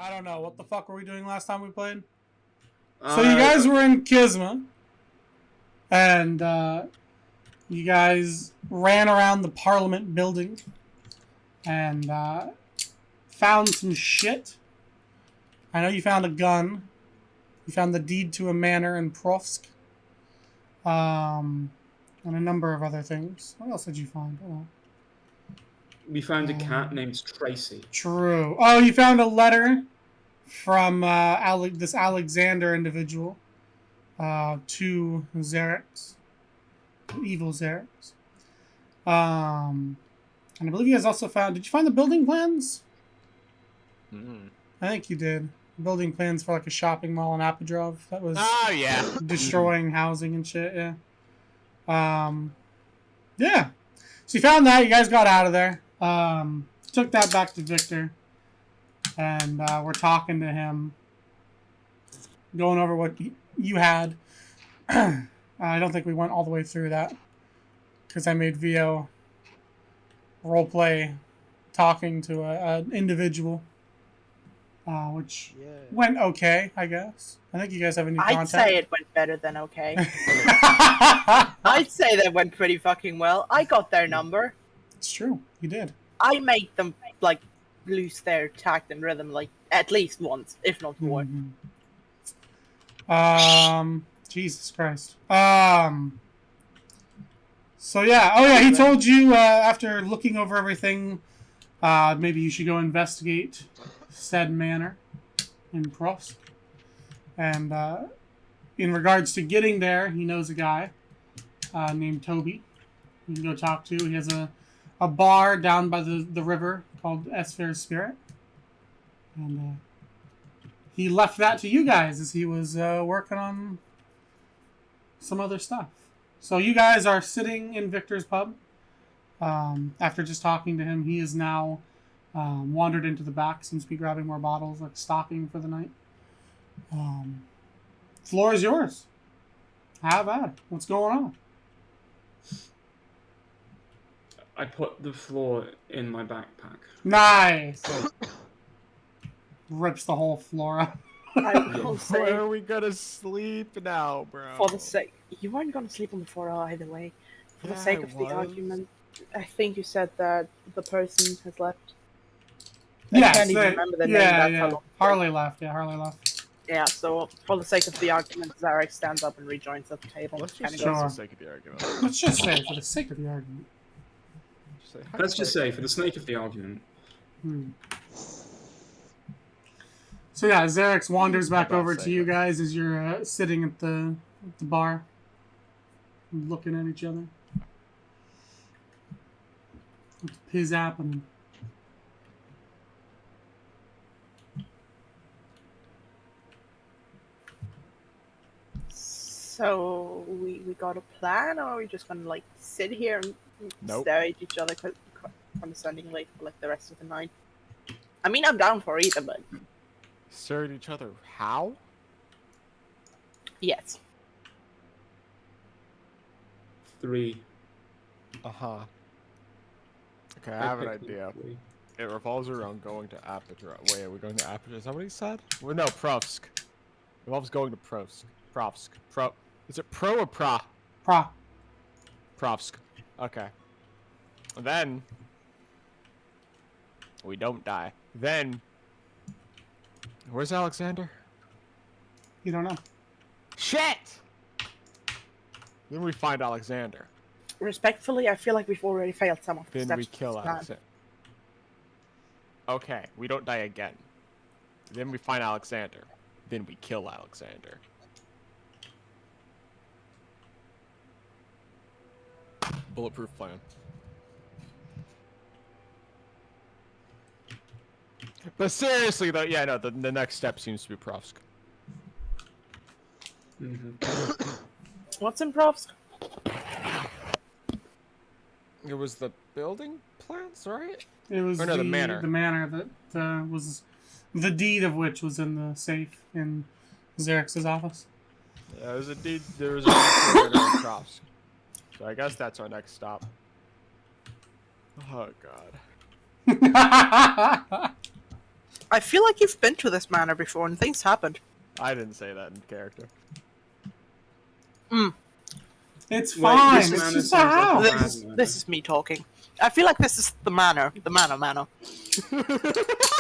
I don't know. What the fuck were we doing last time we played? So you guys were in Kisma. And you guys ran around the Parliament building. And found some shit. I know you found a gun. You found the deed to a manor in Provsk. And a number of other things. What else did you find? Oh. We found a cat named Tracy. True. Oh, you found a letter from this Alexander individual to Xerix. Evil Xerix. And I believe you guys also found... Did you find the building plans? I think you did. Building plans for like a shopping mall in Apodrov that was destroying housing and shit, yeah. Yeah. So you found that, you guys got out of there. Took that back to Victor. And we're talking to him. Going over what you had. I don't think we went all the way through that. Because I made VO roleplay talking to an individual. Which went okay, I guess. I think you guys have a new contact. I'd say it went better than okay. I'd say that went pretty fucking well. I got their number. It's true. You did. I made them, like, lose their tact and rhythm, like, at least once, if not more. Jesus Christ. So, yeah. Oh, yeah, he told you, after looking over everything, maybe you should go investigate said manor in Provsk. And in regards to getting there, he knows a guy named Toby you can go talk to. He has a bar down by the river called Esfer's Spirit. And he left that to you guys as he was working on some other stuff. So you guys are sitting in Victor's pub. After just talking to him, he is now wandered into the back, seems to be grabbing more bottles, like stocking for the night. Floor is yours. Have at it. What's going on? I put the floor in my backpack. Nice. Rips the whole floor up. I will say, where are we gonna sleep now, bro? for the sake, you weren't gonna sleep on the floor either way. For the sake of the argument, I think you said that the person has left. Yes, I can't even remember the name. That's how long. Harley left. Yeah, Harley left. Yeah, so for the sake of the argument, Zarek stands up and rejoins the table. Let's just Sure. for the sake of the argument. Let's just say, for the sake of the argument. Let's just say, for the sake of the argument. So yeah, Xerix wanders back over to you guys as you're sitting at the bar, looking at each other. What's piss happening? So we got a plan, or are we just gonna like sit here and stare at each other condescendingly for like the rest of the night? I mean, I'm down for either, but stare at each other. How? yes. 3. Okay, I have an idea. It revolves around going to Apatra. Wait, are we going to Apatra? Is that what he said? Well, no, Provsk. It revolves going to Provsk. Is it pro or pra? Provsk. Okay. And then we don't die. Then where's Alexander? You don't know. Shit! Then we find Alexander. Respectfully, I feel like we've already failed some of the Then steps. we kill Alexander. Okay, we don't die again. Then we find Alexander. Then we kill Alexander. Bulletproof plan. But seriously, though, yeah, no, the next step seems to be Provsk. What's in Provsk? It was the building plans, right? It was the manor. The manor that was the deed of which was in the safe in Xerix's office. Yeah, there was a deed in Provsk. So I guess that's our next stop. Oh god. I feel like you've been to this manor before and things happened. I didn't say that in character. It's Wait, fine. this It's manor just a sounds like a house. bad- This is me talking. I feel like this is the manor. The manor. It's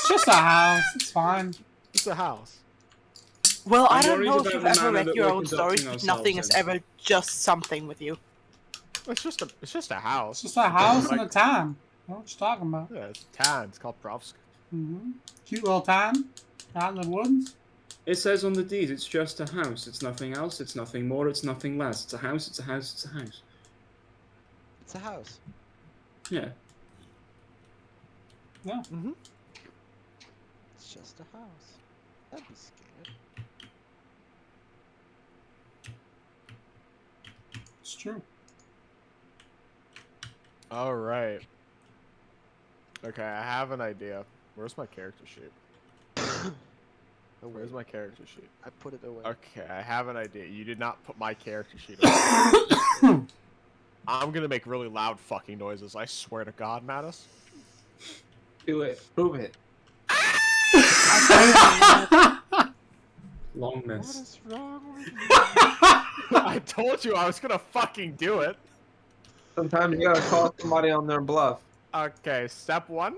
just a house. It's fine. It's a house. Well, I I'm don't worried know if about you've the ever manor read that your we're own stories, conducting but nothing is ourselves in. ever just something with you. It's just a It's house. just a house and a town. What you talking about? Yeah, it's a town. It's called Provsk. Cute little town out in the woods. It says on the deed, it's just a house. It's nothing else. It's nothing more. It's nothing less. It's a house. It's a house. It's a house. It's a house. Yeah. Yeah. It's just a house. I'd be scared. It's true. All right. Okay, I have an idea. Where's my character sheet? Away. Where's my character sheet? I put it away. Okay, I have an idea. You did not put my character sheet away. I'm gonna make really loud fucking noises. I swear to God, Mattis. Do it. Prove it. Long What miss. is wrong with you? I told you I was gonna fucking do it. Sometimes you gotta call somebody on their bluff. Okay, step one.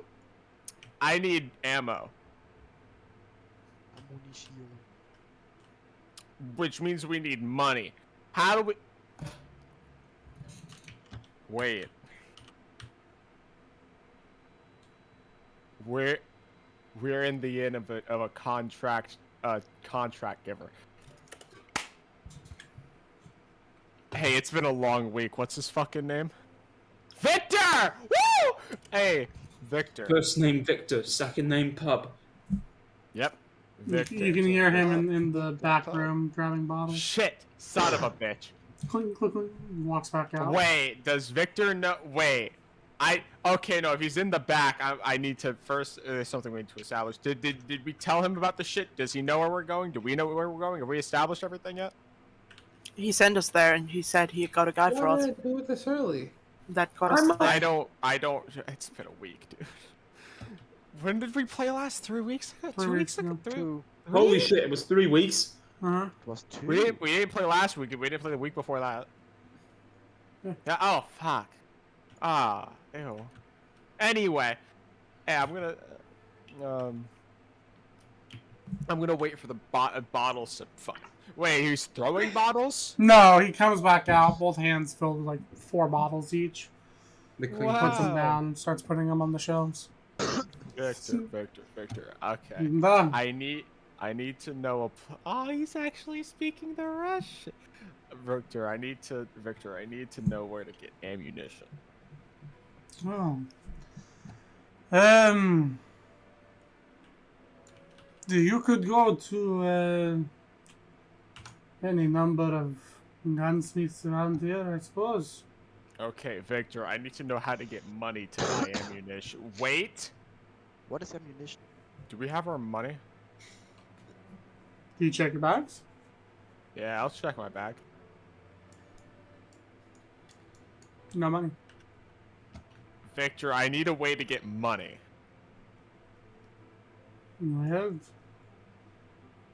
I need ammo, Ammunition. which means we need money. How do we? Wait. We're in the end of a contract giver. Hey, it's been a long week. What's his fucking name? Victor! Woo! Hey, Victor. First name Victor. Second name Pub. Yep. You Victor. can hear him in the back room grabbing bottles. Shit, son of a bitch. Clink, clink, clink. Walks back out. Wait, does Victor know? Wait. Okay, no, if he's in the back, I need to first, there's something we need to establish. Did we tell him about the shit? Does he know where we're going? Do we know where we're going? Have we established everything yet? He sent us there, and he said he got a guide for Why us did I do it this early? that got us I'm- there. I don't, it's been a week, dude. When did we play last? 3 weeks? 3 weeks ago. Two. Holy shit! It was 3 weeks. Uh-huh. It was two. We didn't play last week. We didn't play the week before that. Yeah. Yeah. Oh fuck. Ah. Ew. Anyway, hey, I'm gonna wait for the bottles to fuck. Wait, he's throwing bottles? No, he comes back out, both hands filled with like 4 bottles each. The clean Wow. Puts them down, starts putting them on the shelves. Victor. Okay. Done. I need to know oh, he's actually speaking the Russian. Victor, I need to know where to get ammunition. Oh. You could go to any number of gunsmiths around here, I suppose. Okay, Victor, I need to know how to get money to buy ammunition. Wait! What is ammunition? Do we have our money? Do you check your bags? Yeah, I'll check my bag. No money. Victor, I need a way to get money. Well,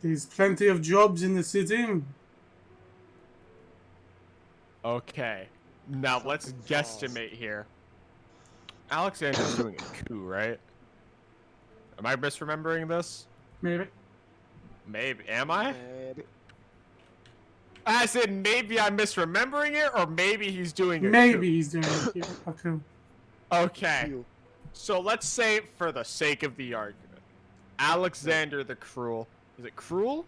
there's plenty of jobs in the city. Okay. Now let's guesstimate here. Alexander's doing a coup, right? Am I misremembering this? Maybe. Maybe. Am I? Maybe. I said maybe I'm misremembering it, or maybe he's doing a Maybe he's doing a coup. coup. Okay. You. So let's say, for the sake of the argument, Alexander the Cruel. Is it Cruel?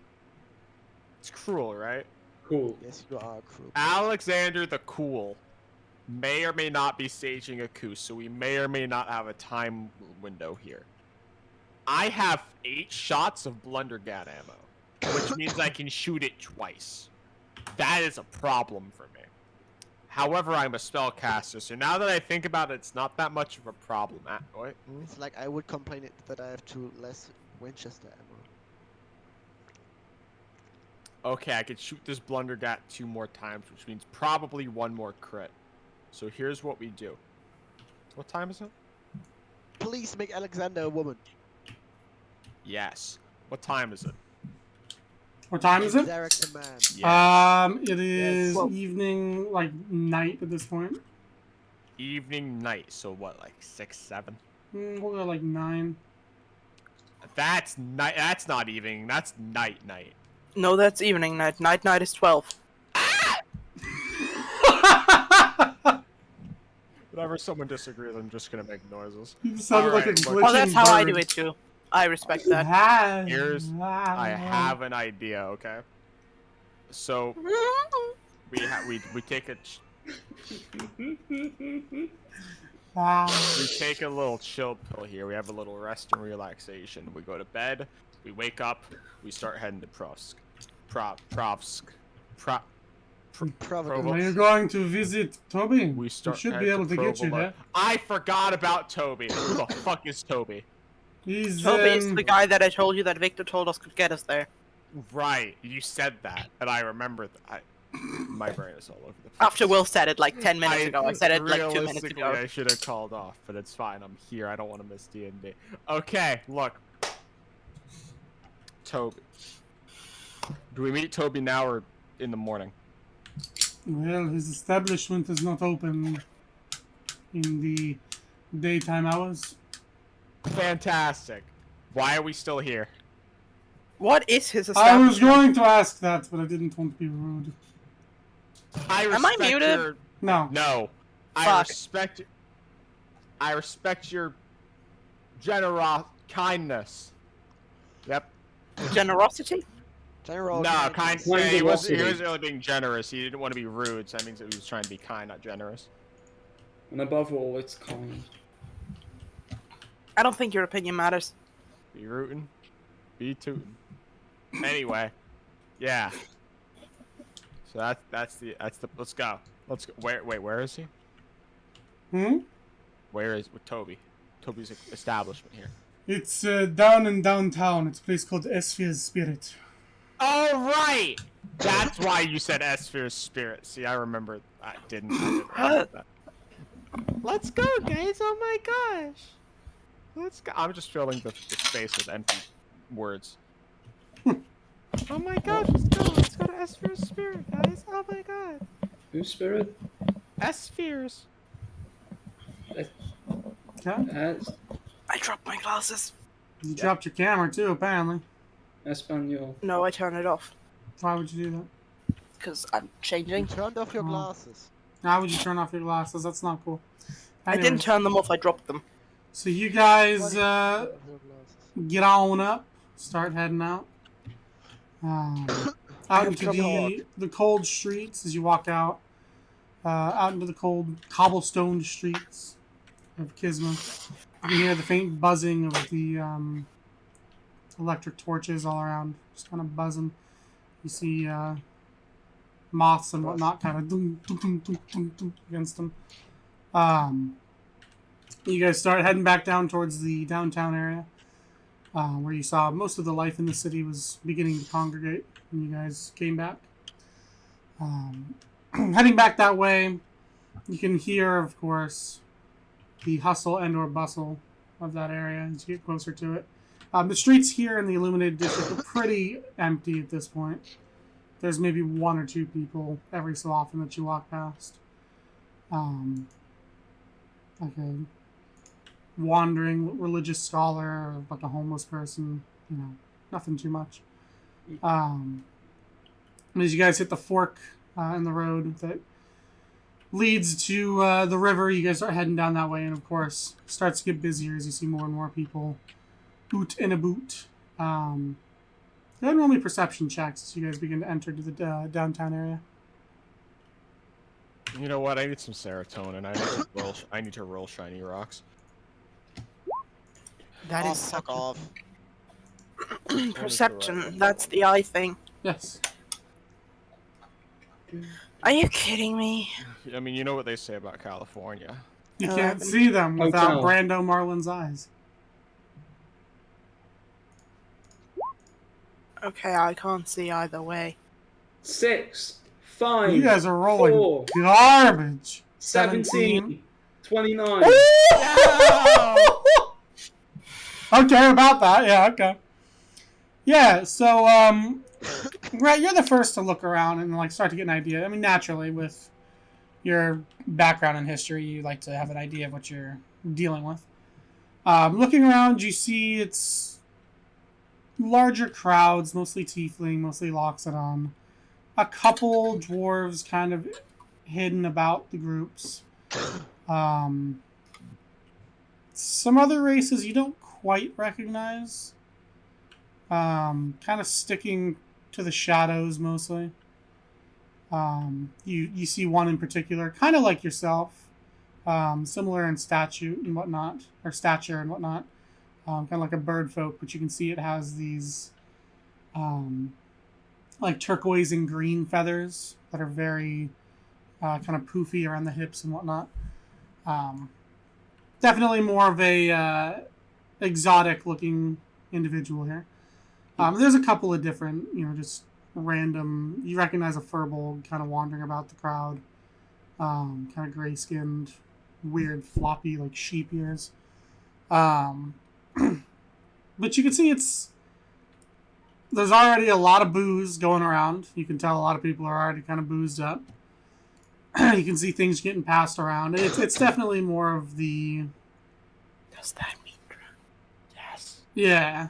It's Cruel, right? Cool. Yes, you are cruel. Alexander the Cool may or may not be staging a coup, so we may or may not have a time window here. I have 8 shots of blundergat ammo, which means I can shoot it twice. That is a problem for me. However, I'm a spellcaster, so now that I think about it, it's not that much of a problem. Wait, It's like I would complain that I have 2 less Winchester ammo. Okay, I could shoot this blundergat 2 more times, which means probably 1 more crit. So here's what we do. What time is it? Please make Alexander a woman. Yes. What time is it? What time is it? Direct command. Yes. It is Well- evening, like night at this point. Evening, night. So what, like 6, 7? We'll go like 9. That's night. That's not evening. That's night. No, that's evening night. Night is 12. Whenever someone disagrees, I'm just gonna make noises. You sounded like a Alright, glitching Oh, that's how I do bird. it too. I respect that. I have an idea. Okay. So we take a we take a little chill pill here. We have a little rest and relaxation. We go to bed. We wake up. We start heading to Provsk. Providence. Are you going to visit Toby? We start. should be heading able to get you Provolone. there. I forgot about Toby. Who the fuck is Toby? He's Toby's the guy that I told you that Victor told us could get us there. Right, you said that, and I remember that. My brain is all over the place. After Will said it like 10 minutes ago. I said it like 2 minutes Realistically, ago. I should have called off, but it's fine. I'm here. I don't want to miss D&D. Okay, look. Toby. Do we meet Toby now or in the morning? Well, his establishment is not open in the daytime hours. Fantastic. Why are we still here? What is his I establishment? was going to ask that, but I didn't want to be rude. Am I muted? Your... No. No. Fuck. I respect your kindness. Yep. Generosity? General. No, kindness. kind. He was Generosity. really being generous. He didn't want to be rude, so that means that he was trying to be kind, not generous. And above all, it's kind. I don't think your opinion matters. Be rootin', be tootin'. Anyway, yeah. So that's the let's go. Let's go. Where is he? Where is with Toby? Toby's establishment here. It's down in downtown. It's a place called Esphia's Spirit. Oh right, that's why you said Esphere's Spirit. See, I remember. I didn't remember that. Let's go, guys! Oh my gosh! Let's go. I'm just filling the space with empty words. Oh my gosh, let's go. Let's go to Esphere's Spirit, guys. Oh my god. Whose spirit? Esphere's. Okay. I dropped my glasses. You dropped your camera too, apparently. Espanol. No, I turned it off. Why would you do that? Because I'm You changing. turned off your Oh. glasses. How would you turn off your glasses? That's not cool. I didn't Anyways, turn them off, I dropped them. So you guys Turn off your glasses. get on up, start heading out. Out into the cold streets as you walk out. Out into the cold cobblestone streets of Kisma. You can hear the faint buzzing of the electric torches all around, just kind of buzzing. You see moths and whatnot kind of doom, doom, doom, doom, doom, doom against them. You guys start heading back down towards the downtown area, where you saw most of the life in the city was beginning to congregate when you guys came back. Heading back that way, you can hear, of course, the hustle and or bustle of that area as you get closer to it. The streets here in the Illuminated District are pretty empty at this point. There's maybe 1 or 2 people every so often that you walk past. Like a wandering religious scholar or like a homeless person, you know, nothing too much. As you guys hit the fork in the road that leads to the river, you guys start heading down that way, and of course, it starts to get busier as you see more and more people boot in a boot. Go ahead and roll me perception checks as you guys begin to enter to the downtown area. You know what? I need some serotonin. I need to roll shiny rocks. That Oh, is fuck off. perception. That's the eye thing. Yes. Are you kidding me? I mean, you know what they say about California. You Oh, can't I've see them without Hotel. Brando Marlin's eyes. Okay, I can't see either way. 6, 5, You guys are rolling 4, garbage. 17, 29. Okay, about that. Yeah, okay. Yeah, so right, you're the first to look around and like start to get an idea. I mean, naturally, with your background in history, you like to have an idea of what you're dealing with. Looking around, you see it's larger crowds, mostly tiefling, mostly Loxodon. A couple dwarves kind of hidden about the groups. Some other races you don't quite recognize. Kind of sticking to the shadows mostly. You see one in particular, kind of like yourself, similar in stature and whatnot. Kind of like a bird folk, but you can see it has these like turquoise and green feathers that are very kind of poofy around the hips and whatnot. Definitely more of a exotic looking individual here. There's a couple of different, just random. You recognize a furbolg kind of wandering about the crowd, kind of gray skinned, weird floppy like sheep ears. But you can see there's already a lot of booze going around. You can tell a lot of people are already kind of boozed up. You can see things getting passed around. It's definitely more of the. Does that mean drunk? Yes. Yeah.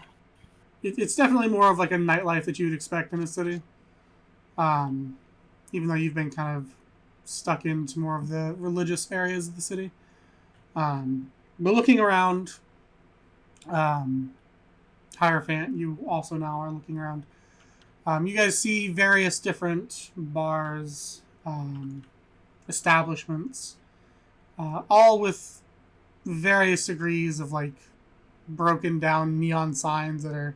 It's definitely more of like a nightlife that you would expect in a city. Even though you've been kind of stuck into more of the religious areas of the city. But looking around, Hierophant, you also now are looking around. You guys see various different bars, establishments, all with various degrees of like broken down neon signs that are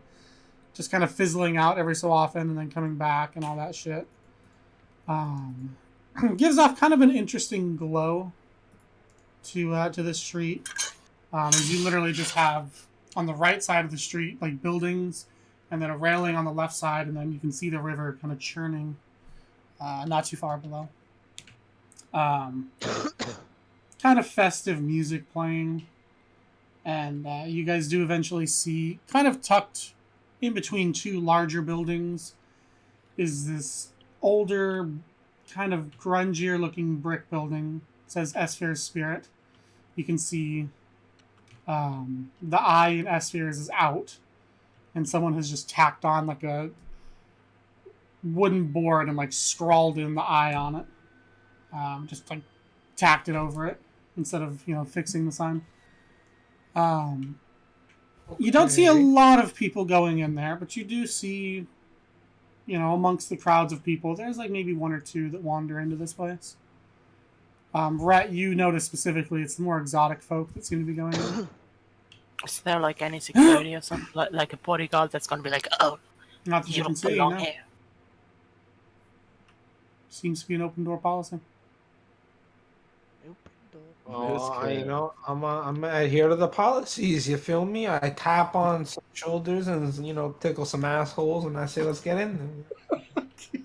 just kind of fizzling out every so often and then coming back and all that shit. Gives off kind of an interesting glow to the street. As you literally just have on the right side of the street like buildings and then a railing on the left side, and then you can see the river kind of churning not too far below. Kind of festive music playing. And you guys do eventually see, kind of tucked in between two larger buildings, is this older, kind of grungier looking brick building. It says Esphere's Spirit. You can see the I in Esphere's is out, and someone has just tacked on like a wooden board and like scrawled in the I on it. Just like tacked it over it instead of, fixing the sign. You don't see a lot of people going in there, but you do see, amongst the crowds of people, there's like maybe one or two that wander into this place. Rhett, you notice specifically it's the more exotic folk that seem to be going in. Is there like any security or something, like a bodyguard that's gonna be like, oh, Not that you you can don't see, belong no. here? Seems to be an open door policy. Open door. Oh, I'm adhere to the policies. You feel me? I tap on some shoulders and tickle some assholes, and I say, "Let's get in."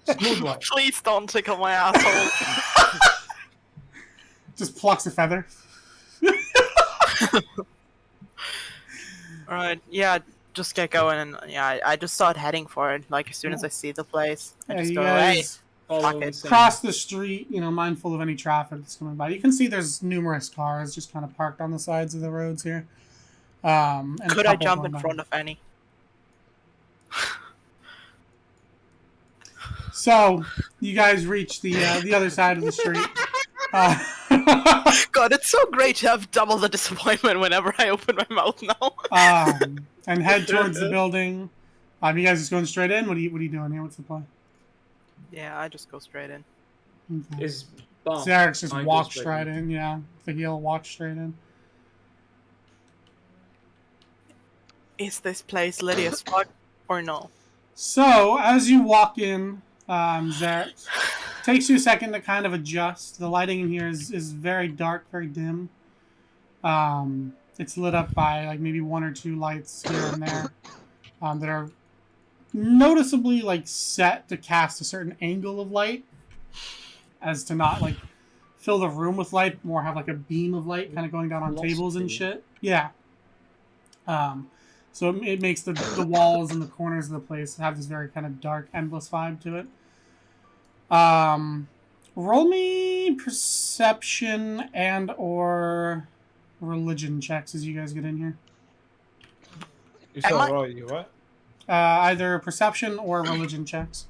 Smooth like. Please don't tickle my asshole. Just plucks a feather. Alright, yeah, just get going, and yeah, I just start heading for it. Like as soon as I see the place, I Yeah, just you go, hey, guys Follow fuck the it. same. cross the street, mindful of any traffic that's coming by. You can see there's numerous cars just kind of parked on the sides of the roads here. And a could I couple jump going in by. front of any? So you guys reach the other side of the street. God, it's so great to have double the disappointment whenever I open my mouth now. And head towards the building. You guys just going straight in? What are you doing here? What's the plan? Yeah, I just go straight in. Okay. Is Bob. Zarek's just I walk go straight in. Yeah, I think he'll walk straight in. Is this place litty as fuck or no? So as you walk in, Zarek, takes you a second to kind of adjust. The lighting in here is very dark, very dim. It's lit up by like maybe one or two lights here and there that are noticeably like set to cast a certain angle of light, as to not like fill the room with light, more have like a beam of light kind of going down on tables and shit. Yeah. So it makes the walls and the corners of the place have this very kind of dark, endless vibe to it. Roll me perception and or religion checks as you guys get in here. You said Am I- roll you what? Either perception or religion checks.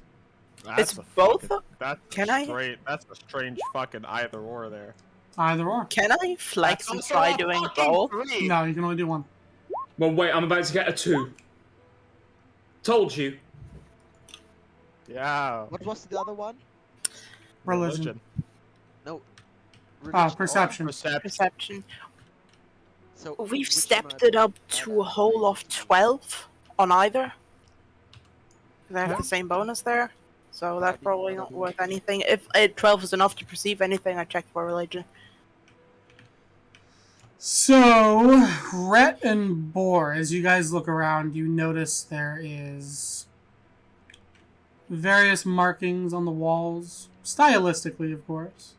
It's both of- That's Can I- straight. That's a strange fucking either or there. Either or. Can I flex and That's try also a doing fucking both? three. No, you can only do one. Well, wait, I'm about to get a 2. Told you. Yeah. What was the other one? Religion. No. Religion or- Perception. Perception. Perception. So We've which stepped am I- it up to a whole of 12 on either. They have Yeah. the same bonus there, so that's That'd be- probably that'd not be- worth anything. If 12 is enough to perceive anything, I check for religion. So, Rhett and Boar, as you guys look around, you notice there is various markings on the walls, stylistically, of course,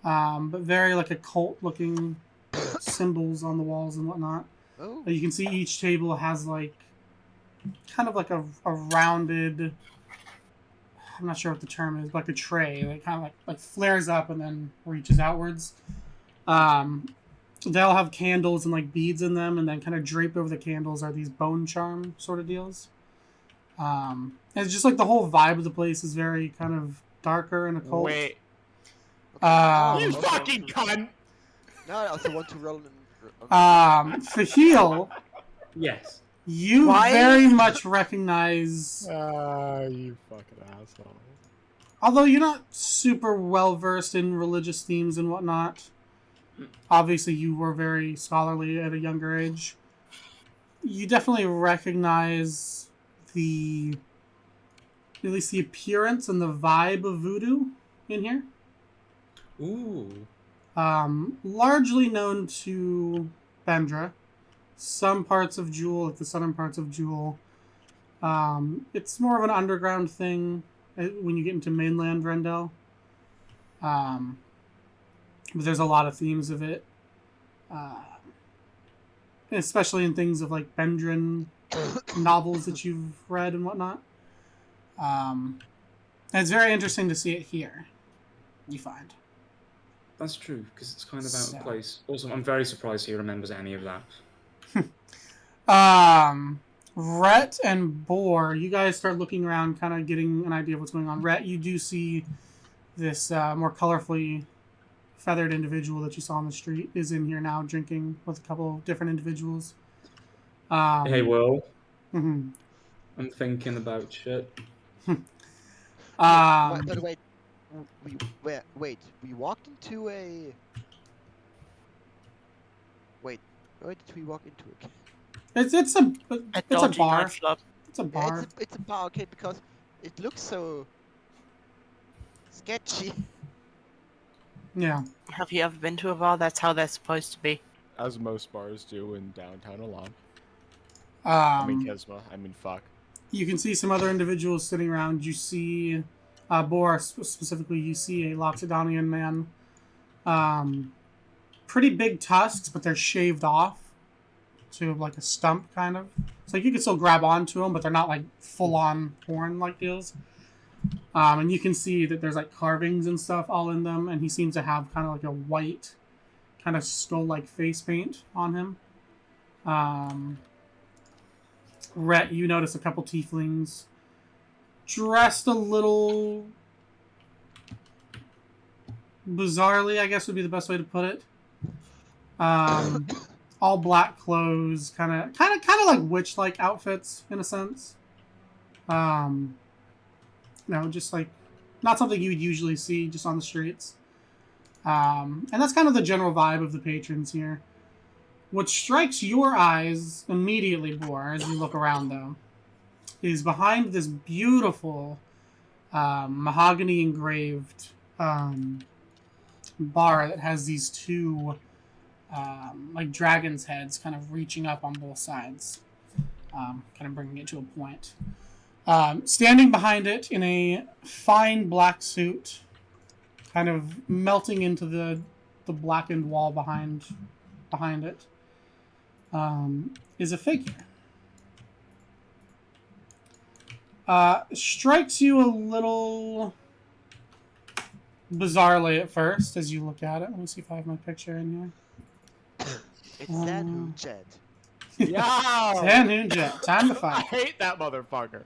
but very like occult-looking symbols on the walls and whatnot. Oh, You can see each table has like kind of like a rounded, I'm not sure what the term is, like a tray that kind of like flares up and then reaches outwards. They'll have candles and like beads in them, and then kind of draped over the candles are these bone charm sort of deals. And it's just like the whole vibe of the place is very kind of darker and occult. Wait. Um, You fucking cunt! now I also want to roll in. Fahil, Yes. you Why? very much recognize, You fucking asshole. although you're not super well versed in religious themes and whatnot. Obviously, you were very scholarly at a younger age. You definitely recognize at least the appearance and the vibe of voodoo in here. Ooh. Largely known to Bendra. Some parts of Jewel, like the southern parts of Jewel. It's more of an underground thing when you get into mainland Rendell. But there's a lot of themes of it. Especially in things of like Bendrin novels that you've read and whatnot. And it's very interesting to see it here, you find. That's true, because it's kind of out So- of place. Also, I'm very surprised he remembers any of that. Rhett and Boar, you guys start looking around, kind of getting an idea of what's going on. Rhett, you do see this more colorfully feathered individual that you saw on the street is in here now drinking with a couple of different individuals. Hey, Will. Mhm. I'm thinking about shit. By the way, wait, we walked into a. Wait, where did we walk into it? It's a bar. Nightclub. It's a Yeah, bar. it's a bar, okay, because it looks so sketchy. Yeah. Have you ever been to a bar? That's how they're supposed to be. As most bars do in downtown Elan. I mean, Kisma. I mean, fuck. You can see some other individuals sitting around. You see, Boar specifically, you see a Loxodonian man. Pretty big tusks, but they're shaved off to like a stump, kind of. So like you can still grab onto them, but they're not like full-on horn-like deals. And you can see that there's like carvings and stuff all in them, and he seems to have kind of like a white, kind of skull-like face paint on him. Rhett, you notice a couple tieflings dressed a little bizarrely, I guess would be the best way to put it. All black clothes, kind of like witch-like outfits in a sense. Just like not something you would usually see just on the streets. And that's kind of the general vibe of the patrons here. What strikes your eyes immediately, Boar, as you look around, though, is behind this beautiful mahogany engraved bar that has these two like dragon's heads kind of reaching up on both sides, kind of bringing it to a point. Standing behind it in a fine black suit, kind of melting into the blackened wall behind it, is a figure. Strikes you a little bizarrely at first as you look at it. Let me see if I have my picture in It's that who Jet. here. Yo! Sanhunja, time to I fight. hate that motherfucker.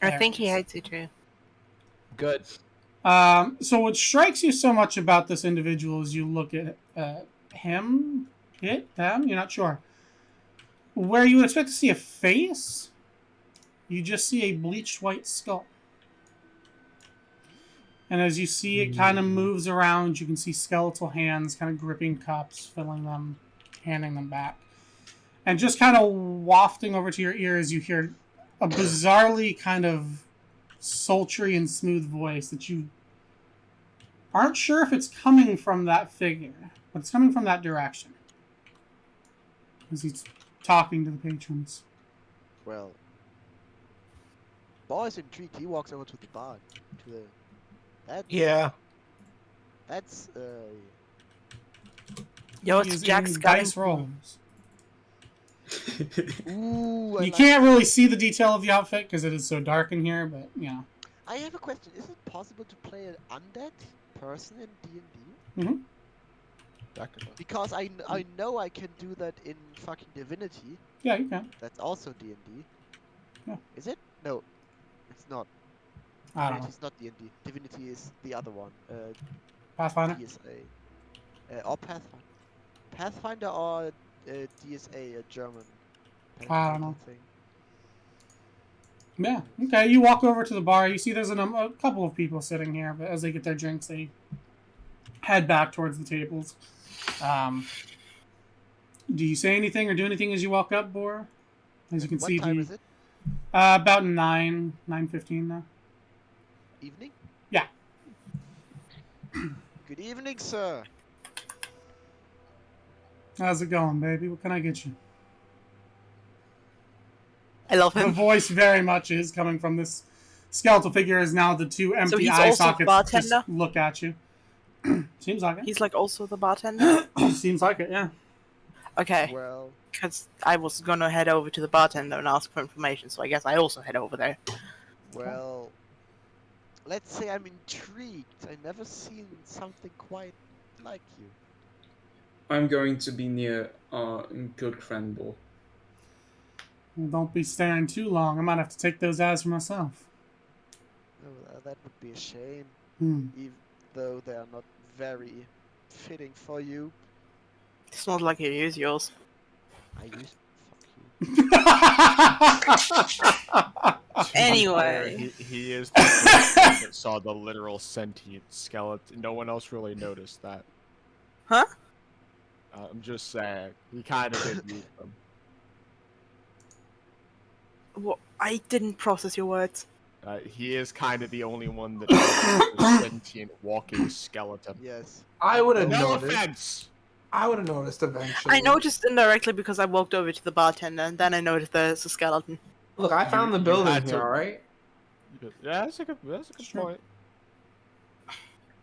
I There think it he is. hates you too. Good. So what strikes you so much about this individual is you look at him, them, you're not sure. Where you would expect to see a face, you just see a bleached white skull. And as you see it kind of moves around, you can see skeletal hands kind of gripping cups, filling them, handing them back. And just kind of wafting over to your ears, you hear a bizarrely kind of sultry and smooth voice that you aren't sure if it's coming from that figure, but it's coming from that direction. As he's talking to the patrons. Well, Ball is intrigued. He walks over to the bar. To the. Yeah. That's Yo, He it's is Jack's in got dice rolls. Ooh. You can't really see the detail of the outfit because it is so dark in here, but you know. I have a question. Is it possible to play an undead person in D&D? Mm-hmm. Because I know I can do that in fucking Divinity. Yeah, you can. That's also D&D. Yeah. Is it? No, it's not. I don't know. It's not D&D. Divinity is the other one. Pathfinder? DSA. Or Pathfinder. Pathfinder or DSA, a German. I don't know. Thing. Yeah. Okay, you walk over to the bar. You see there's a couple of people sitting here, but as they get their drinks, they head back towards the tables. Do you say anything or do anything as you walk up, Bor? As you can What see, time is it? about 9:15 now. Evening? Yeah. Good evening, sir. How's it going, baby? What can I get you? I love The him. voice very much is coming from this skeletal figure. Is now the two empty he's eye also sockets bartender? just look at you. Seems like it. He's like also the bartender. Seems like it. Yeah. Okay, Well, because I was gonna head over to the bartender and ask for information, so I guess I also head over there. well, let's say I'm intrigued. I've never seen something quite like you. I'm going to be near our good friend Bo. Well, don't be staring too long. I might have to take those eyes for myself. Oh, that would be a shame, Hmm. even though they are not very fitting for you. It's not like you use yours. I used fuck you. Anyway. He is the first one that saw the literal sentient skeleton. No one else really noticed that. Huh? I'm just saying. He kind of did use them. Well, I didn't process your words. He is kind of the only one that noticed the sentient walking skeleton. Yes. I would have No noticed. offense! I would have noticed eventually. I noticed indirectly because I walked over to the bartender, and then I noticed there's a skeleton. Look, I found the you building had to- here, alright? Yeah, that's a good Sure. point.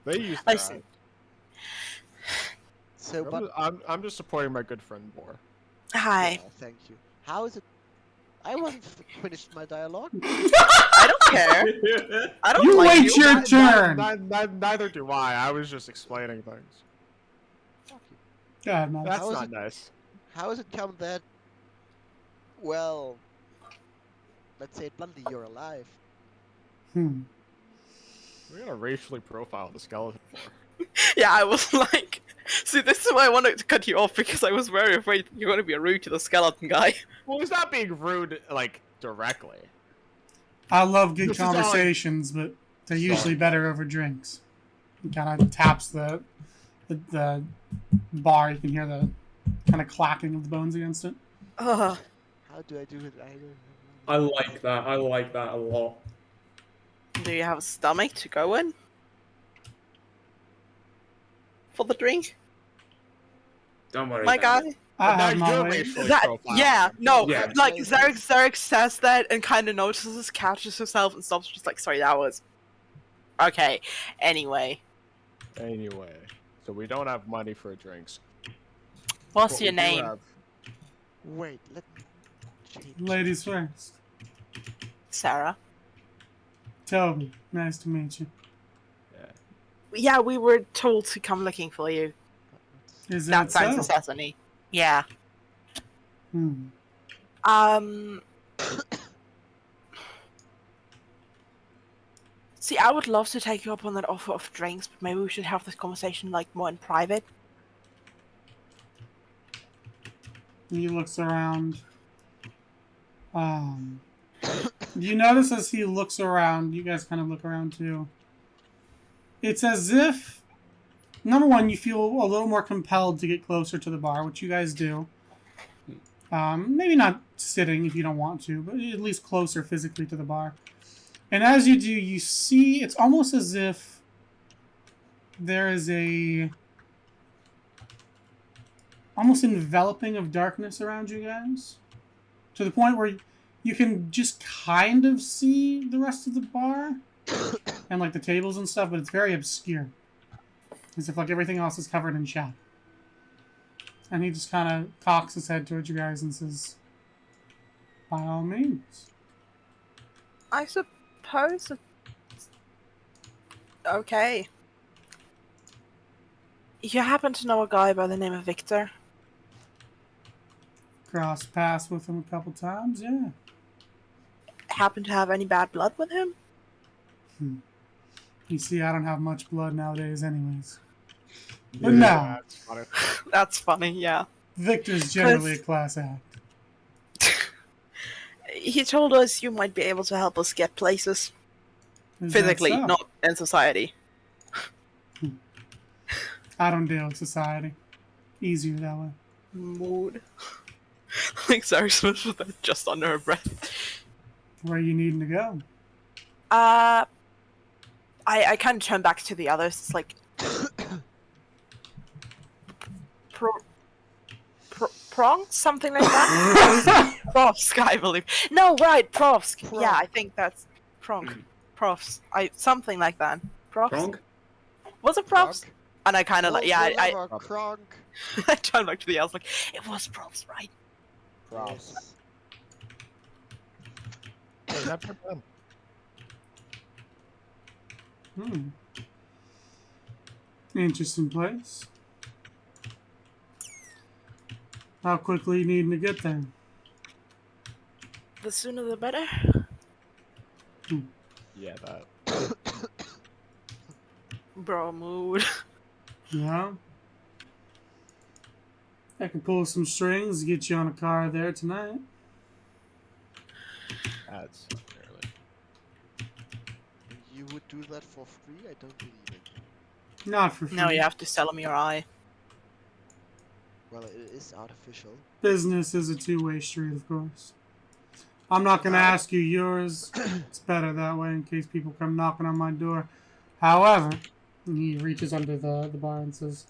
They used I that. see. So, but I'm just supporting my good friend more. Hi. yeah, thank you. How is it? I wasn't finished my dialogue. I don't care. I don't You like wait you. your turn. Neither do I. I was just explaining things. Fuck you. Go ahead, man. That's How is not it- nice. How has it come that? Well, let's say it bluntly, you're alive. Hmm. We're gonna racially profile the skeleton for. Yeah, I was like, see, this is why I wanted to cut you off because I was very afraid you're going to be rude to the skeleton guy. Well, he's not being rude, like, directly. I love good This is all I- conversations, but they're usually better over drinks. He kind of taps the bar. You can hear the kind of clacking of the bones against it. How do I do it? I like that. I like that a lot. Do you have a stomach to go in? For the drink? Don't worry. My about guy? it. I Now have my you're way. racially That, profiled. yeah, no, Yeah. like, Zarek says that and kind of notices, catches herself and stops, just like, sorry, that was... Okay, anyway. Anyway, so we don't have money for drinks. What's What your we do name? have- Wait, let me Change. Ladies first. Sarah. Toby, nice to meet you. Yeah, we were told to come looking for you. Is That that sounds so? assassiny. Yeah. Hmm. See, I would love to take you up on that offer of drinks, but maybe we should have this conversation like more in private. He looks around. You notice as he looks around, you guys kind of look around too. It's as if, number one, you feel a little more compelled to get closer to the bar, which you guys do. Maybe not sitting if you don't want to, but at least closer physically to the bar. And as you do, you see, it's almost as if there is a almost enveloping of darkness around you guys. To the point where you can just kind of see the rest of the bar and like the tables and stuff, but it's very obscure. As if like everything else is covered in shadow. And he just kind of cocks his head towards you guys and says, by all means. I suppose. Okay. You happen to know a guy by the name of Victor? Crossed paths with him a couple times, yeah. Happen to have any bad blood with him? You see, I don't have much blood nowadays anyways. But no, That's funny. That's funny, yeah. Victor's generally a class act. He told us you might be able to help us get places. Is that Physically, so? not in society. I don't deal with society. Easier that way. Mood. Like Sarah Smith with that just under her breath. Where you needing to go? I kind of turn back to the others. It's like Pronk, something like that. Profsk, I believe. No, right, Profsk. Yeah, I think that's Pronk. Profs. Something like that. Profs. Wrong? Was it Profs? And I kind of like, yeah, I Kronk. I turned back to the others like, it was Profs, right? Props. Hey, not for them. Interesting place. How quickly you needing to get there? The sooner the better. Yeah, that. Bro, mood. Yeah. I can pull some strings to get you on a car there tonight. That's barely. You would do that for free? I don't believe it. Not for free. No, you have to sell him your eye. Well, it is artificial. Business is a two-way street, of course. I'm not going to ask you yours. It's better that way in case people come knocking on my door. However, he reaches under the bar and says,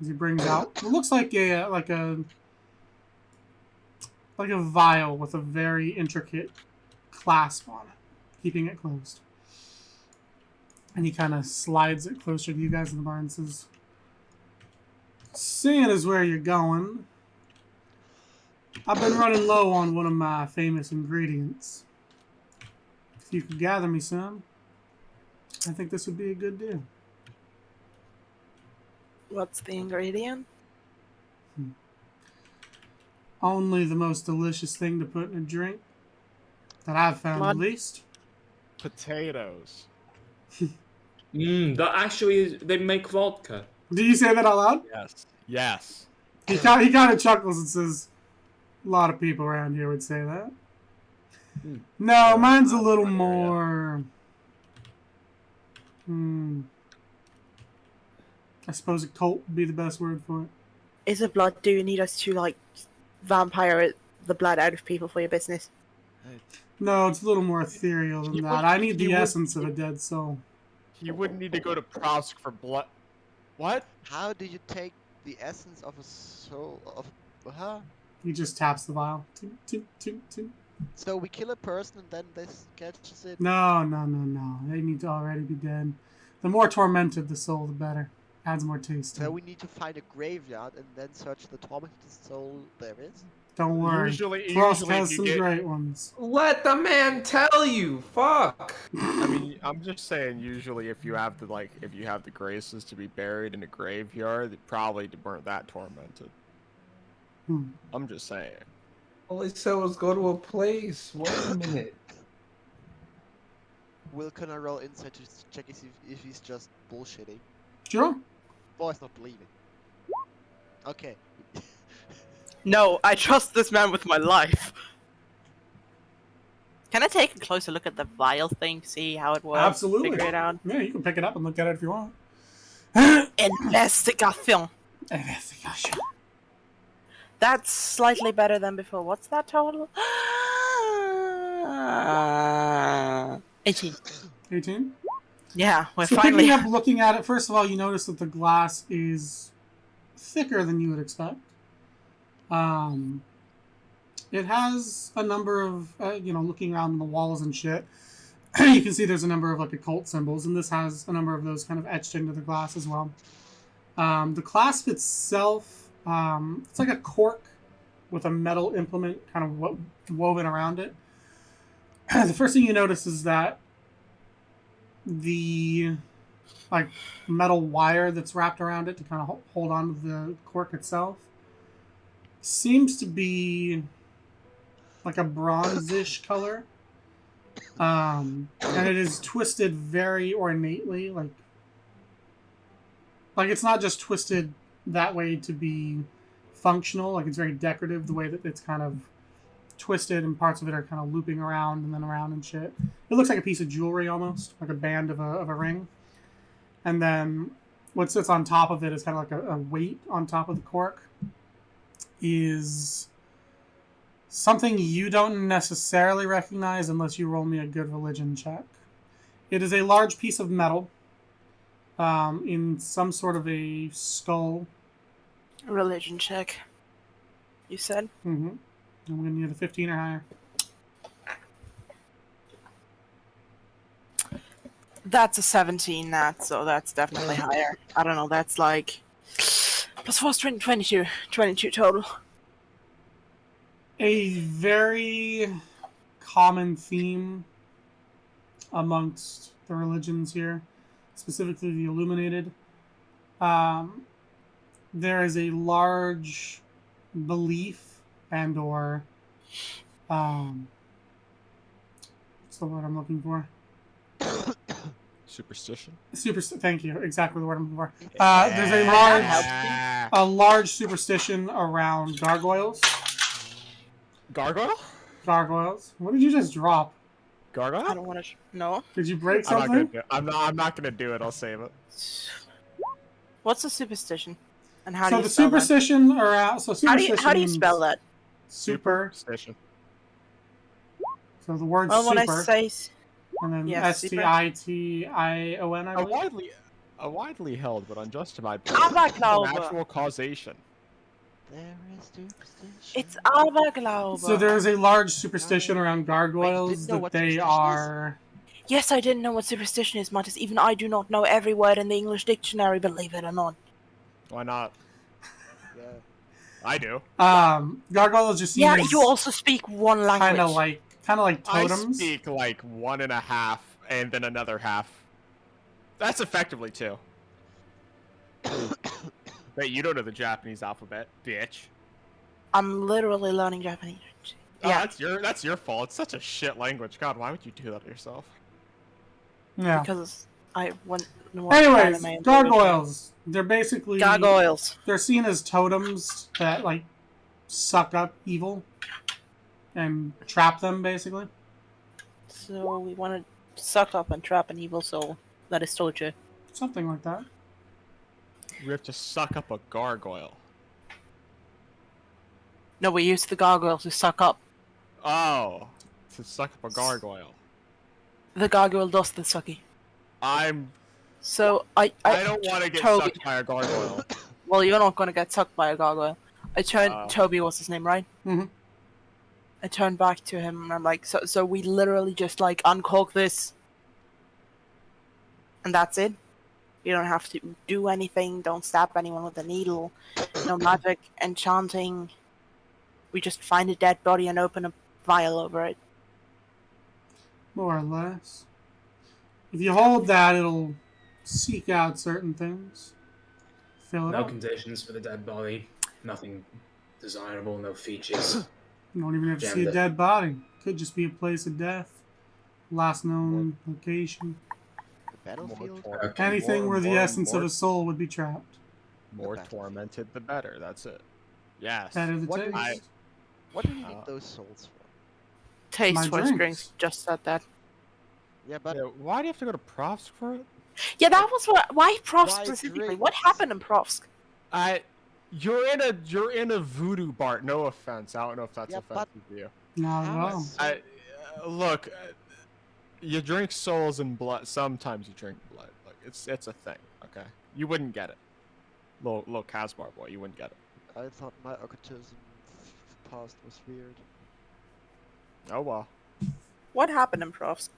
as he brings out, it looks like a vial with a very intricate clasp on it, keeping it closed. And he kind of slides it closer to you guys in the bar and says, seeing as where you're going, I've been running low on one of my famous ingredients. If you could gather me some, I think this would be a good deal. What's the ingredient? Only the most delicious thing to put in a drink that I've found, Blood. at least. Potatoes. That actually is, they make vodka. Do you say that out loud? Yes. Yes. He kind of chuckles and says, a lot of people around here would say that. No, mine's a little more... I suppose a cult would be the best word for it. Is it blood? Do you need us to, like, vampire the blood out of people for your business? No, it's a little more ethereal than that. I need the essence of a dead soul. You wouldn't need to go to Prosk for blood. What? How do you take the essence of a soul of... Huh? He just taps the vial. Toot, toot, toot, toot. So we kill a person and then this catches it? No. They need to already be dead. The more tormented the soul, the better. Adds more taste to So it. we need to find a graveyard and then search the tormented soul there is? Don't worry. Usually Frost if has you some get, great ones. Let the man tell you. Fuck. I mean, I'm just saying. Usually, if you have the graces to be buried in a graveyard, they probably weren't that tormented. I'm just saying. All they said was go to a place. Wait a minute. Will can I roll insight to check if he's just bullshitting? Sure. Boy's not believing. Okay. No, I trust this man with my life. Can I take a closer look at the vial thing, see how it works? Absolutely. Figure it out. Yeah, you can pick it up and look at it if you want. Investigation. Investigation. That's slightly better than before. What's that total? 18. 18? Yeah, we're So finally. picking up, looking at it, first of all, you notice that the glass is thicker than you would expect. It has a number of, looking around the walls and shit, you can see there's a number of like occult symbols, and this has a number of those kind of etched into the glass as well. The clasp itself, it's like a cork with a metal implement kind of woven around it. The first thing you notice is that the like metal wire that's wrapped around it to kind of hold on to the cork itself seems to be like a bronzish color, and it is twisted very ornately, like it's not just twisted that way to be functional, like it's very decorative the way that it's kind of twisted, and parts of it are kind of looping around and then around and shit. It looks like a piece of jewelry almost, like a band of a ring. And then what sits on top of it is kind of like a weight on top of the cork. Is something you don't necessarily recognize unless you roll me a good religion check. It is a large piece of metal in some sort of a skull. Religion check. You said? Mm-hmm. I'm going to need a 15 or higher. That's a 17, so that's definitely higher. I don't know, that's like plus 4 is 22 total. A very common theme amongst the religions here, specifically the Illuminated. There is a large belief and or what's the word I'm looking for? Superstition. Thank you. Exactly the word I'm looking for. There's a large superstition around gargoyles. Gargoyle? Gargoyles. What did you just drop? Gargoyle? I don't want to. No. Did you break something? I'm not gonna do it. I'll save it. What's a superstition? And how So do you the spell superstition around. So that? superstition. How do you spell that? Superstition. So the word Well, when I super, say and then yes, super. Stition. I A believe. widely held but unjustified Aberglaube. actual causation. There is superstition. It's Aberglaube. So there is a large superstition around gargoyles Wait, you didn't know that what they superstition is? are. Yes, I didn't know what superstition is, Martis. Even I do not know every word in the English dictionary, believe it or not. Why not? Yeah. I do. Gargoyles just seem Yeah, you also speak one language. kind of like I totems. speak like 1.5 and then another half. That's effectively 2. Wait, you don't know the Japanese alphabet, bitch. I'm literally learning Japanese. Oh, Yeah, that's your fault. It's such a shit language. God, why would you do that to yourself? Yeah. because I went. Anyways, gargoyles. They're basically Gargoyles. They're seen as totems that like suck up evil and trap them, basically. So we want to suck up and trap an evil soul that is torture. Something like that. We have to suck up a gargoyle. No, we use the gargoyle to suck up. Oh, to suck up a gargoyle. The gargoyle does the sucky. So I don't want to get Toby. sucked by a gargoyle. Well, you're not gonna get sucked by a gargoyle. I turned Toby, what's his name, right? Mm-hmm. I turned back to him and I'm like, so we literally just like uncork this, and that's it. You don't have to do anything. Don't stab anyone with a needle. No magic, enchanting, we just find a dead body and open a vial over it. More or less. If you hold that, it'll seek out certain things. Fill it No up. conditions for the dead body. Nothing desirable. No features. You don't even have to see a Gender. dead body. Could just be a place of death. Last known location. The battlefield? Anything where the more- essence of more- a soul would be trapped. More battlefield. tormented, the better. That's it. Yes. Better the What taste. do What do you need those souls for? Taste My for drinks. drinks. Just said that. Yeah, but Yeah, why do you have to go to Profsk for it? Yeah, that was why Prof Why specifically. drinks? What happened in Profsk? You're in a voodoo bar. No offense. I don't know if that's Yeah, offensive to you. Not at how all. is- Look, you drink souls and blood. Sometimes you drink blood. Like it's a thing. Okay, you wouldn't get it. Little Casbar boy, you wouldn't get it. I thought my occultism past was weird. Oh well. What happened in Profsk?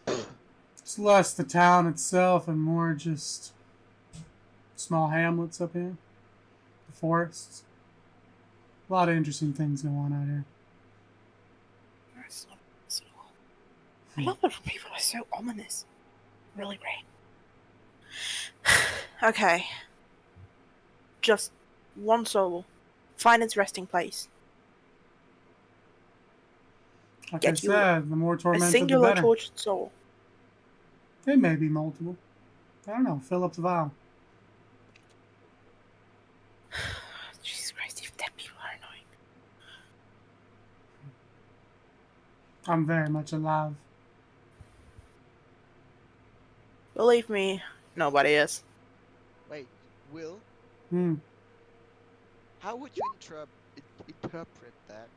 It's less the town itself and more just small hamlets up here. The forests. A lot of interesting things go on out here. I love it when people are so ominous. Really great. Okay. Just one soul. Find its resting place. Like Get I you said, the more A tormented, the singular better. tortured soul. It may be multiple. I don't know. Fill up the vial. Jesus Christ, even dead people are annoying. I'm very much alive. Believe me, nobody is. Wait, Will, Hmm. how would you interpret that?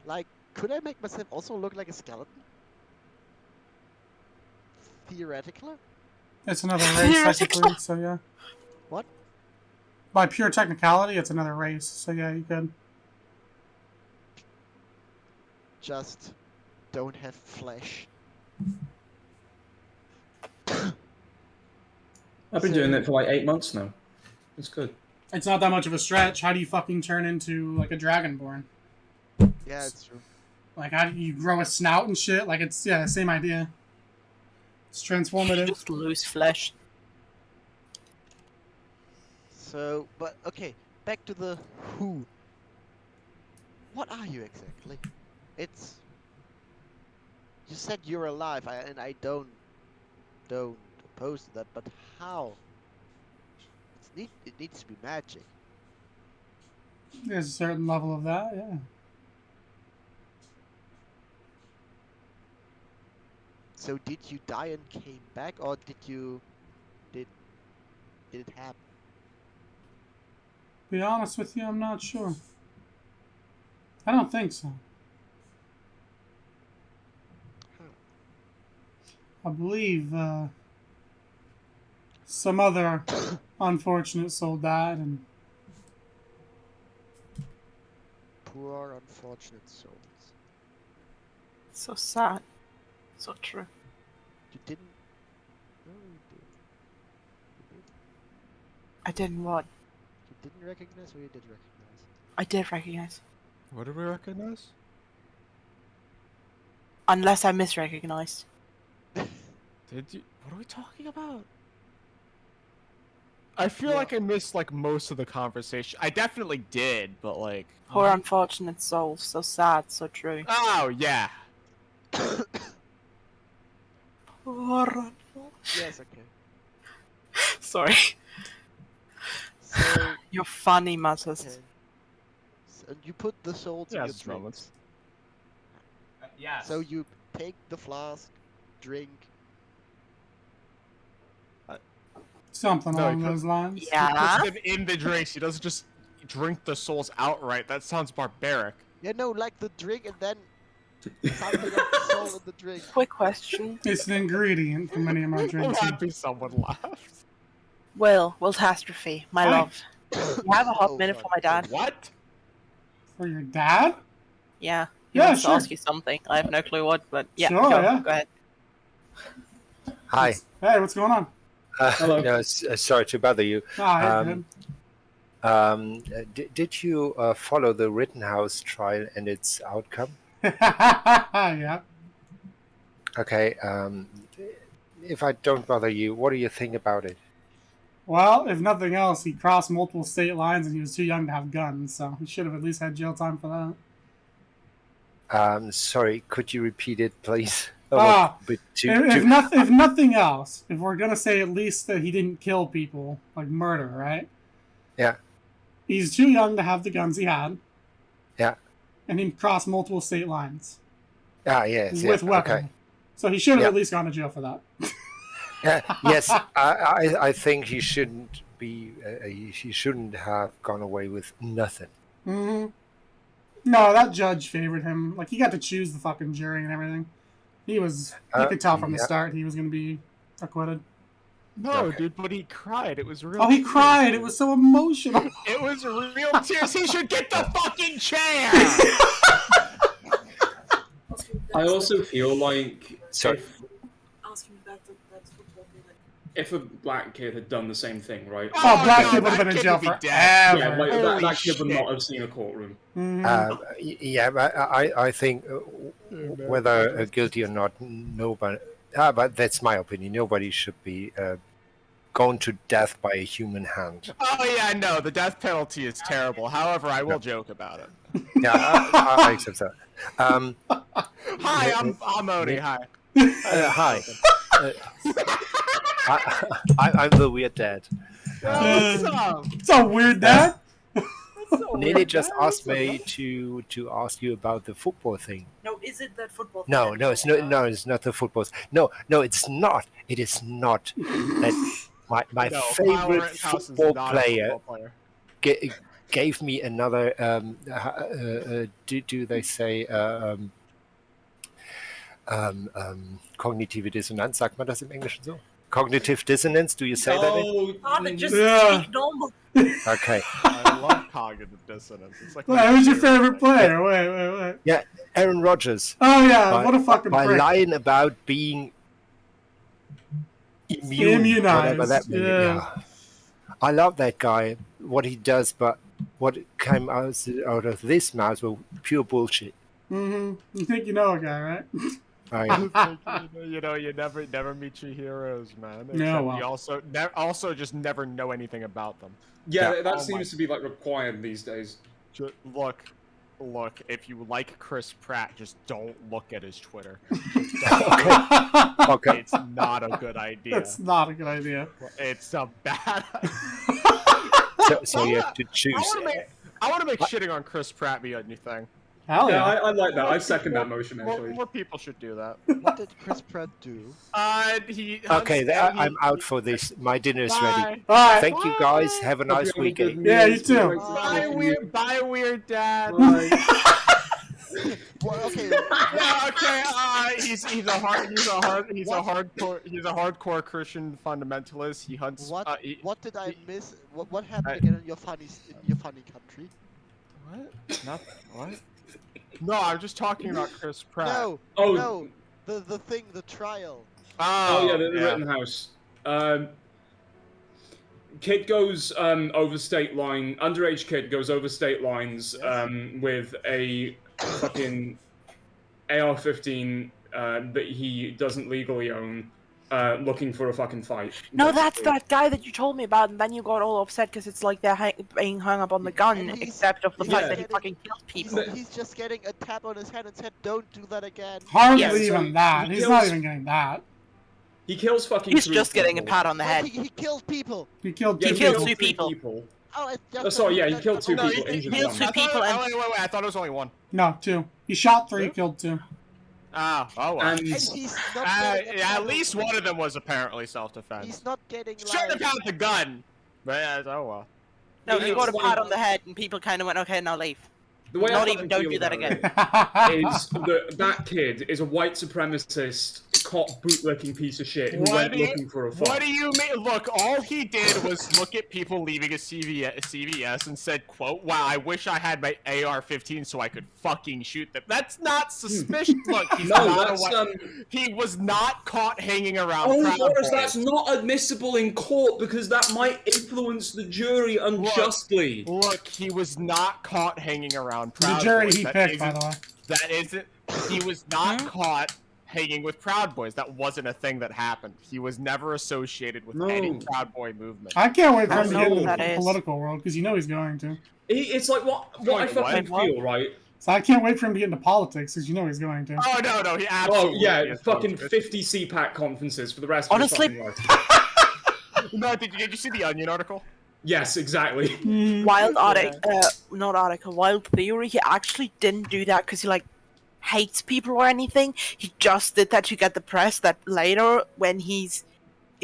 Like, could I make myself also look like a skeleton? Theoretically? It's another race, technically, so yeah. What? By pure technicality, it's another race, so yeah, you could. Just don't have flesh. I've been doing it for like 8 months now. It's good. It's not that much of a stretch. How do you fucking turn into, like, a dragonborn? Yeah, it's true. Like, how do you grow a snout and shit? Like, it's, yeah, same idea. It's transformative. Just lose flesh. So, but okay, back to the who. What are you exactly? It's. You said you're alive, and I don't oppose to that. But how? It needs to be magic. There's a certain level of that, yeah. So did you die and came back, or did it happen? To be honest with you, I'm not sure. I don't think so. I believe some other unfortunate soul died, and Poor unfortunate souls. So sad. So true. You didn't. No, you did. You did. I didn't what? You didn't recognize, or you did recognize? I did recognize. What did we recognize? Unless I misrecognized. Did you? What are we talking about? I feel like I missed like most of the conversation. I definitely did, but like. Poor unfortunate souls. So sad. So true. Oh yeah. Poor unfortunate. Yes, okay. Sorry. So, You're funny, Matters. okay. So you put the souls in Yeah, your it's drink. moments. yes. So you take the flask, drink. Something No, along he put- those lines. Yeah. Puts them in the drinks. He doesn't just drink the souls outright. That sounds barbaric. Yeah, no, like the drink and then something of the soul in the drink. Quick question. It's an ingredient for many of my I'm drinks. happy someone laughed. Will Catastrophe, my Hi. love. You have a hot Oh, minute God. for my dad? What? For your dad? Yeah. He Yeah, wants sure. to ask you something. I have no clue what, but yeah. Sure, go, yeah. go ahead. Hi. Hey, what's going on? Hello. No, sorry to bother you. Alright, Did you follow the Rittenhouse trial and its outcome? good. Yeah. Okay. If I don't bother you, what do you think about it? Well, if nothing else, he crossed multiple state lines and he was too young to have guns, so he should have at least had jail time for that. Sorry, could you repeat it, please? Ah, But if nothing else, if we're gonna say at least that he didn't kill people, like murder, right? Yeah. He's too young to have the guns he had. Yeah. And he crossed multiple state lines. Yes. With weapon. Okay. So he should have at least gone to jail for that. Yes, I think he shouldn't be. He shouldn't have gone away with nothing. Mm-hmm. No, that judge favored him. Like, he got to choose the fucking jury and everything. He was. You could tell from the start he was going to be acquitted. No, dude, but he cried. It was real. Oh, he tears. cried. It was so emotional. It was real tears. He should get the fucking chair. I also feel like Sorry. if a black kid had done the same thing, right? Oh, black no, kid would have that been in kid jail would be forever. dead. Yeah, like, Holy that kid would shit. not have seen a courtroom. Yeah, but I think whether guilty or not, nobody. But that's my opinion. Nobody should be gone to death by a human hand. Oh yeah, no, the death penalty is terrible. However, I will joke about it. Yeah, I accept that. Hi, I'm Odie. Hi. Hi. I'm the weird dad. What's up? It's a weird dad. Nelly just asked me to ask you about the football thing. No, is it that football? No, it's not. No, it's not the football. No, it's not. It is not. That my No, favorite Power House is football not a player football player. gave me another. Do they say cognitive Dissonanz? Sagt man das im Englischen so? Cognitive dissonance? Do you say that? Father, just Yeah. speak normal. Okay. I love cognitive dissonance. It's like Wait, who's your favorite player? Wait. Yeah, Aaron Rodgers. Oh, yeah. By- What a fucking by prick. lying about being immune, Immunized, whatever that means. yeah. Yeah. I love that guy, what he does, but what came out of this mouth was pure bullshit. Mm-hmm. You think you know a guy, right? you know, you never meet your heroes, man. No, Except well. you also just never know anything about them. Yeah, Yeah. that Oh seems to be like required these days. Look, if you like Chris Pratt, just don't look at his Twitter. Okay. It's not a good idea. That's not a good idea. It's a bad idea. So you have to choose. I want to make shitting on Chris Pratt be a new thing. Hell Yeah, yeah. I like that. I second that motion, More, actually. more people should do that. What did Chris Pratt do? He Okay, I'm out for this. My dinner is ready. All right. Thank you guys. Have a nice Hope you have a good weekend. meal. Yeah, you too. Bye, weird dad. Bye. Well, okay. Yeah, okay. He's a hardcore Christian fundamentalist. He hunts. What did I miss? What happened again in your funny country? What? Nothing. What? No, I'm just talking about Chris Pratt. No. Oh. No. The thing, the trial. Oh yeah, the Rittenhouse. Kid goes over state line. Underage kid goes over state lines with a fucking AR-15 that he doesn't legally own, looking for a fucking fight. No, that's that guy that you told me about, and then you got all upset because it's like they're being hung up on the gun, And he's- except of the fact Yeah. that he fucking kills people. He's just getting a tap on his head and said, "Don't do that again." Hardly Yeah, so even that. he He's kills- not even getting that. He kills fucking. He's 3 just getting a people. pat on the Oh, head. he killed people. He killed Yeah, two he killed people. two 3 people. Oh, it's just Oh, sorry, yeah, he that's- killed 2 that's- people. he Injured killed 1. two people and- Wait, I thought it was only one. No, two. He shot 3, killed 2. Oh well. And And he's not getting a Yeah, pat at on least the- one of them was apparently self-defense. He's not getting Shouldn't have live. had the gun. But oh well. No, Yeah, he got a it's pat like- on the head, and people kind of went, "Okay, now leave." The way Not I even, don't feel do that about again. it is that kid is a white supremacist, cop bootlicking piece of shit who went looking for a fight. What do you mean? Look, all he did was look at people leaving a CVS and said, quote, wow, I wish I had my AR-15 so I could fucking shoot them. That's not suspicious. Look, he's he was not caught hanging around Proud Boris, Boys. that's not admissible in court because that might influence the jury unjustly. Look, he was not caught hanging around Proud The jury Boys. he picked, by the way. That isn't... He was not caught hanging with Proud Boys. That wasn't a thing that happened. He was never associated with any Proud Boy movement. I can't wait for him to know get into who the that is. political world, because you know he's going to. It's like what I fucking feel, right? So I can't wait for him to get into politics, because you know he's going to. Oh, no, he absolutely is fucking going to. 50 CPAC conferences for the rest of his Honestly- fucking life. No, did you see the Onion article? Yes, exactly. Wild Wild Theory, he actually didn't do that because he, like, hates people or anything. He just did that to get the press that later, when he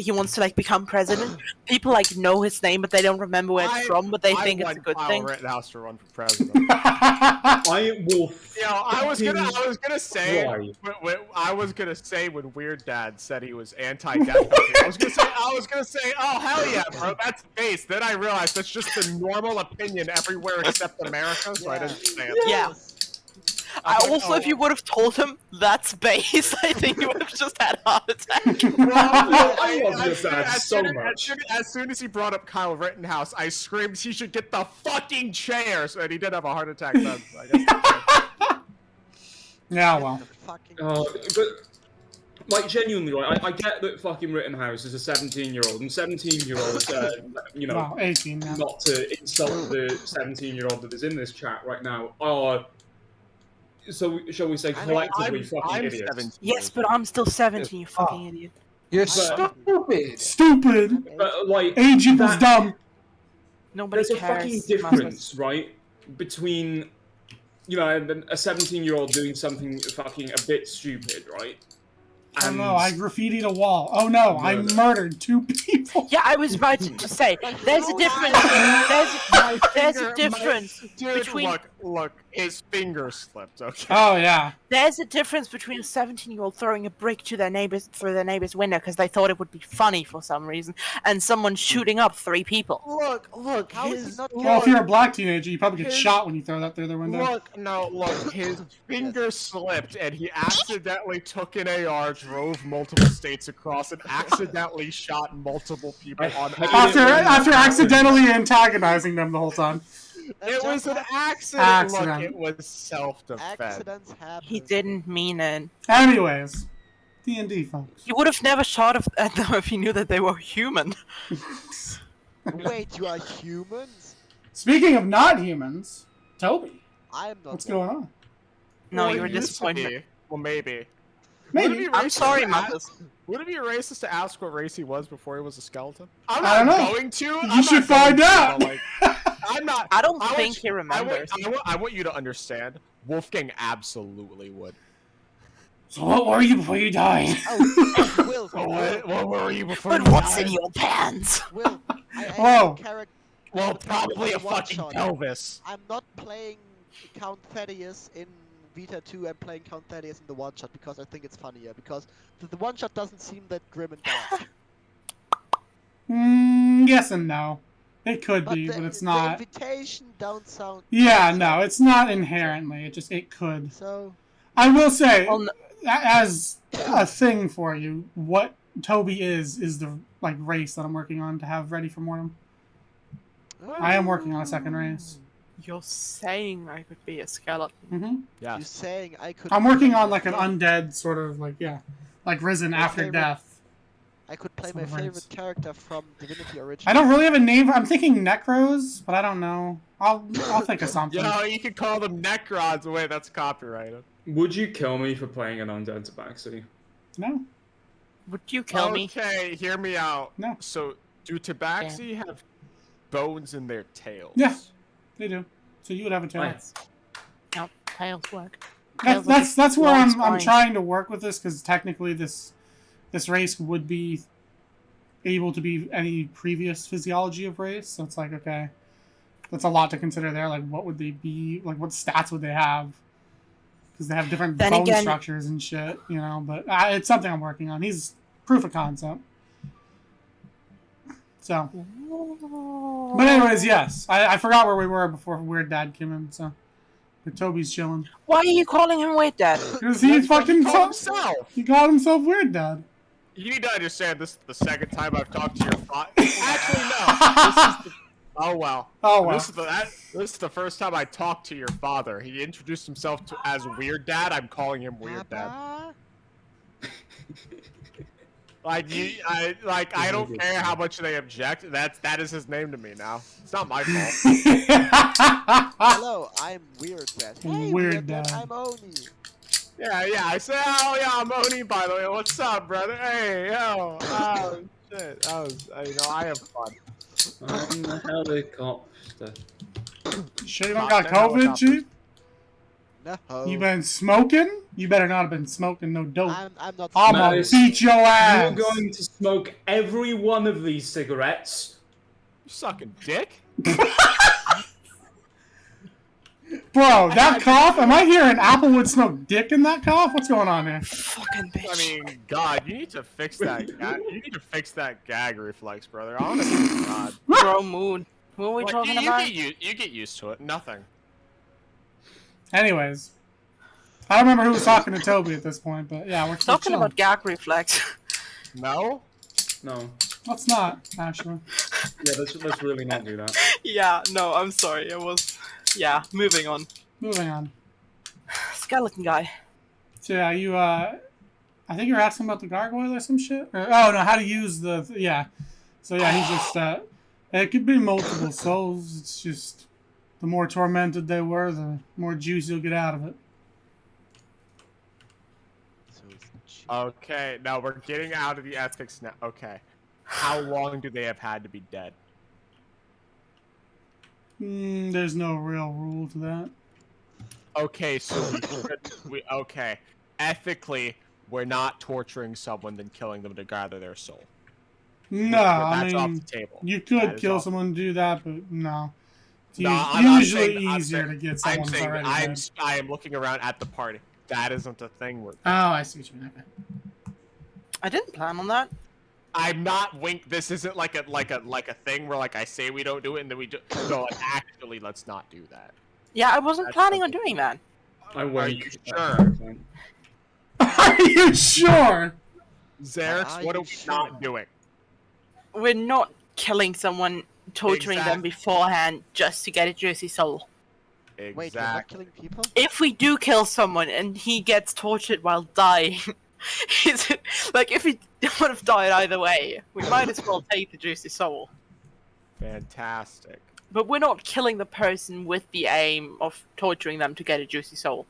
wants to, like, become president, people, like, know his name, but they don't remember where it's from, but they think it's a good thing. I Rittenhouse to run for president. I will. I was gonna say when Weird Dad said he was anti-death penalty, I was gonna say, oh hell yeah, bro, that's base. Then I realized that's just the normal opinion everywhere except America, so I didn't say it. Yeah. If you would have told him that's base, I think you would have just had a heart attack. I love this ad so much. As soon as he brought up Kyle Rittenhouse, I screamed he should get the fucking chair, and he did have a heart attack then. So I guess Yeah, well. But, like, genuinely, right, I get that fucking Rittenhouse is a 17-year-old, and 17-year-olds, Well, 18 now. not to insult the 17-year-old that is in this chat right now, are, so shall we say, collectively fucking idiots. 17. Yes, but I'm still 17, you fucking idiot. You're stupid. Stupid! But, like, Age equals dumb. Nobody there's a cares. fucking difference, right, between, a 17-year-old doing something fucking a bit stupid, right? Oh no, I graffitied a wall. Oh no, I murdered 2 people. Yeah, I was about to say, there's a difference. There's a difference between. Look, his finger slipped. Okay. Oh yeah. There's a difference between a 17-year-old throwing a brick to their neighbor's window because they thought it would be funny for some reason, and someone shooting up 3 people. Look, how is he not Well, if you're a black teenager, you probably get shot when you throw that through their window. Look, his finger slipped, and he accidentally took an AR, drove multiple states across, and accidentally shot multiple people on. After accidentally antagonizing them the whole time. It was an accident. Look, it was self-defense. Accidents happen. He didn't mean it. Anyways, D&D, folks. He would have never shot at them if he knew that they were human. Wait, you are humans? Speaking of not humans, Toby, I am not. what's going on? No, Well, you were it used to disappointed. be. Well, maybe. Maybe. I'm sorry, Marcus. Would it be racist to ask what race he was before he was a skeleton? I I'm don't not know. going to. You should find out. I'm not. I don't want think you- he remembers. I want you to understand. Wolfgang absolutely would. So what were you before you died? Oh, Will. What were you before? But you what's died? in your pants? Will. I Whoa. Well, probably a one fucking shot. pelvis. I'm not playing Count Thaddeus in Vita 2. I'm playing Count Thaddeus in the one shot because I think it's funnier. Because the one shot doesn't seem that grim and dark. Yes and no. It could be, but it's not. The invitation don't sound. Yeah, no, it's not inherently. It could. So. I will say, Well, no- as a thing for you, what Toby is the race that I'm working on to have ready for Mortem. I am working on a second race. You're saying I could be a skeleton. Mm-hmm. Yeah. You're saying I could. I'm working on an undead sort of risen My after favorite- death. I could play That's my what it favorite is. character from Divinity Original. I don't really have a name. I'm thinking Necros, but I don't know. I'll think of something. You could call them Necrons. Wait, that's copyrighted. Would you kill me for playing an undead tabaxi? No. Would you kill me? Okay, hear me out. No. So, do tabaxi have bones in their tails? Yeah. They do. So you would have a tail. Nice. No, tails work. That's where long I'm spines. trying to work with this, because technically this race would be able to be any previous physiology of race. So it's like, okay, that's a lot to consider there. Like, what would they be? Like, what stats would they have? Because they have different Then bone again- structures and shit, you know. But it's something I'm working on. He's proof of concept. So, but anyways, yes, I forgot where we were before Weird Dad came in. So, but Toby's chilling Why are you calling him Weird Dad? because he fucking himself. he called himself Weird Dad. You need to understand this is the second time I've talked to your father. Actually, no. Oh well. Oh well. This is the first time I talked to your father. He introduced himself as Weird Dad. I'm calling him Weird Dad. Papa? I don't care how much they object. That is his name to me now. It's not my fault. Hello, I'm Weird Dad. Hey, Weird Dad. Dad. I'm Oni. Yeah. I say, oh yeah, I'm Oni, by the way. What's up, brother? Hey, yo. Oh shit. I have fun. I'm the helicopter. Sure you don't Not got the COVID, helicopter. Chief? No. You been smoking? You better not have been smoking no dope. I'm not. I'm gonna Nice. beat your ass. You're going to smoke every one of these cigarettes. You sucking dick? Bro, that cough? Am I hearing Applewood smoke dick in that cough? What's going on here? Fucking bitch. I mean, God, you need to fix that. You need to fix that gag reflex, brother. Honestly, God. Bro, mood. What are we Like, talking you about? you get used to it. Nothing. Anyways, I don't remember who was talking to Toby at this point, but yeah, we're still Talking chilling. about gag reflex. No. No. Let's not, actually. Yeah, let's really not do that. Yeah, no, I'm sorry. It was. Yeah, moving on. Moving on. Skeleton guy. So yeah, you I think you're asking about the gargoyle or some shit. Oh no, how to use the yeah. So yeah, he's just it could be multiple souls. It's just the more tormented they were, the more juice you'll get out of it. So it's cheap. Okay, now we're getting out of the ethics now. Okay, how long do they have had to be dead? There's no real rule to that. Okay, so okay. Ethically, we're not torturing someone then killing them to gather their soul. No, That's I off mean the table. you That could is kill off- someone and do that, but no. It's No, I'm not usually saying- I'm easier saying- to get I'm someone who's saying already dead. I am looking around at the party. That isn't a thing. Oh, I see what you mean. Okay. I didn't plan on that. I'm not wink. This isn't like a thing where like I say we don't do it and then we do. No, like, actually, let's not do that. Yeah, I wasn't That's planning on okay. doing that. I won't. you sure? Are you sure? Xerx, Are what are you we sure? not doing? We're not killing someone, torturing them Exactly. beforehand just to get a juicy soul. Wait, you're not Exactly. killing people? If we do kill someone and he gets tortured while dying, is it like if he would have died either way, we might as well take the juicy soul. Fantastic. But we're not killing the person with the aim of torturing them to get a juicy soul.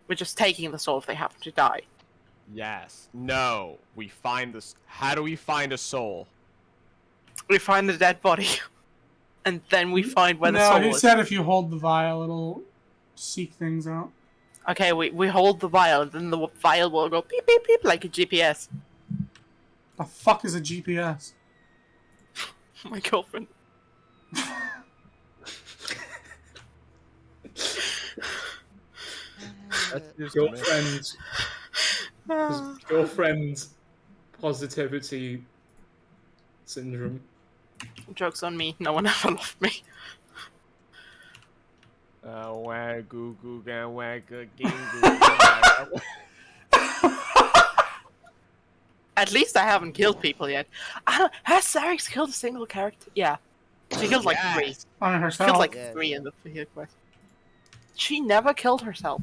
We're just taking the soul if they happen to die. Yes. No. We find this. How do we find a soul? We find the dead body, and then we find where the No, soul he is. said if you hold the vial, it'll seek things out. Okay, we hold the vial, and then the vial will go beep beep beep like a GPS. The fuck is a GPS? My girlfriend. That's Your friend's your friend's positivity syndrome. Joke's on me. No one ever loved me. Wag goo goo ga wag goo At least I haven't killed people yet. I don't. Has Sarix killed a single character? Yeah. She killed like three. Yes. On She herself. killed like Yeah. 3 in the video quest. She never killed herself.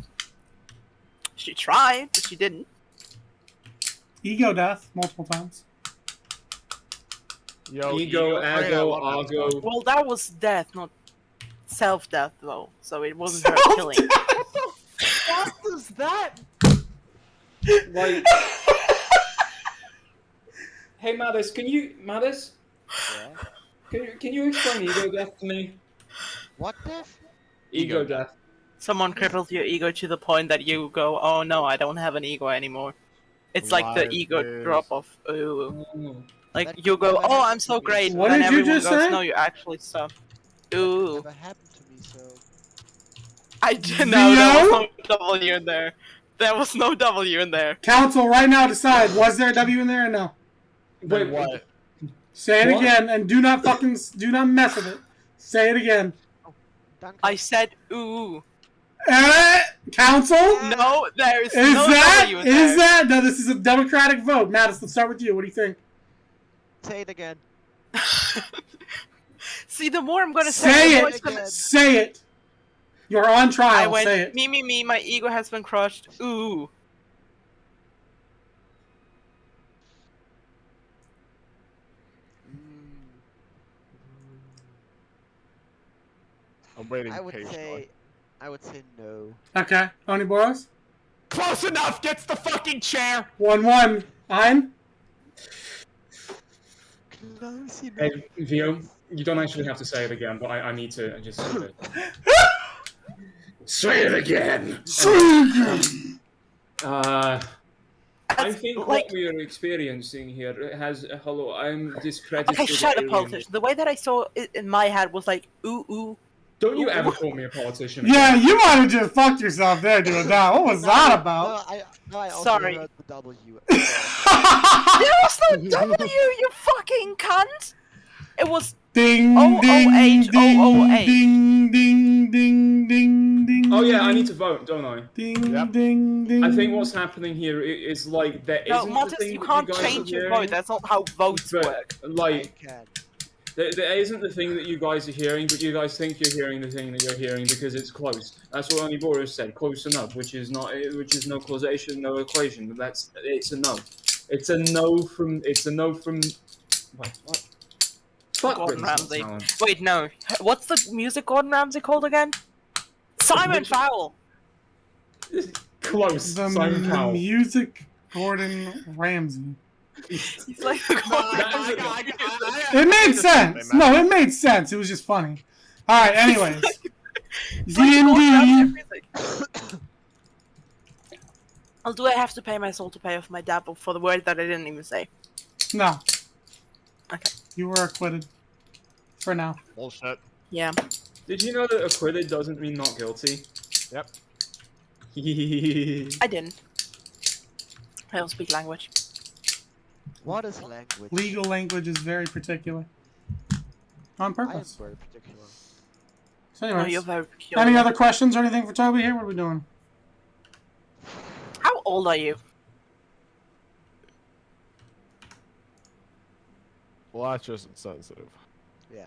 She tried, but she didn't. Ego death multiple times. Yo, Ego, great, I Ago, love that Argo. stuff. Well, that was death, not self-death, though. So it wasn't her killing. What is that? Like, hey Mattis, Yeah. can you explain ego death to me? What death? Ego death. Someone cripples your ego to the point that you go, oh no, I don't have an ego anymore. It's like the Life ego is- drop off. Ooh. Oh. Like That you go, could oh, never I'm so be- great. What and did you everyone just goes, say? no, you actually suck. Ooh. Never happened to me, so. I didn't know there was no W in there. There was no W in there. Council, right now decide, was there a W in there or no? Wait, what? Say it What? again, and do not mess with it. Say it again. Danke. I said ooh. Council? No, there is Is no that? W in there. Is that? No, this is a democratic vote. Mattis, let's start with you. What do you think? Say it again. See, the more I'm gonna Say the more it. it's gonna... Say it. You're on trial. I went, Say it. me, my ego has been crushed. Ooh. I'm waiting I would patiently. say no. Okay. Oniboros? Close enough! Gets the fucking chair! 1-1. Ein? Close enough. Hey, Vio, you don't actually have to say it again, but I need to just say it. Say it again! I think like- what we are experiencing here has hello. I'm discredited. Okay, shut up, alien. politician. The way that I saw it in my head was like, ooh, ooh. Don't you ever call me a politician? Yeah, again. you might have just fucked yourself there doing that. What was that about? No, I also Sorry. heard the W. There was no W, you fucking cunt! It was Ding, O-O-H, ding, ding, O-O-H. ding, ding, ding, ding, ding. Oh yeah, I need to vote, don't I? Ding, Yep. ding, ding. I think what's happening here is like there No, isn't the Martis, thing you that can't guys change are your hearing, vote. That's not how votes but, work. Like I can. there isn't the thing that you guys are hearing, but you guys think you're hearing the thing that you're hearing because it's close. That's what only Boris said, close enough, which is no causation, no equation. But it's a no. It's a no from. Wait, what? Fuck Gordon Britain's Got Ramsay. Talent. Wait, no. What's the music Gordon Ramsay called again? Simon Fowle! Close. The Simon Cowell. music Gordon Ramsay. He's like It made sense. No, it made sense. It was just funny. All right. Anyways, D&D. Well, do I have to pay my soul to pay off my dad for the word that I didn't even say? No. Okay. You were acquitted. For now. Bullshit. Yeah. Did you know that acquitted doesn't mean not guilty? Yep. I didn't. I don't speak language. What is language? Legal language is very particular. On I am purpose. very particular. So Oh, anyways, you're very peculiar. any other questions or anything for Toby here? What are we doing? How old are you? Well, that's just insensitive. Yeah.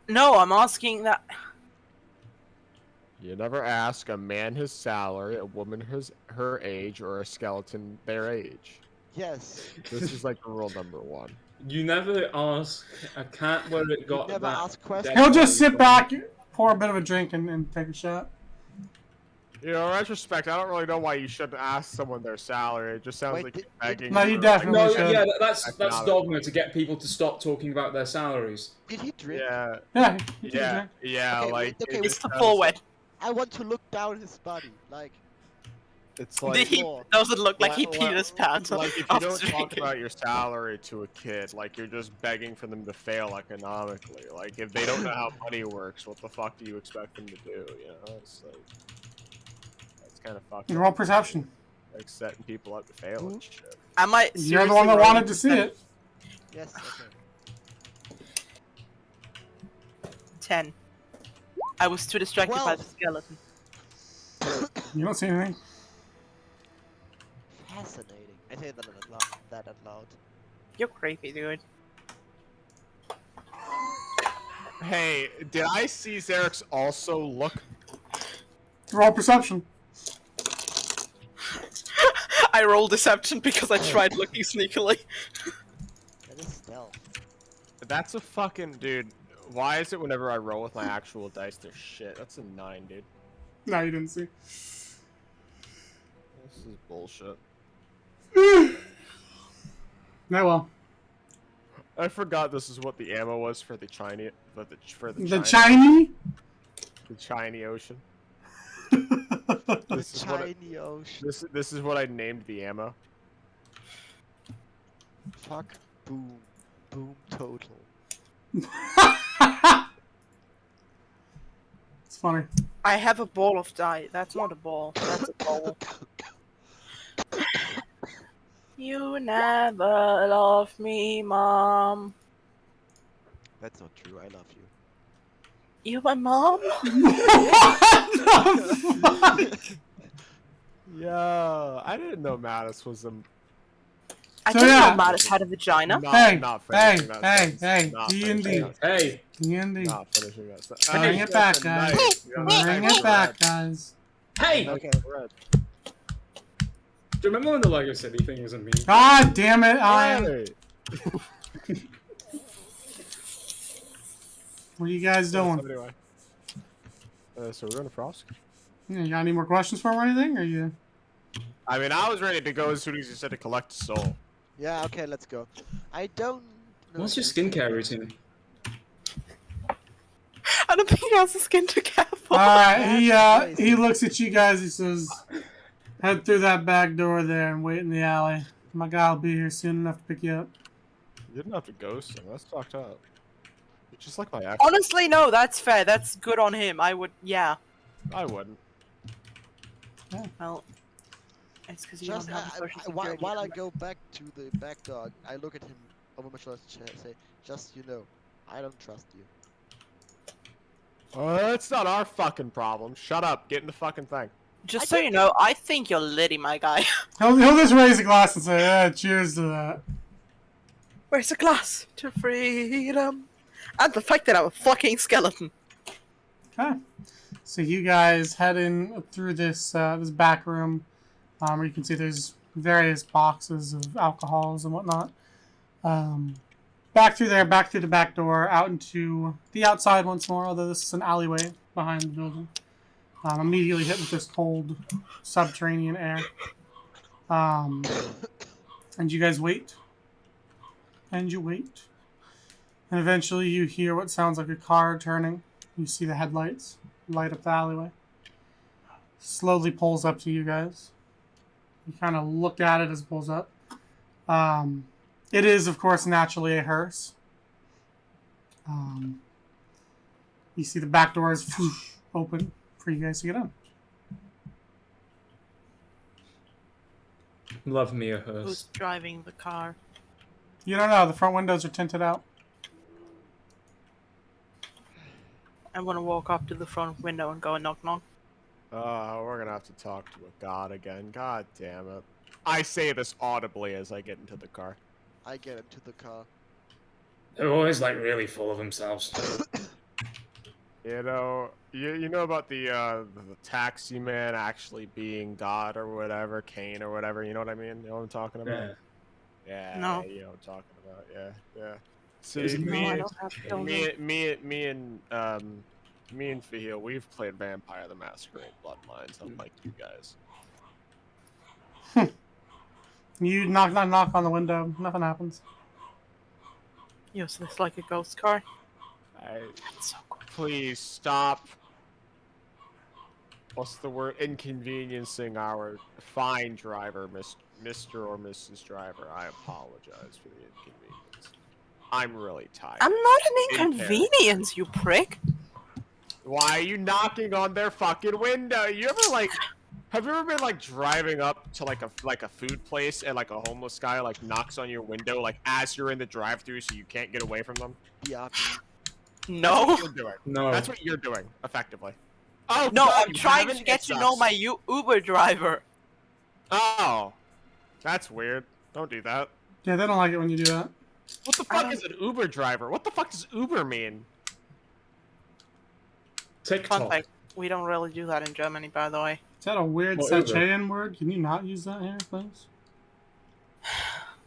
No, I'm asking that. You never ask a man his salary, a woman her age, or a skeleton their age. Yes. This is like rule number 1. You never ask a cat where it got never that. ask questions. He'll just sit back, pour a bit of a drink, and take a shot. You know, in retrospect, I don't really know why you shouldn't ask someone their salary. It just sounds Wait, like did- you're begging. No, you for- definitely No, should. yeah, that's Economic. dogma to get people to stop talking about their salaries. Did he drink? Yeah, Yeah. you take a yeah, drink. yeah. Okay, like okay, It's the sounds- forward. I want to look down his body. Like, It's like He Lord. doesn't look like he Like- peed his pants. like if you after don't talk drinking. about your salary to a kid, like you're just begging for them to fail economically. Like if they don't know how money works, what the fuck do you expect them to do? You know, it's like that's kind of fucked. Roll perception. Like setting people up to fail and shit. I might. You're the one that wanted to see it. yes, okay. 10. I was too distracted by 12. the skeleton. You don't see anything. Fascinating. I say that out loud. You're creepy, dude. Hey, did I see Xerix also look? Roll perception. I rolled deception because I tried looking sneakily. That is stealth. That's a fucking dude. Why is it whenever I roll with my actual dice, they're shit? That's a 9, dude. No, you didn't see. This is bullshit. No, well. I forgot this is what the ammo was for the Chinese, for The Chinese? the Chinese Ocean. The This is what I, tiny ocean. this is what I named the ammo. Fuck. Boom. Boom total. funny. I have a ball of dye. That's not a ball. That's a bowl. You never loved me, Mom. That's not true. I love you. You my mom? What the fuck? Yo, I didn't know Mattis was a. I So, didn't yeah. know Mattis had a vagina. Hey, not hey, finishing that hey, sentence. hey, Not D&D. finishing that Hey, D&D. Not finishing that. Bring it back, guys. Bring it back, guys. hey! Okay. Do you remember when the Lego City thing was a meme? God damn it, Ian. What are you guys doing? Anyway. So we're going to Frost? You got any more questions for him or anything? Or you? I mean, I was ready to go as soon as you said to collect a soul. Yeah. Okay. Let's go. I don't. know What's your anything. skincare routine? I don't think he has a skin to care for. Alright, he looks at you guys. He says, head through that back door there and wait in the alley. My guy will be here soon enough to pick you up. You didn't have to ghost him. That's fucked up. You're just like my ex. Honestly, no, that's fair. That's good on him. I would, yeah. I wouldn't. Well, it's because you Just don't have a social while security I number. go back to the back door, I look at him over my shoulder and say, "Just you know, I don't trust you." That's not our fucking problem. Shut up. Get in the fucking thing. Just so you know, I think you're litty, my guy. He'll just raise a glass and say, yeah, cheers to that. Where's the glass to freedom? And the fact that I'm a fucking skeleton. Okay. So you guys head in through this this back room, where you can see there's various boxes of alcohols and whatnot. Back through there, back through the back door, out into the outside once more, although this is an alleyway behind the building. Immediately hit with this cold subterranean air. And you guys wait. And you wait. And eventually you hear what sounds like a car turning. You see the headlights light up the alleyway. Slowly pulls up to you guys. You kind of look at it as it pulls up. It is, of course, naturally a hearse. You see the back doors open for you guys to get in. Love me a Who's hearse. driving the car? You don't know. The front windows are tinted out. I want to walk up to the front window and go and knock knock. We're gonna have to talk to a god again. God damn it. I say this audibly as I get into the car. I get into the car. They're always like really full of themselves. You know, you know about the taxi man actually being God or whatever, Cain or whatever. You know what I mean? You know what I'm talking about? Yeah. Yeah. No. You know what I'm talking about? Yeah. See, Is it No, I me? don't have children. me and Fahil, we've played Vampire the Masquerade Bloodlines, unlike you guys. You knock on the window. Nothing happens. Yes, it's like a ghost car. That's so cool. Please stop. What's the word? Inconveniencing our fine driver, Mr. or Mrs. Driver. I apologize for the inconvenience. I'm really tired. I'm not an In inconvenience, you prick. Why are you knocking on their fucking window? You ever have you ever been driving up to like a food place and like a homeless guy knocks on your window as you're in the drive-thru so you can't get away from them? Yeah. No. That's what you're doing. No. That's what you're doing, effectively. Oh No, God, I'm you trying haven't? to get It to know sucks. my Uber driver. Oh, that's weird. Don't do that. Yeah, they don't like it when you do that. What the fuck is an Uber driver? What the fuck does Uber mean? Fun TikTok. fact, we don't really do that in Germany, by the way. Is that a weird What is it? Sachean word? Can you not use that here, please?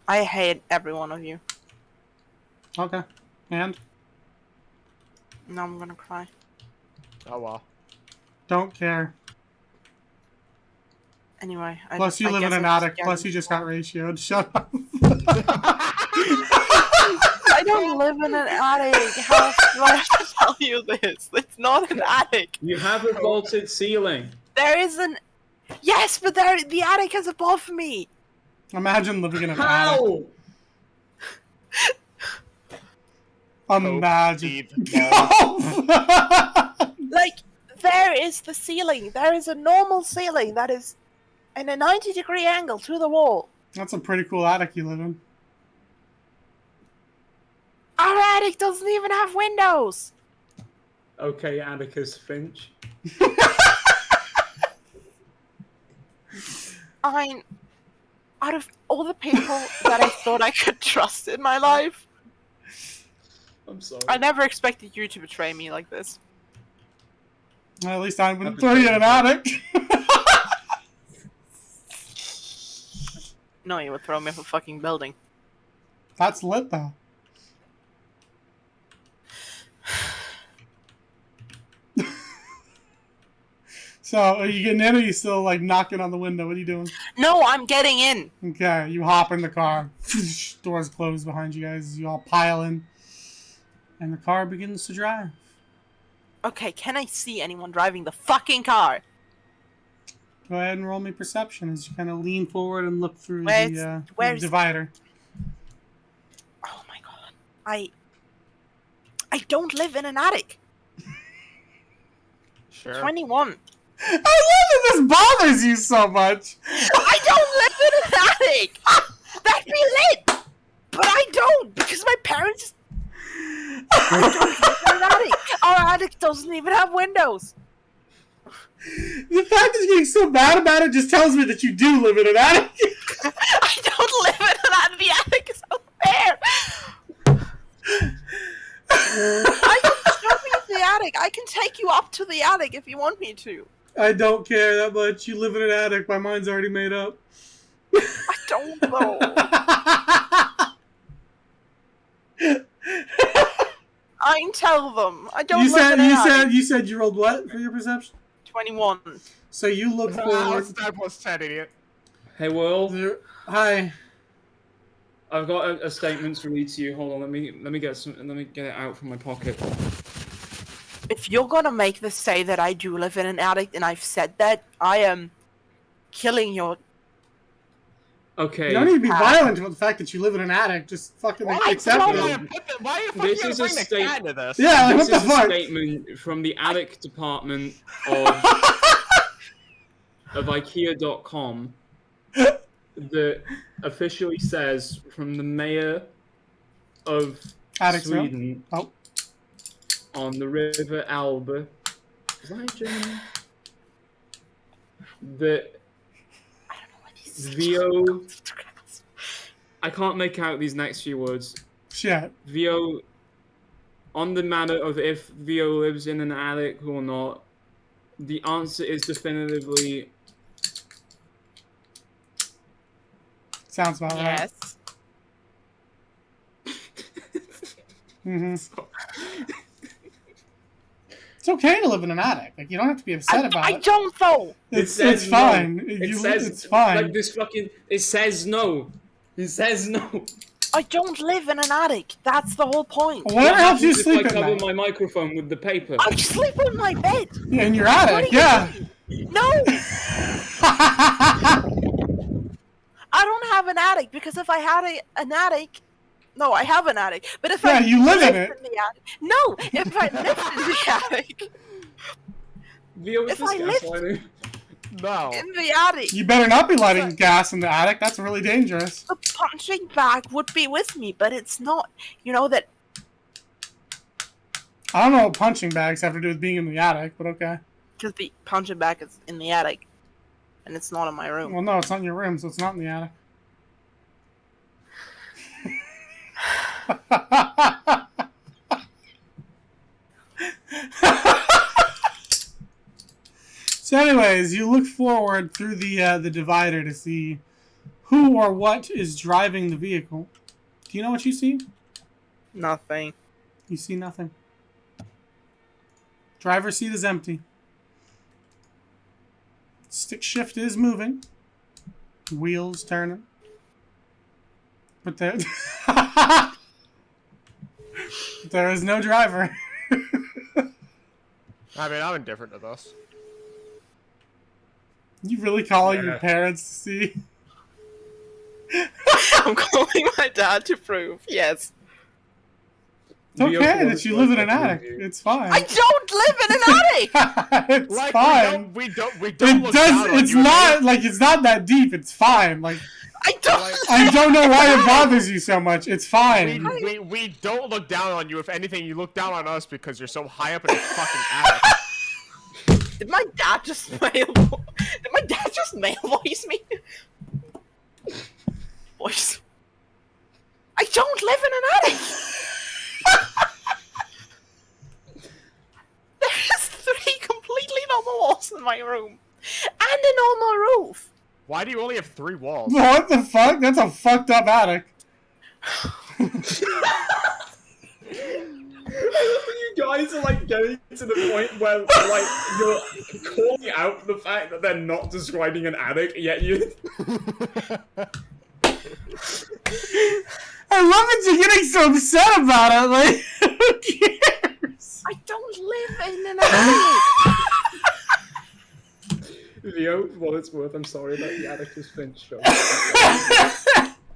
I hate every one of you. Okay. And? Now I'm gonna cry. Oh well. Don't care. Anyway, Plus, you live in an attic. Plus, you just got ratioed. Shut up. I don't live in an attic. How do I have to tell you this? It's not an attic. You have a vaulted ceiling. There is an. Yes, but the attic is above me. Imagine living in an attic. How? Imagine. Like, there is the ceiling. There is a normal ceiling that is in a 90-degree angle to the wall. That's a pretty cool attic you live in. Our attic doesn't even have windows. Okay, Atticus Finch. Out of all the people that I thought I could trust in my life, I'm sorry. I never expected you to betray me like this. Well, at least I wouldn't throw you in an attic. No, you would throw me off a fucking building. That's lit, though. So, are you getting in, or are you still, like, knocking on the window? What are you doing? No, I'm getting in. Okay, you hop in the car. Doors close behind you guys. You all pile in. And the car begins to drive. Okay, can I see anyone driving the fucking car? Go ahead and roll me perception as you kind of lean forward and look through the where's- divider. Oh my god. I don't live in an attic. Sure. 21. I love that this bothers you so much. I don't live in an attic! That'd be lit! But I don't, because my parents... I don't live in an attic. Our attic doesn't even have windows. The fact that you're getting so mad about it just tells me that you do live in an attic. I don't live in an attic. The attic is out there. I can show you the attic. I can take you up to the attic if you want me to. I don't care that much. You live in an attic. My mind's already made up. I don't know. I can tell them. I don't live in an attic. You said you rolled what for your perception? 21. So you look forward. What's that plus 10, idiot? Hey, world. Hi. I've got a statement to read to you. Hold on, let me get it out from my pocket. If you're gonna make this say that I do live in an attic, and I've said that, I am killing your... Okay. You don't need to be violent about the fact that you live in an attic. Just fucking accept don't it. Why are you This fucking is a bring the state- cat into this? Yeah, like, This what is the a fuck? statement from the attic department of IKEA.com that officially says from the mayor of Attics, no? Sweden Oh. on the River Elbe. Is that German? That Vio... I can't make out these next few words. Shit. Vio... On the matter of if Vio lives in an attic or not, the answer is definitively... Sounds about right. Yes. Mm-hmm. It's okay to live in an attic. Like, you don't have to be upset about I it. don't though. It's says fine. no. It You- says it's fine. like this fucking. It says no. It says no. I don't live in an attic. That's the whole point. Whatever helps you happens if sleep I at cover night. my microphone with the paper? I sleep in my bed. In your attic, yeah. No, I don't have an attic because if I had an attic, no, I have an attic. But if Yeah, I you live in lived it. the attic, no, if I lived in the attic, Vio, is If this I lived- gaslighting? No. in the attic, You better not be lighting gas in the attic. That's really dangerous. the punching bag would be with me, but it's not. You know that I don't know what punching bags have to do with being in the attic, but okay. because the punching bag is in the attic, and it's not in my room. Well, no, it's not in your room, so it's not in the attic. So anyways, you look forward through the divider to see who or what is driving the vehicle. Do you know what you see? Nothing. You see nothing. Driver's seat is empty. Stick shift is moving. Wheels turning. But there, there is no driver. I mean, I'm indifferent to this. You really calling Yeah. your parents to see? I'm calling my dad to prove. Yes. It's okay that you live in an attic. It's fine. I don't live in an attic. It's Like, fine. we don't It look does. down on It's you. not like it's not that deep. It's fine. Like I don't. I don't know why it bothers you so much. It's fine. We don't look down on you. If anything, you look down on us because you're so high up in a fucking attic. Did my dad just male voice me? Voice. I don't live in an attic. There's 3 completely normal walls in my room, and a normal roof. Why do you only have 3 walls? What the fuck? That's a fucked up attic. You guys are like getting to the point where like you're calling out the fact that they're not describing an attic, yet you. I love that you're getting so upset about it. Like, who cares? I don't live in an attic. Leo, for what it's worth, I'm sorry that the attic is finished.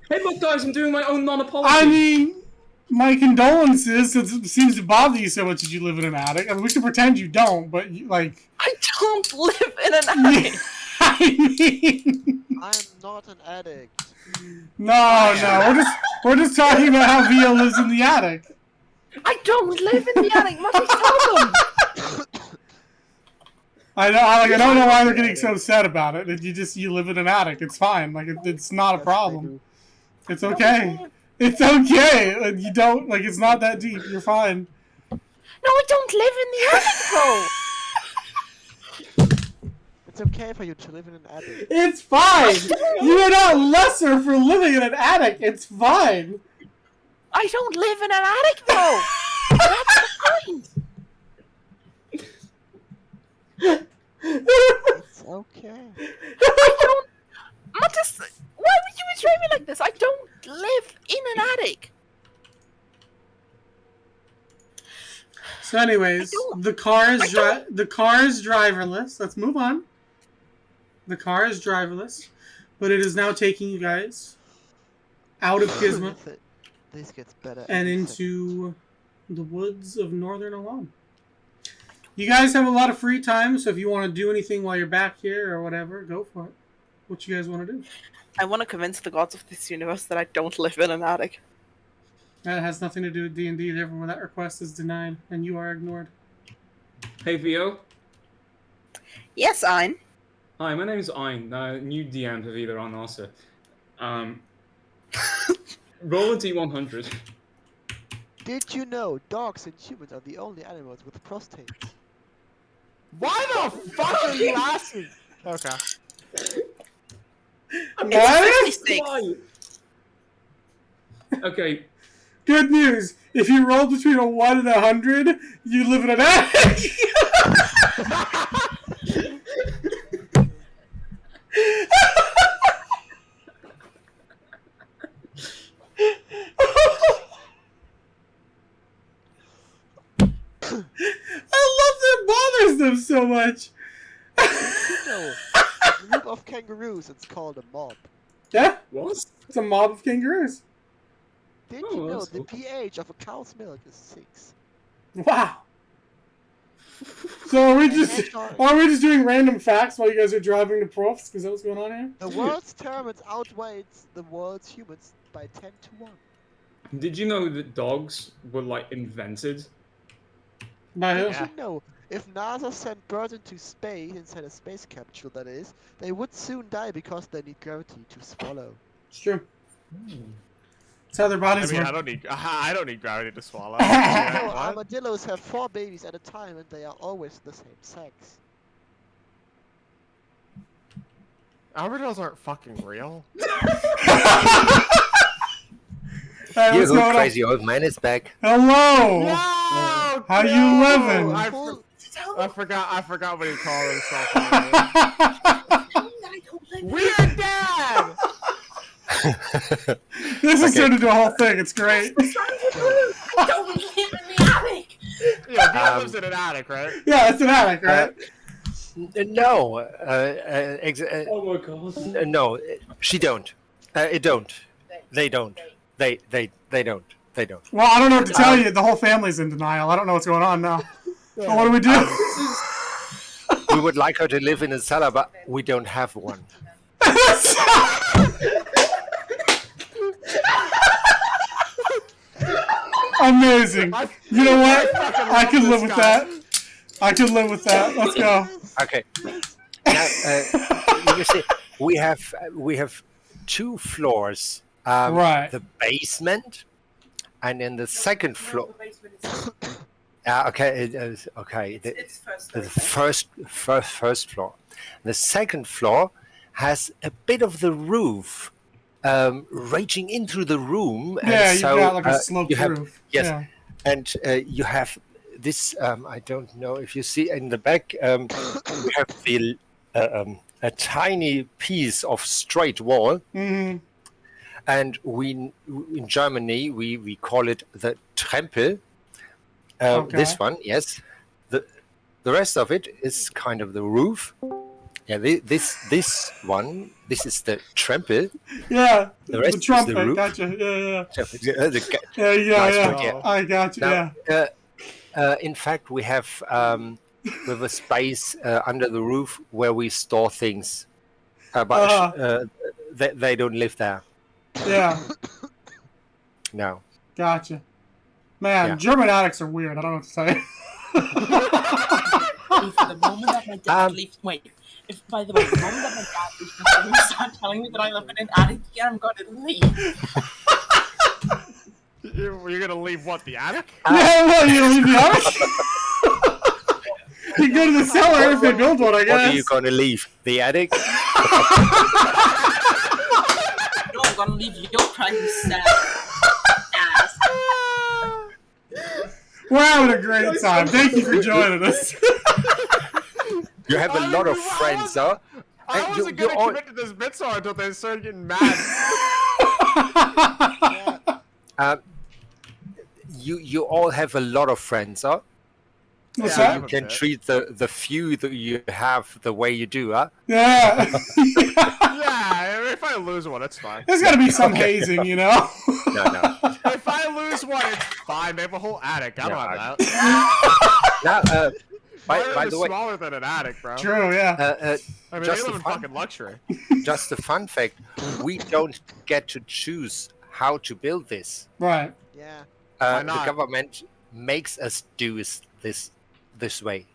Hey, look, guys, I'm doing my own non-apology. I mean, my condolences. Since it seems to bother you so much that you live in an attic. I mean, we can pretend you don't, but you, like. I don't live in an attic. I mean. I'm not an addict. No, we're just talking about how Vio lives in the attic. I don't live in the attic. Must tell them. I don't know why they're getting so upset about it. You live in an attic. It's fine. Like it's not a problem. It's okay. It's okay. Like, you don't like. It's not that deep. You're fine. No, I don't live in the attic, though. It's okay for you to live in an attic. It's fine. You are not lesser for living in an attic. It's fine. I don't live in an attic, though. That's the point. It's okay. I don't. Mattis, why would you betray me like this? I don't live in an attic. So, anyways, the car is driverless. Let's move on. The car is driverless, but it is now taking you guys out of Gizmo This gets better. and every into the woods of northern Alam. You guys have a lot of free time, so if you want to do anything while you're back here or whatever, go for it. What you guys want to do? I want to convince the gods of this universe that I don't live in an attic. That has nothing to do with D&D. Therefore, that request is denied, and you are ignored. Hey, Vio. Yes, Ein. Hi, my name's Ein, new DM for Vita Arnasa. Roll a d100. Did you know dogs and humans are the only animals with prostates? Why the fuck are you asking? Okay. What? 56. Why? Okay. Good news. If you roll between a 1 and 100, you live in an attic. I love that it bothers them so much. You know, a group of kangaroos, it's called a mob. Yeah, What? it's a mob of kangaroos. Did Oh, you know that's the cool. pH of a cow's milk is 6? Wow. So are we just doing random facts while you guys are driving to Profs? Is that what's going on here? The world's termites outweighs the world's humans by 10 to 1. Did you know that dogs were, like, invented? By who? Did you know, if NASA sent birds into space inside a space capsule, that is, they would soon die because they need gravity to swallow. It's true. That's how their I bodies mean, work. I don't need gravity to swallow. You Yeah, know, what? armadillos have 4 babies at a time and they are always the same sex. Armadillos aren't fucking real. Hey, You what's going on? crazy old man is back. Hello. No! How you living? I forgot what he called himself. I don't live Weird Dad! This has turned into a whole thing. It's great. I don't live in the attic. Yeah, Vito lives in an attic, right? Yeah, it's an attic, right? No, Oh my god. no, she don't. It don't. They don't. They don't. They don't. Well, I don't know what to tell you. The whole family's in denial. I don't know what's going on now. So what do we do? We would like her to live in a cellar, but we don't have one. Amazing. You know what? I can live with that. I can live with that. Let's go. Okay. Now, you see, we have 2 floors. Right. The basement, and in the second floor. Okay. The first floor. The second floor has a bit of the roof raging in through the room. Yeah, and you've so, got like a sloped you have, roof. Yes, Yeah. and you have this. I don't know if you see in the back. We have a tiny piece of straight wall, and in Germany we call it the Trempel. Okay. This one, yes. The rest of it is kind of the roof. Yeah, this one, this is the Trempel. Yeah. The rest The trumpet. is the roof. Gotcha. Yeah. Yeah, nice one, yeah. I gotcha. Now, Yeah. in fact, we have a space under the roof where we store things, but they don't live there. Yeah. No. Gotcha. Man, Yeah. German attics are weird. I don't know what to say. For the moment that my dad leaves, by the way, the moment that my dad leaves, and start telling me that I live in an attic again, I'm going to leave. You're gonna leave what, the attic? Yeah, well, you leave the attic? You go to the cellar if they build one, I guess. What are you going to leave? The attic? No, I'm going to leave your precious ass. We're having a great time. Thank you for joining us. You have a lot of friends, huh? I And wasn't you gonna all- commit to this Mitzvah until they started getting mad. You all have a lot of friends, huh? What's Yeah, I that? have You a can bit. treat the few that you have the way you do, huh? Yeah. Yeah, if I lose one, it's fine. There's got to be some hazing, you know? No. If I lose one, it's fine. They have a whole attic. I don't Yeah, have that. Now, by Mine the is way, smaller than an attic, bro. True, yeah. I mean, just they a live in fun- fucking luxury. just a fun fact: we don't get to choose how to build this. Right. Yeah. Why The not? government makes us do this way.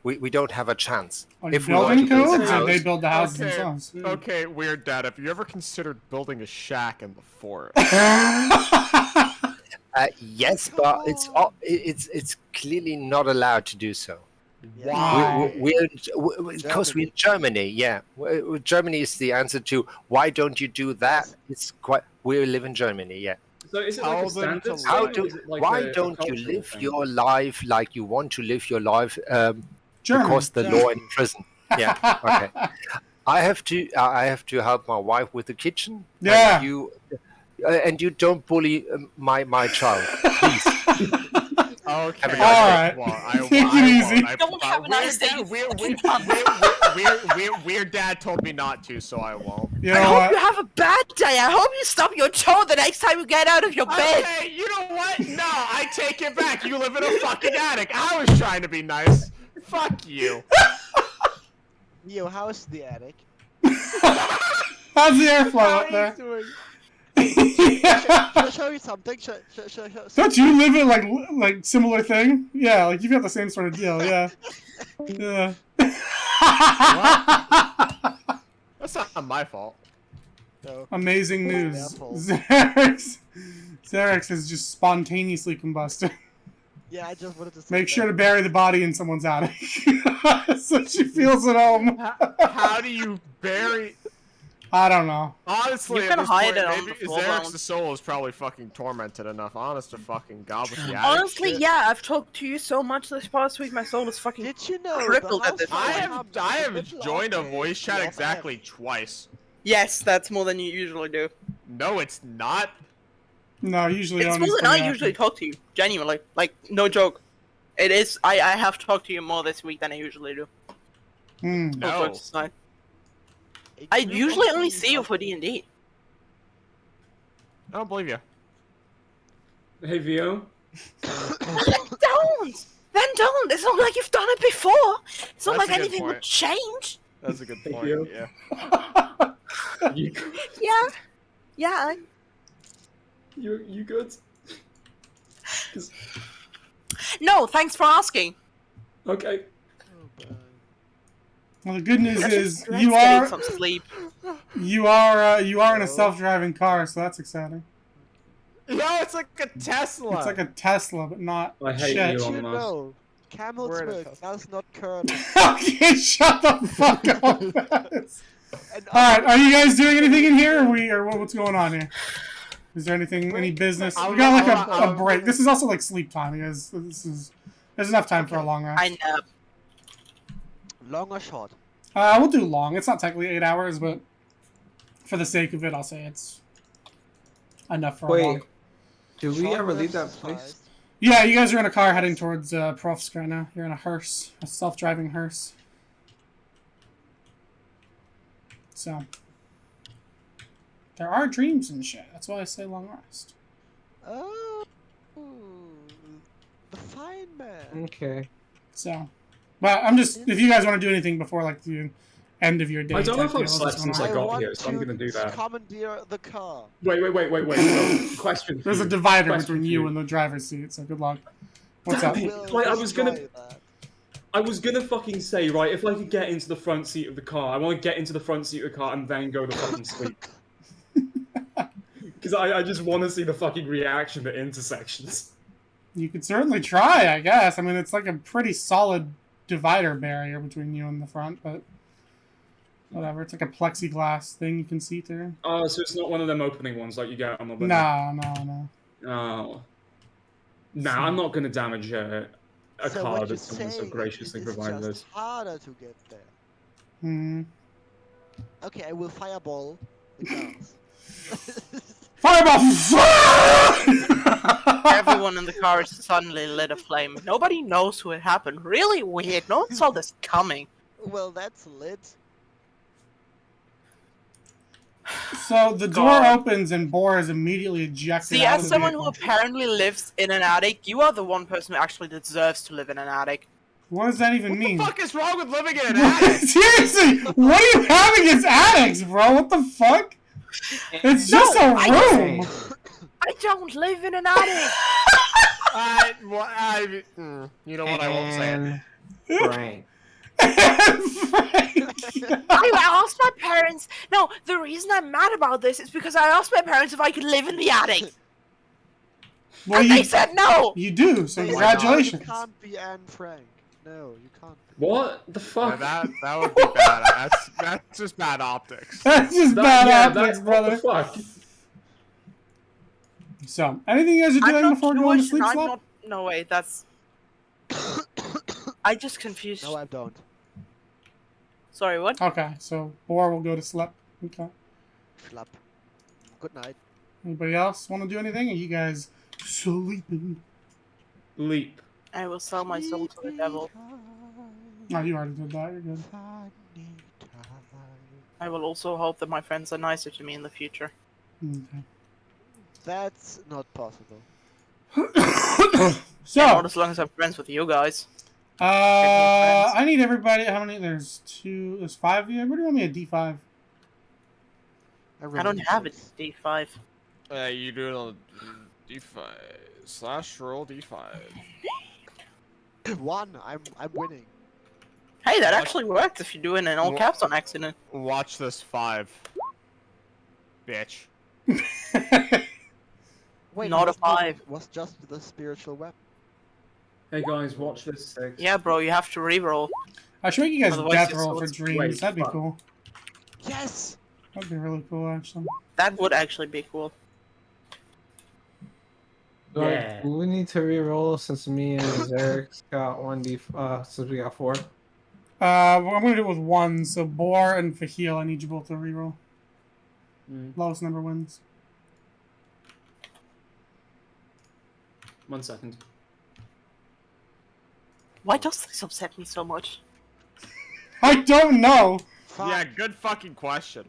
We don't have a chance. Like If we want building to build a codes, or house- they build the houses Okay, themselves? okay, weird dad. Have you ever considered building a shack in the forest? Yes, but it's clearly not allowed to do so. Why? Because we're in Germany. Yeah, Germany is the answer to why don't you do that? It's quite. We live in Germany. Yeah. So is it Tell like a them standard to How thing, do? or is it like Why a don't you cultural live thing? your life like you want to live your life? German. Because the law in prison. Yeah. Okay. I have to help my wife with the kitchen. Yeah. And you don't bully my child, please. Okay. All right. Take it easy. Don't have a nice day, you fucking Weird dad told me not to, so I won't. You I know hope you what? have a bad day. I hope you stub your toe the next time you get out of your bed. Okay, you know what? No, I take it back. You live in a fucking attic. I was trying to be nice. Fuck you. Neo, how's the attic? How's the airflow up there? Should I show you something? Should I Don't you live in like similar thing? Yeah, like you've got the same sort of deal. Yeah. Yeah. That's not my fault. No. Amazing news. Careful. Xerix is just spontaneously combusted. Yeah, I just wanted to say Make sure to that. bury the body in someone's attic so she feels at home. How do you bury? I don't know. Honestly, You at can this hide point, it on maybe the floor Xerix's bound. soul is probably fucking tormented enough. Honest to fucking God with the attic Honestly, shit. yeah, I've talked to you so much this past week, my soul is fucking Did you know crippled the at this house point. I have Little joined a arcade? voice chat Yes, I exactly have. twice. Yes, that's more than you usually do. No, it's not. No, usually It's don't. more than I usually talk to you. Genuinely. Like, no joke. It is. I have talked to you more this week than I usually do. Hmm. All No. jokes aside. A I group usually of only thieves see you of- for D&D. I don't believe you. Hey, Vio. Don't! Then don't! It's not like you've done it before! It's not That's like a good anything would point. change! That's a good Thank point. you. Yeah. You, Yeah. Yeah. you good? 'Cause- No, thanks for asking. Okay. Well, the good news Let's is getting you are some sleep. you are in a self-driving car, so that's exciting. No, it's like a Tesla. It's like a Tesla, but not I hate shit. you. Did you Elon Musk. know camel's We're in a milk Tesla. does not curdle? Okay, shut the fuck up. And Alright, are you guys doing anything in here, or what's going on here? Is there anything, any business? We got like a break. This is also like sleep time, you guys. There's enough time for a long rest. I know. long or short? We'll do long. It's not technically 8 hours, but for the sake of it, I'll say it's enough for a Wait, long. do we Short ever leave that versus place? fast? Yeah, you guys are in a car heading towards Profsk right now. You're in a hearse, a self-driving hearse. So there are dreams and shit. That's why I say long rest. Oh, the fine man. Okay. So, but I'm just, if you guys want to do anything before like the end of your day. I don't know if type I've deal, slept what's since going I on? got want here, so I'm gonna do that. Commandeer the car. Wait. No. Question. for There's a you. divider Question between for you and the driver's seat, so good luck. What's Damn up? it. Will Like, I was gonna- destroy that. I was gonna fucking say, right, if I could get into the front seat of the car, I want to get into the front seat of the car and then go to fucking sleep. Because I just want to see the fucking reaction to intersections. You could certainly try, I guess. I mean, it's like a pretty solid divider barrier between you and the front, but whatever. It's like a plexiglass thing you can see through. Oh, so it's not one of them opening ones like you get on the window. No. Oh. Nah, I'm not gonna damage a So car what you're that someone so saying graciously is it's provided just us. harder to get there. Hmm. Okay, I will fireball the cars. Fireball! Everyone in the car is suddenly lit aflame. Nobody knows who it happened. Really weird. No one saw this coming. Well, that's lit. So the door opens and Boar is immediately ejected See, out as of the someone who vehicle. apparently lives in an attic, you are the one person who actually deserves to live in an attic. What does that even mean? What the fuck is wrong with living in an attic? Seriously, what do you have against attics, bro? What the fuck? It's just a room. I don't live in an attic. You know what? I won't say it. Frank. I asked my parents. No, the reason I'm mad about this is because I asked my parents if I could live in the attic, Well, and they said no. you do, so They said, congratulations. You can't be Anne Frank. No, you can't. What the Yeah, fuck? that would be bad. That's just bad optics. That's just bad optics, brother. What the fuck? So, anything you guys are I'm doing not before going to Jewish, sleep, and I'm Slap? not. No, wait, that's. I just confused. No, I don't. Sorry, what? Okay, so Boar will go to sleep. Okay. Schlapp. Good night. Anybody else want to do anything? Are you guys sleeping? Leap. I will sell my soul to the devil. No, you already did that. You're good. I will also hope that my friends are nicer to me in the future. Okay. That's not possible. So, Not as long as I'm friends with you guys. I need everybody. How many? There's 5 of you. Everybody want me a D5? I don't have it. D5. You do it on D5 / roll D5. One. I'm winning. Hey, that actually works if you do it in all caps on accident. Watch this 5. Bitch. Wait, Not a it was 5. Was just the spiritual weapon. Hey guys, watch this 6. Yeah, bro, you have to reroll. I should make you guys Otherwise death your roll for swords- dreams. Wait, That'd be fuck. cool. Yes. That'd be really cool, actually. That would actually be cool. Yeah. Do we need to re-roll since me and Zerix got 1d, since we got 4? Well, I'm gonna do it with 1. So Boar and Fahil, I need you both to reroll. Mm. Lowest number wins. 1 second. Why does this upset me so much? I don't know. Fuck. Yeah, good fucking question.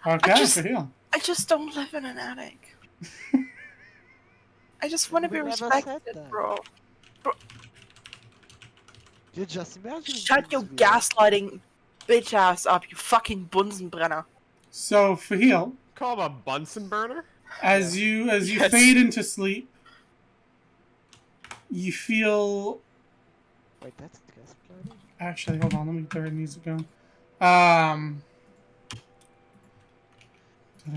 Okay, just- Fahil. I just don't live in an attic. I just want to We be never said respected, that. bro. You're just imagining Shut your things, Vito. gaslighting bitch ass up, you fucking Bunsenbrenner. So Fahil, Call him a Bunsen burner? as you Yes. fade into sleep, you feel. Wait, that's the gas lighting? Actually, hold on. Let me get the right music going. Um. Is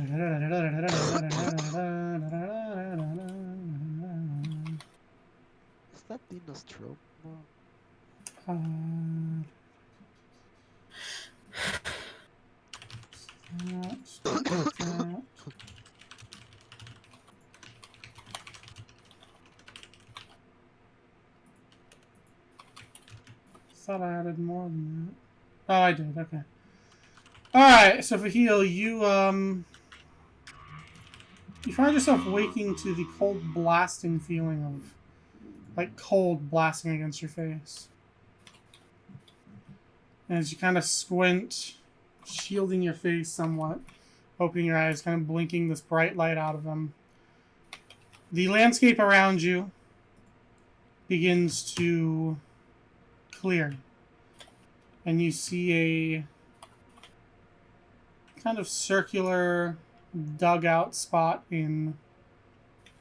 that the Nostromo? Thought I added more than that. Oh, I did. Okay. All right. So for heal, you find yourself waking to the cold blasting feeling of, like, cold blasting against your face. And as you kind of squint, shielding your face somewhat, opening your eyes, kind of blinking this bright light out of them, the landscape around you begins to clear. And you see a kind of circular dugout spot in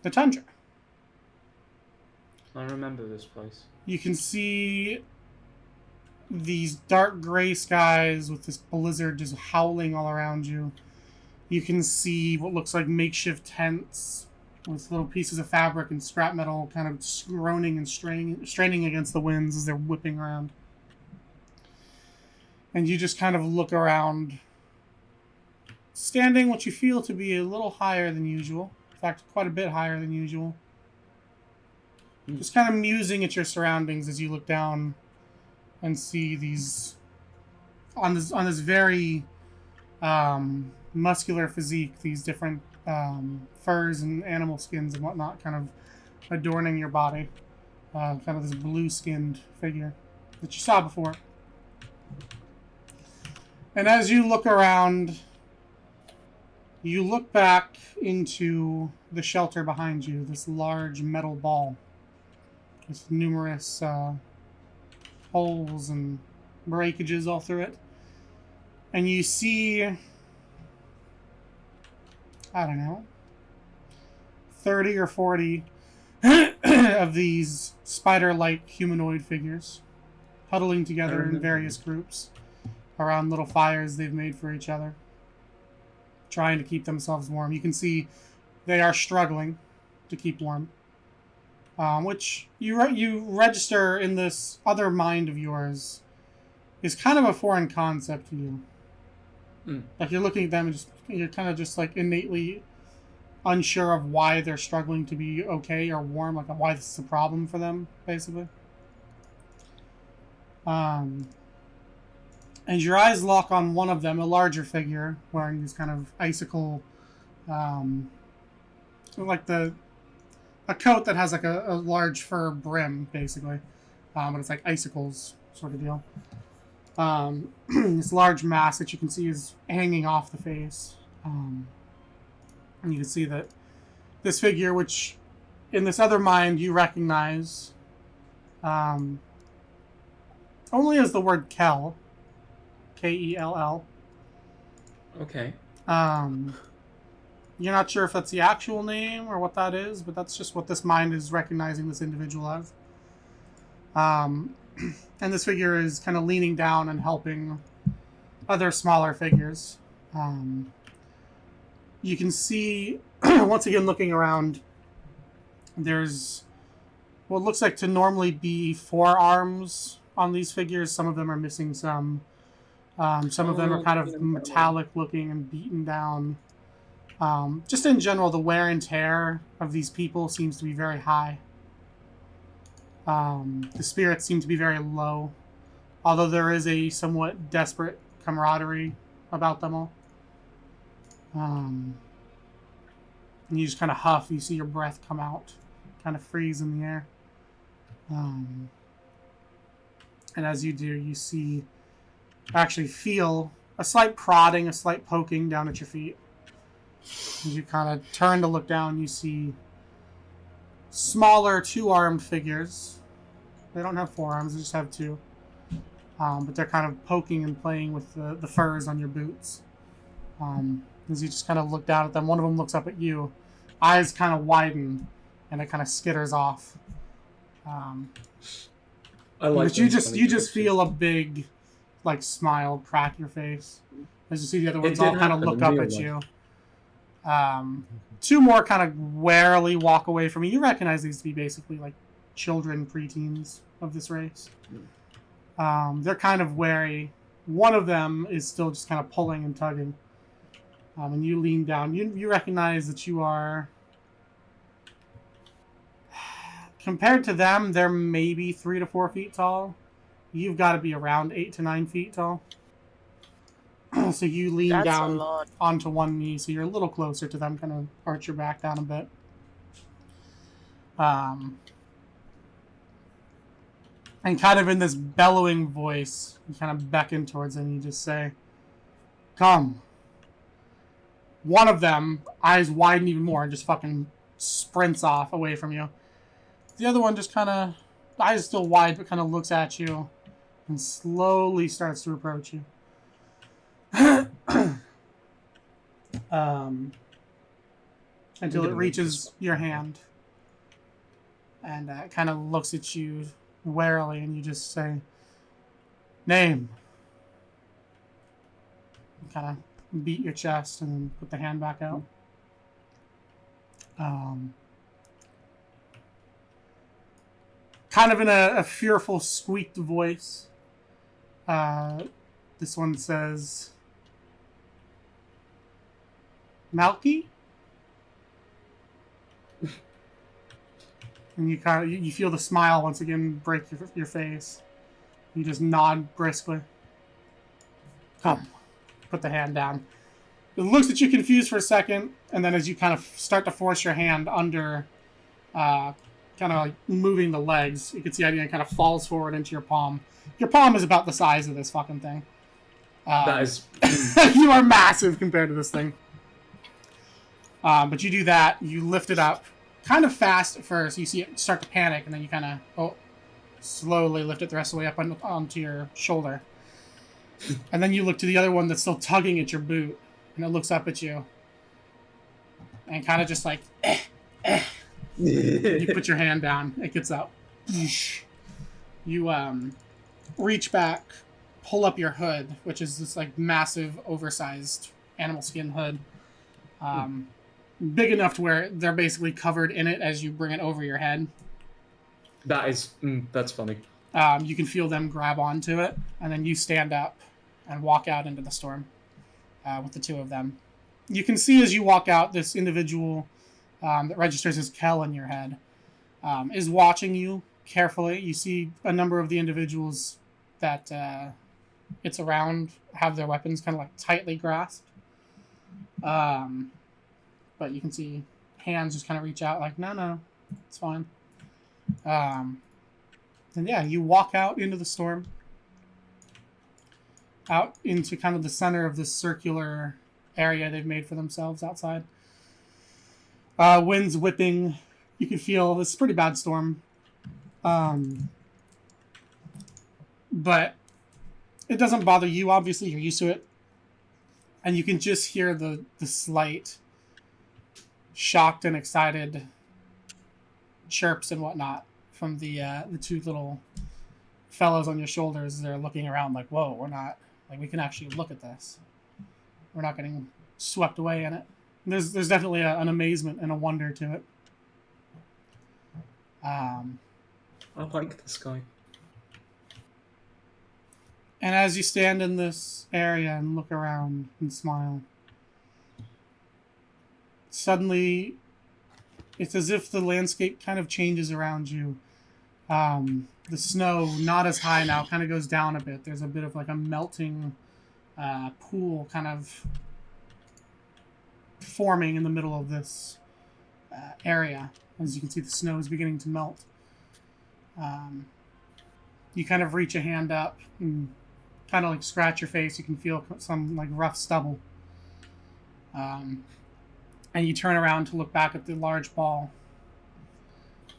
the tundra. I remember this place. You can see these dark gray skies with this blizzard just howling all around you. You can see what looks like makeshift tents with little pieces of fabric and scrap metal kind of groaning and straining against the winds as they're whipping around. And you just kind of look around, standing what you feel to be a little higher than usual. In fact, quite a bit higher than usual. Just kind of musing at your surroundings as you look down and see these on this very muscular physique, these different furs and animal skins and whatnot kind of adorning your body. Kind of this blue-skinned figure that you saw before. And as you look around, you look back into the shelter behind you, this large metal ball with numerous holes and breakages all through it. And you see, I don't know, 30 or 40 of these spider-like humanoid figures huddling together in various groups around little fires they've made for each other, trying to keep themselves warm. You can see they are struggling to keep warm, which you register in this other mind of yours is kind of a foreign concept to you. Like, you're looking at them and you're kind of just like innately unsure of why they're struggling to be okay or warm, like why this is a problem for them, basically. And your eyes lock on one of them, a larger figure, wearing these kind of icicle, like a coat that has like a large fur brim, basically. But it's like icicles sort of deal. This large mass that you can see is hanging off the face. And you can see that this figure, which in this other mind you recognize only as the word Kel. Kell. Okay. You're not sure if that's the actual name or what that is, but that's just what this mind is recognizing this individual as. And this figure is kind of leaning down and helping other smaller figures. You can see, once again looking around, there's what looks like to normally be 4 arms on these figures. Some of them are missing some. Some of them are kind of metallic looking and beaten down. Just in general, the wear and tear of these people seems to be very high. The spirits seem to be very low, although there is a somewhat desperate camaraderie about them all. And you just kind of huff. You see your breath come out, kind of freeze in the air. And as you do, you see, actually feel a slight prodding, a slight poking down at your feet. As you kind of turn to look down, you see smaller 2-armed figures. They don't have 4 arms, they just have 2. But they're kind of poking and playing with the furs on your boots. As you just kind of look down at them, one of them looks up at you. Eyes kind of widen, and it kind of skitters off. I like. But you just feel a big, like, smile crack your face as you see the other ones all kind of look up at you. 2 more kind of warily walk away from you. You recognize these to be basically like children, preteens of this race. They're kind of wary. One of them is still just kind of pulling and tugging. And you lean down. You recognize that you are... Compared to them, they're maybe 3 to 4 feet tall. You've got to be around 8 to 9 feet tall. So you lean down onto one knee, so you're a little closer to them, kind of arch your back down a bit. And kind of in this bellowing voice, you kind of beckon towards them, and you just say, "Come." One of them, eyes widen even more, and just fucking sprints off away from you. The other one just kind of, eyes still wide, but kind of looks at you and slowly starts to approach you. Until it reaches your hand. And it kind of looks at you warily, and you just say, "Name." You kind of beat your chest and then put the hand back out. Kind of in a fearful, squeaked voice, this one says, "Malky?" And you kind of you feel the smile once again break your face. You just nod briskly. "Come." Put the hand down. It looks at you confused for a second, and then as you kind of start to force your hand under, kind of like moving the legs, you can see it kind of falls forward into your palm. Your palm is about the size of this fucking thing. That is... You are massive compared to this thing. But you do that, you lift it up, kind of fast at first. You see it start to panic, and then you kind of slowly lift it the rest of the way up onto your shoulder. And then you look to the other one that's still tugging at your boot, and it looks up at you. And kind of just like, You put your hand down, it gets up. You reach back, pull up your hood, which is this like massive, oversized animal skin hood. Big enough to where they're basically covered in it as you bring it over your head. That's funny. You can feel them grab onto it, and then you stand up and walk out into the storm with the 2 of them. You can see as you walk out, this individual that registers as Kel in your head is watching you carefully. You see a number of the individuals that it's around have their weapons kind of like tightly grasped. But you can see hands just kind of reach out like, no, it's fine. And yeah, you walk out into the storm. Out into kind of the center of this circular area they've made for themselves outside. Wind's whipping. You can feel this is a pretty bad storm. But it doesn't bother you, obviously. You're used to it. And you can just hear the slight shocked and excited chirps and whatnot from the 2 little fellows on your shoulders. They're looking around like, whoa, we're not... Like, we can actually look at this. We're not getting swept away in it. There's definitely an amazement and a wonder to it. I like this guy. And as you stand in this area and look around and smile, suddenly it's as if the landscape kind of changes around you. The snow, not as high now, kind of goes down a bit. There's a bit of like a melting pool kind of forming in the middle of this area. As you can see, the snow is beginning to melt. You kind of reach a hand up and kind of like scratch your face. You can feel some like rough stubble. And you turn around to look back at the large ball.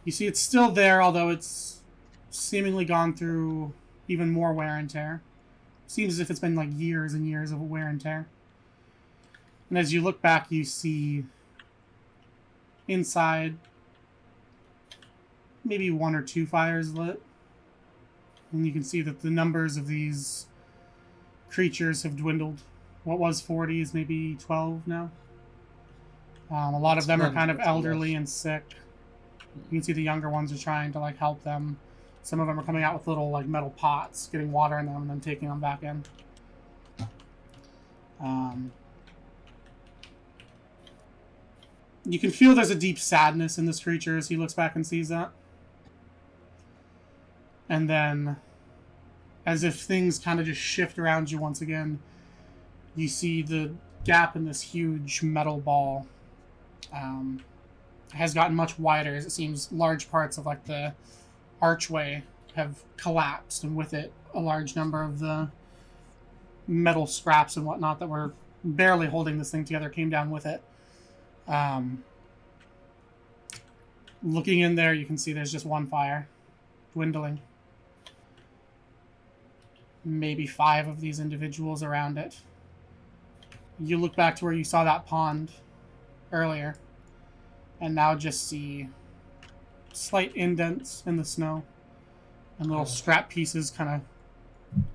You see it's still there, although it's seemingly gone through even more wear and tear. Seems as if it's been like years and years of wear and tear. And as you look back, you see inside maybe 1 or 2 fires lit. And you can see that the numbers of these creatures have dwindled. What was 40 is maybe 12 now. A lot of them are kind of elderly and sick. You can see the younger ones are trying to like help them. Some of them are coming out with little like metal pots, getting water in them, and then taking them back in. You can feel there's a deep sadness in this creature as he looks back and sees that. And then, as if things kind of just shift around you once again, you see the gap in this huge metal ball has gotten much wider, as it seems large parts of like the archway have collapsed, and with it a large number of the metal scraps and whatnot that were barely holding this thing together came down with it. Looking in there, you can see there's just one fire dwindling. Maybe 5 of these individuals around it. You look back to where you saw that pond earlier, and now just see slight indents in the snow and little scrap pieces kind of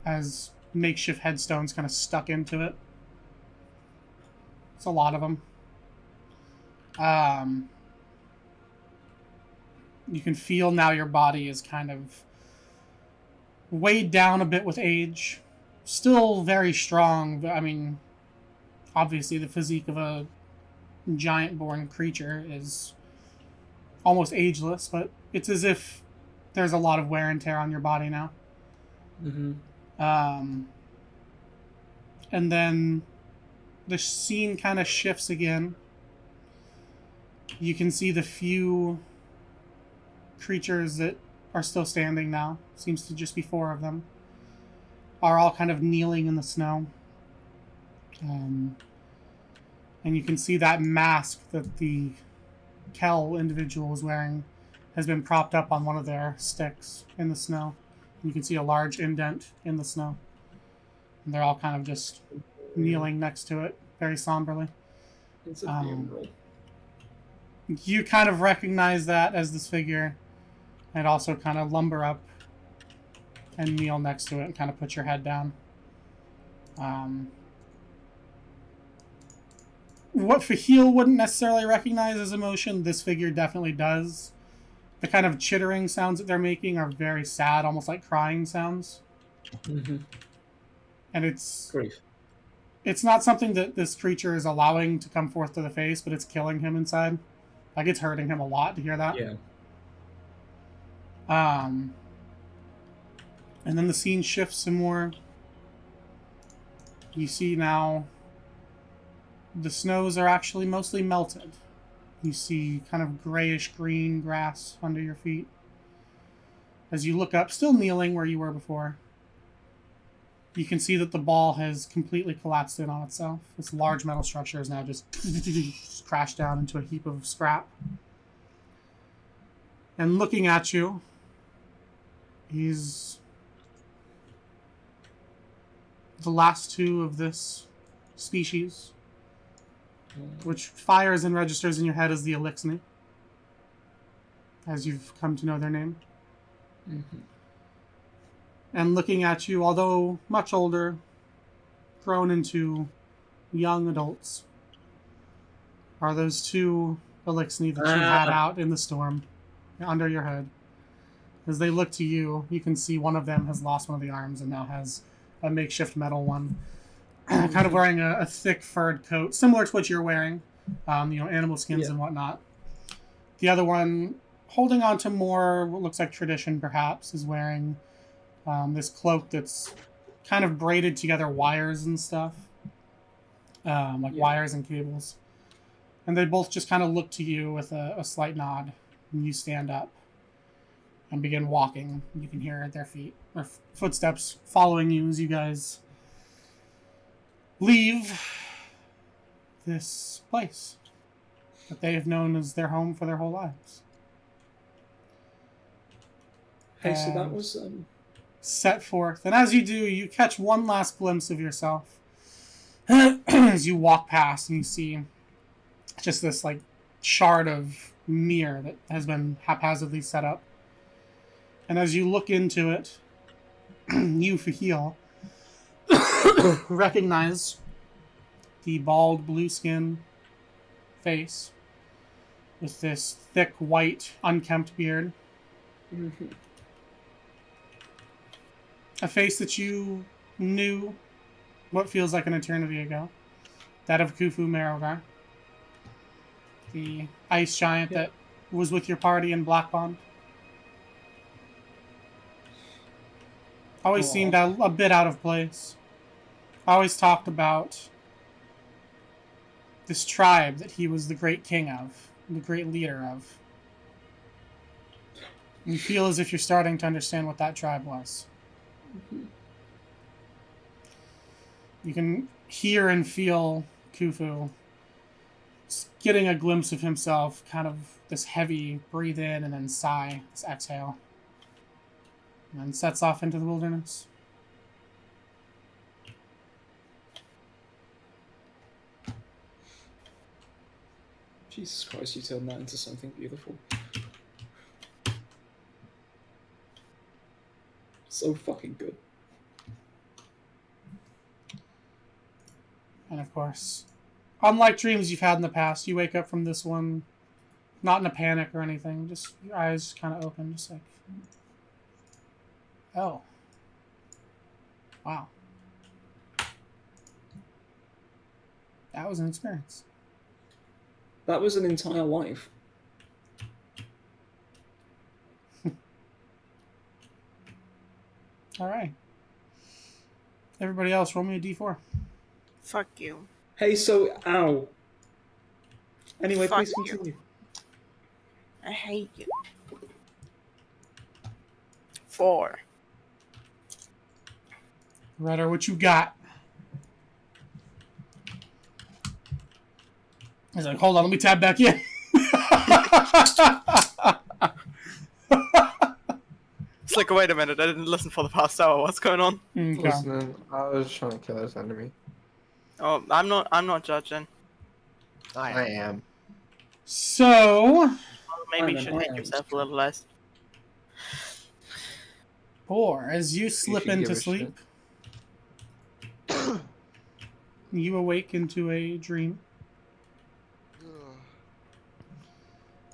as makeshift headstones kind of stuck into it. It's a lot of them. You can feel now your body is kind of weighed down a bit with age. Still very strong, but I mean, obviously the physique of a giant-born creature is almost ageless, but it's as if there's a lot of wear and tear on your body now. Mm-hmm. And then the scene kind of shifts again. You can see the few creatures that are still standing now, seems to just be 4 of them, are all kind of kneeling in the snow. And you can see that mask that the Kel individual is wearing has been propped up on one of their sticks in the snow. You can see a large indent in the snow. And they're all kind of just kneeling next to it, very somberly. It's a funeral. You kind of recognize that as this figure, and also kind of lumber up and kneel next to it and kind of put your head down. What Fahil wouldn't necessarily recognize as emotion, this figure definitely does. The kind of chittering sounds that they're making are very sad, almost like crying sounds. Mm-hmm. And it's Grief. It's not something that this creature is allowing to come forth to the face, but it's killing him inside. Like, it's hurting him a lot to hear that. Yeah. And then the scene shifts some more. You see now the snows are actually mostly melted. You see kind of grayish green grass under your feet. As you look up, still kneeling where you were before, you can see that the ball has completely collapsed in on itself. This large metal structure is now just crashed down into a heap of scrap. And looking at you, he's the last 2 of this species, which fires and registers in your head as the Elixni, as you've come to know their name. Mm-hmm. And looking at you, although much older, grown into young adults, are those 2 Elixni that you had out in the storm under your hood. As they look to you, you can see one of them has lost one of the arms and now has a makeshift metal one. Kind of wearing a thick furred coat, similar to what you're wearing, animal skins and whatnot. The other one, holding on to more what looks like tradition perhaps, is wearing this cloak that's kind of braided together wires and stuff. Wires and cables. And they both just kind of look to you with a slight nod. And you stand up and begin walking. You can hear their feet, or footsteps following you as you guys leave this place that they have known as their home for their whole lives. Hey, so that And was set forth. And as you do, you catch one last glimpse of yourself as you walk past, and you see just this like shard of mirror that has been haphazardly set up. And as you look into it, you feel recognize the bald blue skin face with this thick white unkempt beard. A face that you knew what feels like an eternity ago. That of Khufu Merogar, the ice giant that was with your party in Black Pond. Always seemed a bit out of place. Always talked about this tribe that he was the great king of, the great leader of. You feel as if you're starting to understand what that tribe was. You can hear and feel Khufu getting a glimpse of himself, kind of this heavy breathe in and then sigh, this exhale. And then sets off into the wilderness. Jesus Christ, you turned that into something beautiful. So fucking good. And of course, unlike dreams you've had in the past, you wake up from this one not in a panic or anything, just your eyes kind of open, just like, oh, wow. That was an experience. That was an entire life. All right. Everybody else, roll me a d4. Fuck you. Hey, so, ow. Anyway, Fuck please you. continue. I hate you. 4. Ryder, what you got? He's like, hold on, let me tab back in. It's like, wait a minute, I didn't listen for the past hour. What's going on? Okay. Listening, I was trying to kill this enemy. Oh, I'm not judging. I am. So, Well, maybe you Fine, should then, hate I yourself a little less. or as you slip should give into a sleep, you awake into a dream.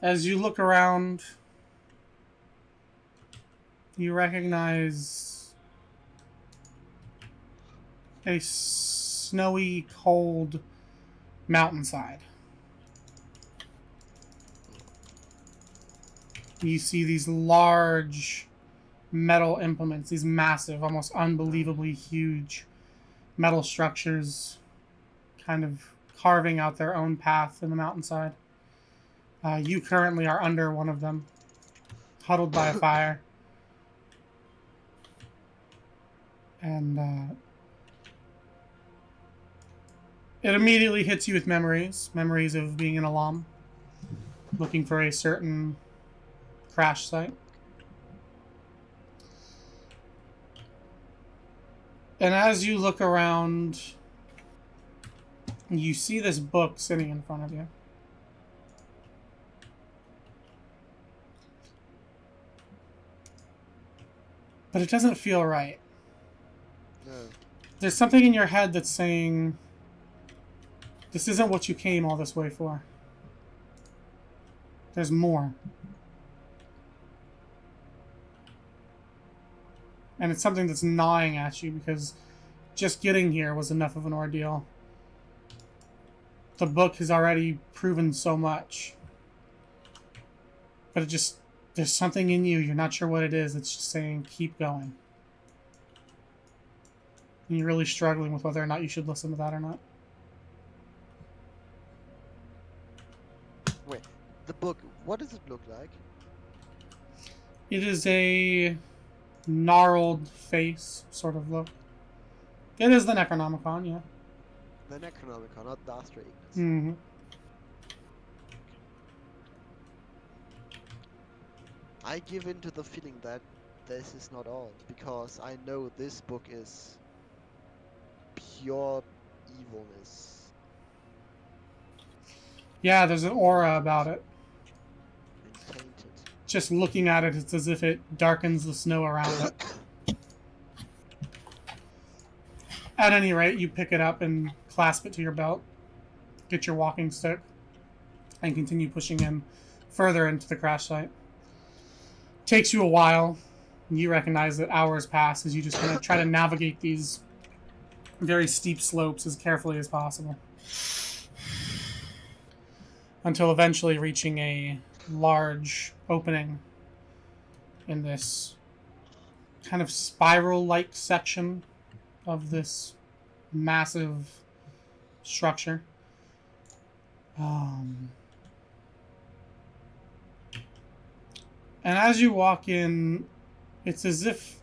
As you look around, you recognize a snowy, cold mountainside. You see these large metal implements, these massive, almost unbelievably huge metal structures kind of carving out their own path in the mountainside. You currently are under one of them, huddled by a fire. And it immediately hits you with memories of being an alum, looking for a certain crash site. And as you look around, you see this book sitting in front of you. But it doesn't feel right. No. There's something in your head that's saying, this isn't what you came all this way for. There's more. And it's something that's gnawing at you because just getting here was enough of an ordeal. The book has already proven so much. But it just, there's something in you, you're not sure what it is, it's just saying, keep going. And you're really struggling with whether or not you should listen to that or not. Wait, the book, what does it look like? It is a gnarled face sort of look. It is the Necronomicon, yeah. The Necronomicon, not Darth Ignis. Mm-hmm. I give in to the feeling that this is not all, because I know this book is pure evilness Yeah, there's an aura about it. and tainted. Just looking at it, it's as if it darkens the snow around it. At any rate, you pick it up and clasp it to your belt, get your walking stick, and continue pushing in further into the crash site. Takes you a while. You recognize that hours pass as you just kind of try to navigate these very steep slopes as carefully as possible. Until eventually reaching a large opening in this kind of spiral-like section of this massive structure. And as you walk in, it's as if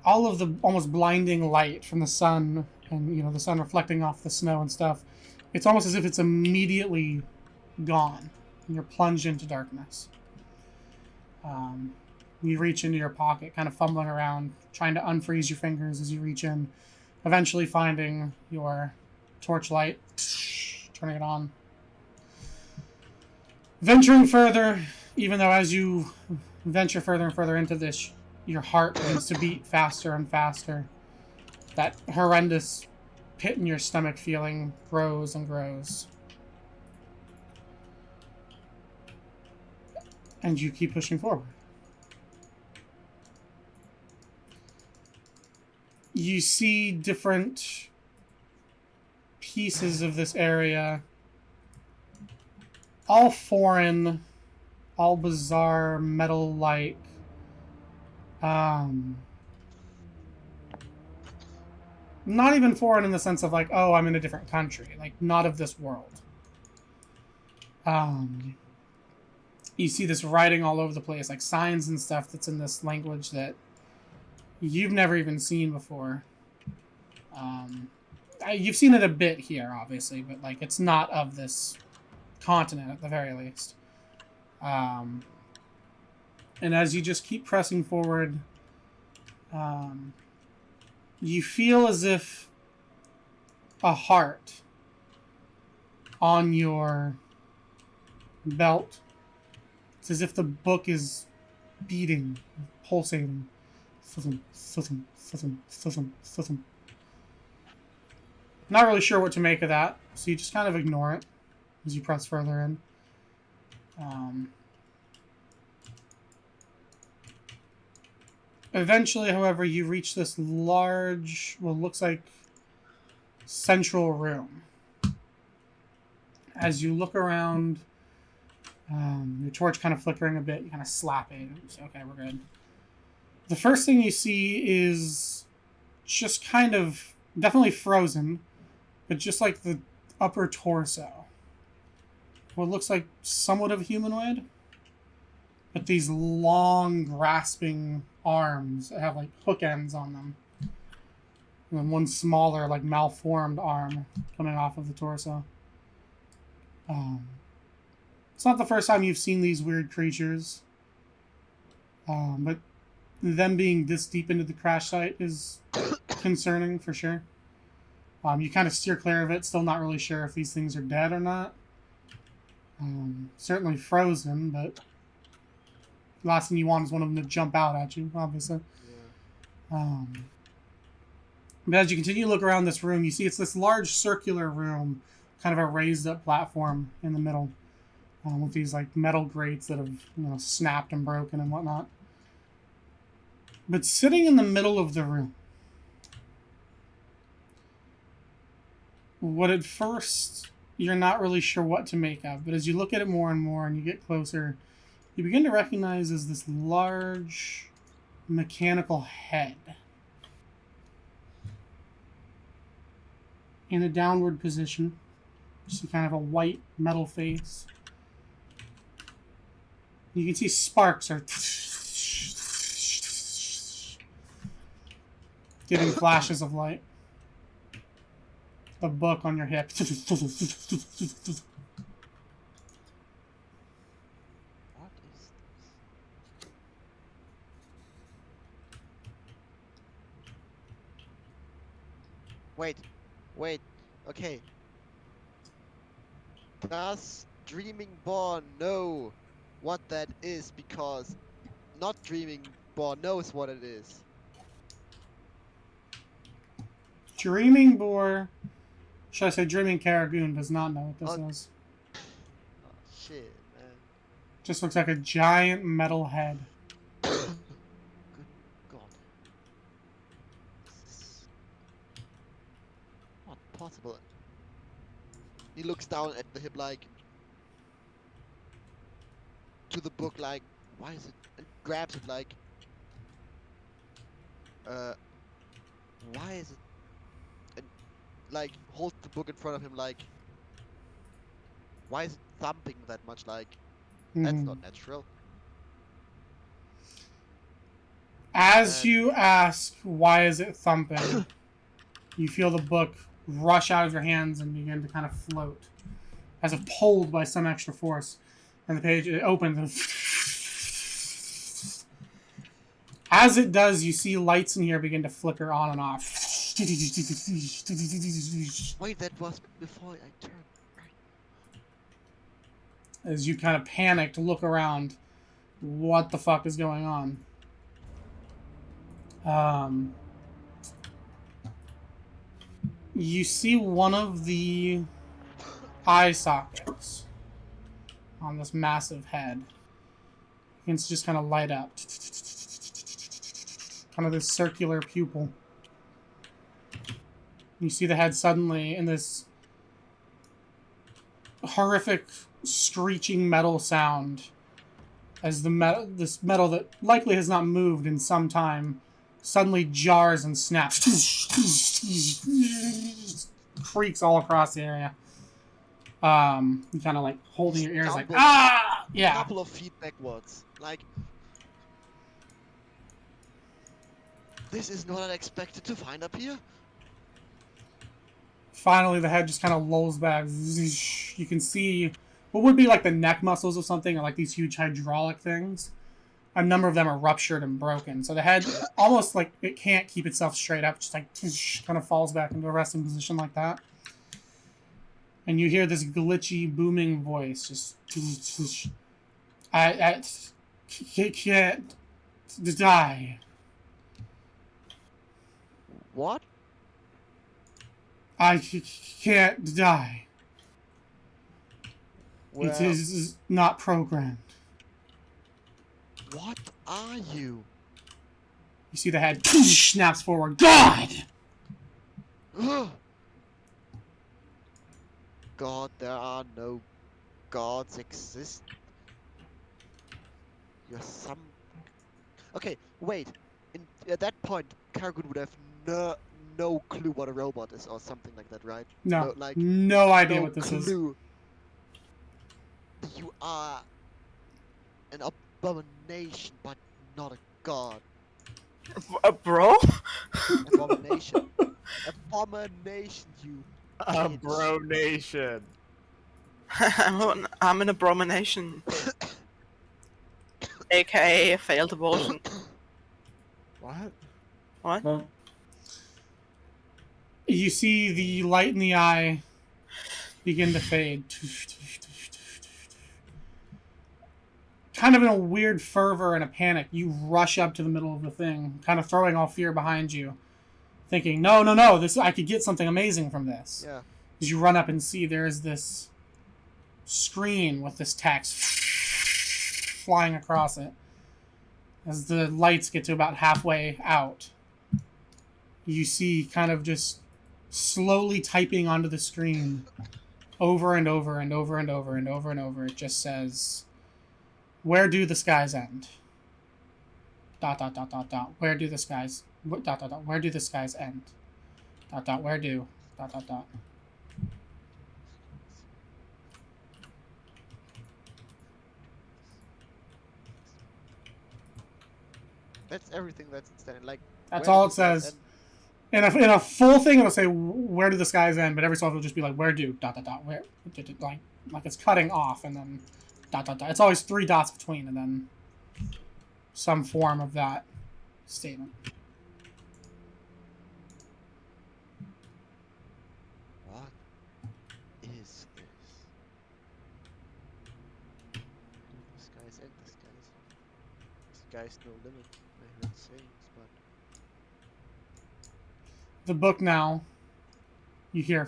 all of the almost blinding light from the sun and, you know, the sun reflecting off the snow and stuff, it's almost as if it's immediately gone and you're plunged into darkness. You reach into your pocket, kind of fumbling around, trying to unfreeze your fingers as you reach in, eventually finding your torchlight, turning it on. Venturing further, even though as you venture further and further into this, your heart begins to beat faster and faster. That horrendous pit in your stomach feeling grows and grows. And you keep pushing forward. You see different pieces of this area, all foreign, all bizarre, metal-like. Not even foreign in the sense of like, oh, I'm in a different country. Like, not of this world. You see this writing all over the place, like signs and stuff that's in this language that you've never even seen before. You've seen it a bit here, obviously, but like it's not of this continent at the very least. And as you just keep pressing forward, you feel as if a heart on your belt. It's as if the book is beating, pulsating. Not really sure what to make of that, so you just kind of ignore it as you press further in. Eventually, however, you reach this large, what looks like central room. As you look around, your torch kind of flickering a bit, you kind of slap it. So, okay, we're good. The first thing you see is just kind of, definitely frozen, but just like the upper torso. What looks like somewhat of a humanoid, but these long, grasping arms that have like hook ends on them. And then one smaller, like malformed arm coming off of the torso. It's not the first time you've seen these weird creatures. But them being this deep into the crash site is concerning for sure. You kind of steer clear of it, still not really sure if these things are dead or not. Certainly frozen, but last thing you want is one of them to jump out at you, obviously. Yeah. But as you continue to look around this room, you see it's this large circular room, kind of a raised up platform in the middle, with these like metal grates that have, you know, snapped and broken and whatnot. But sitting in the middle of the room, what at first you're not really sure what to make of, but as you look at it more and more and you get closer, you begin to recognize as this large mechanical head in a downward position. Just kind of a white metal face. You can see sparks are giving flashes of light. The book on your hip. What is this? Wait. Okay. Does Dreaming Boar know what that is? Because not Dreaming Boar knows what it is. Dreaming Boar, should I say Dreaming Carragoon, does not know what this Oh. is. Oh shit, man. Just looks like a giant metal head. Good God. This is not possible. He looks down at the hip like to the book like, why is it? And grabs it like, why is it? And like holds the book in front of him like, why is it thumping that much? Like, that's Mhm. not natural. As you ask, why is it thumping, you feel the book rush out of your hands and begin to kind of float, as if pulled by some extra force. And the page, it opens, and as it does, you see lights in here begin to flicker on and off. Wait, that was before I turned. Right. As you kind of panic to look around, what the fuck is going on? You see one of the eye sockets on this massive head. It's just kind of light up. Kind of this circular pupil. You see the head suddenly in this horrific screeching metal sound as this metal that likely has not moved in some time suddenly jars and snaps. Creaks all across the area. You kind of like holding your ears like, ah! A Yeah. couple of feet backwards. Like, this is not unexpected to find up here. Finally, the head just kind of lolls back. You can see what would be like the neck muscles of something, or like these huge hydraulic things. A number of them are ruptured and broken. So the head, almost like it can't keep itself straight up, just like kind of falls back into a resting position like that. And you hear this glitchy, booming voice just... I can't die. What? I can't die. Well, It is not programmed. what are you? You see the head snaps forward. God! God, there are no gods exist. You're some... Okay, wait. At that point, Kargun would have no clue what a robot is or something like that, right? No, like, no idea no what this is. clue. You are an abomination, but not a god. Bro? Abomination. Abomination, you bitch. Bro nation. I'm an abomination. AKA a failed abortion. What? What? Well, You see the light in the eye begin to fade. Kind of in a weird fervor and a panic, you rush up to the middle of the thing, kind of throwing all fear behind you, thinking, no, I could get something amazing from this. Yeah. As you run up and see there is this screen with this text flying across it. As the lights get to about halfway out, you see kind of just slowly typing onto the screen over and over and over and over and over and over. It just says, "Where do the skies end? ... Where do the skies... ... Where do the skies end? ... Where do... ... That's everything that's standing. Like, That's where all do it the skies says. end? In a full thing, it'll say, "Where do the skies end?" But every so often it'll just be like, "Where do... ... Where... ..." like it's cutting off, and then ... It's always 3 dots between, and then some form of that statement. sky's no limit. I heard sayings, but The book now, you hear,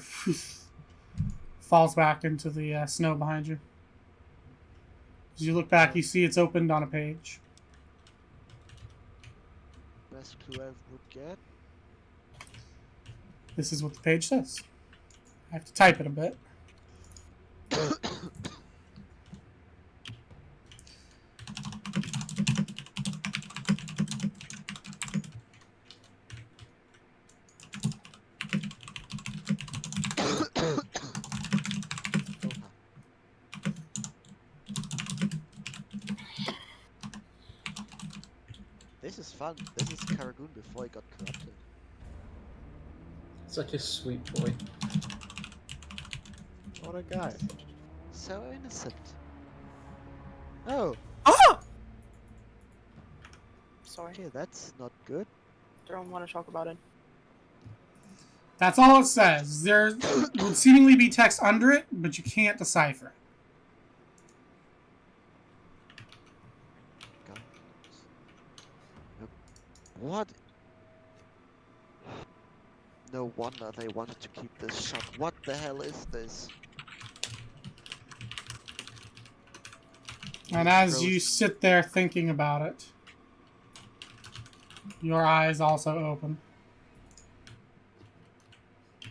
falls back into the snow behind you. As you look back, you see it's opened on a page. best clue I would get. This is what the page says. I have to type it a bit. This is fun. This is Karagoon before he got corrupted. Such a sweet boy. What a guy. So innocent. Oh, Oh! Sorry, okay, that's not good. don't want to talk about it. That's all it says. There would seemingly be text under it, but you can't decipher it. God. What? No wonder they wanted to keep this shut. What the hell is this? And as you sit there thinking about it, your eyes also open.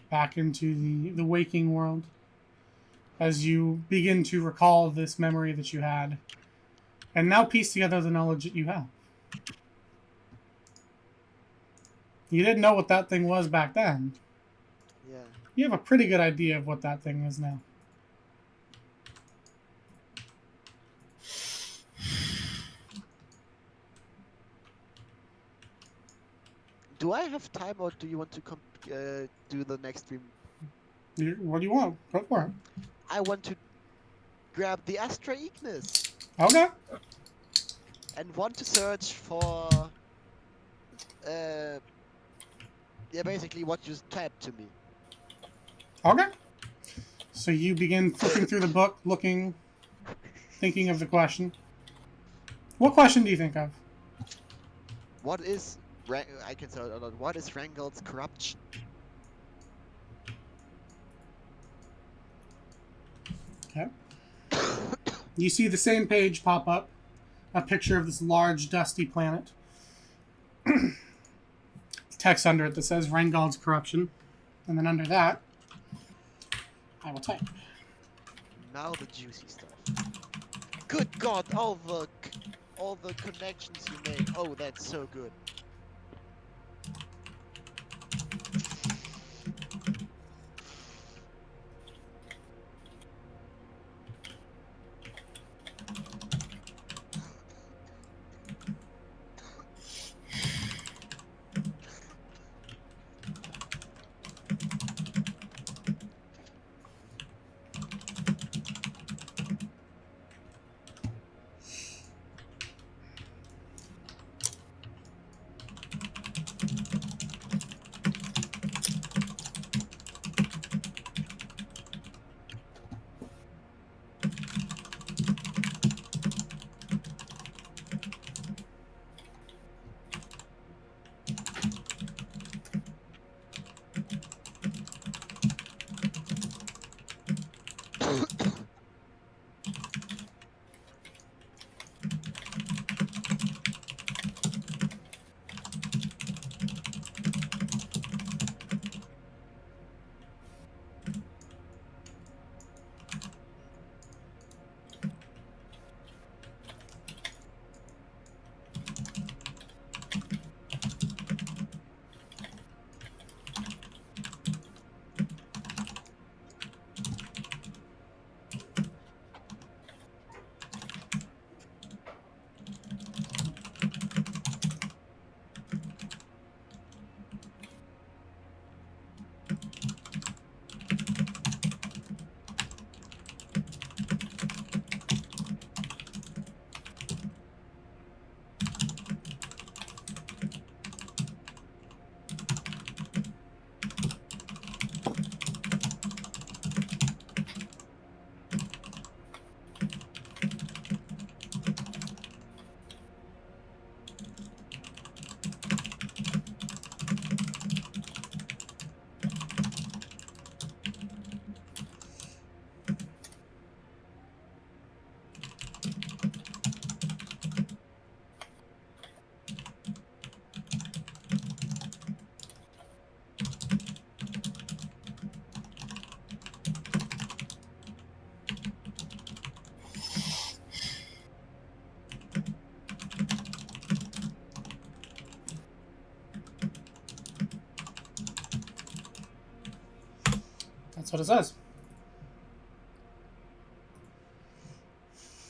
Back into the waking world. As you begin to recall this memory that you had. And now piece together the knowledge that you have. You didn't know what that thing was back then. Yeah. You have a pretty good idea of what that thing is now. Do I have time, or do you want to do the next stream? What do you want? Go for it. I want to grab the Astra Ignis Okay. and want to search for yeah, basically what you tabbed to me. Okay. So you begin flipping through the book, looking, thinking of the question. What question do you think of? What is I can say it a lot. What is Rangold's corruption? Okay. You see the same page pop up, a picture of this large, dusty planet. Text under it that says Rangold's corruption. And then under that, I will type. Now the juicy stuff. Good God! All the connections you make. Oh, that's so good. That's what it says.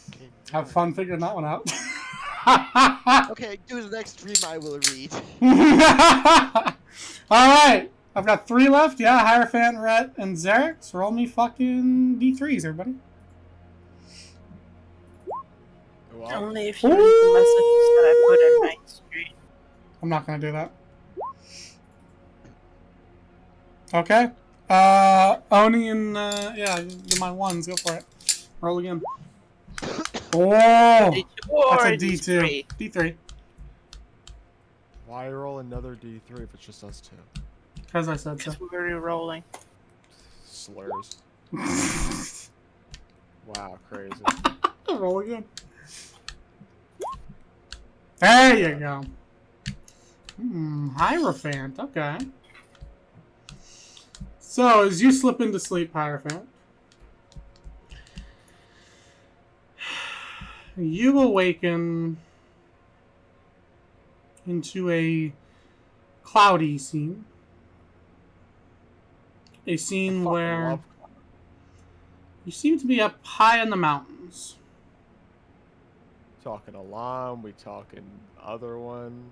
Okay, Have fun figuring that one out. Okay, do the next stream I will read. Alright. I've got 3 left. Yeah, Hierophant, Rhett, and Xerix. Roll me fucking D3s, everybody. Well, Only if you read the messages that I put in my stream. I'm not gonna do that. Okay. Oni and yeah, do my ones. Go for it. Roll again. Oh, D2 or that's a D2. D3. why roll another D3 if it's just us two? Because I said so. Because we were rolling. Slurs. Wow, crazy. Roll again. There you go. Hierophant. Okay. So, as you slip into sleep, Hierophant, you awaken into a cloudy scene. A scene where love- you seem to be up high in the mountains. Talking alarm, we talking other one.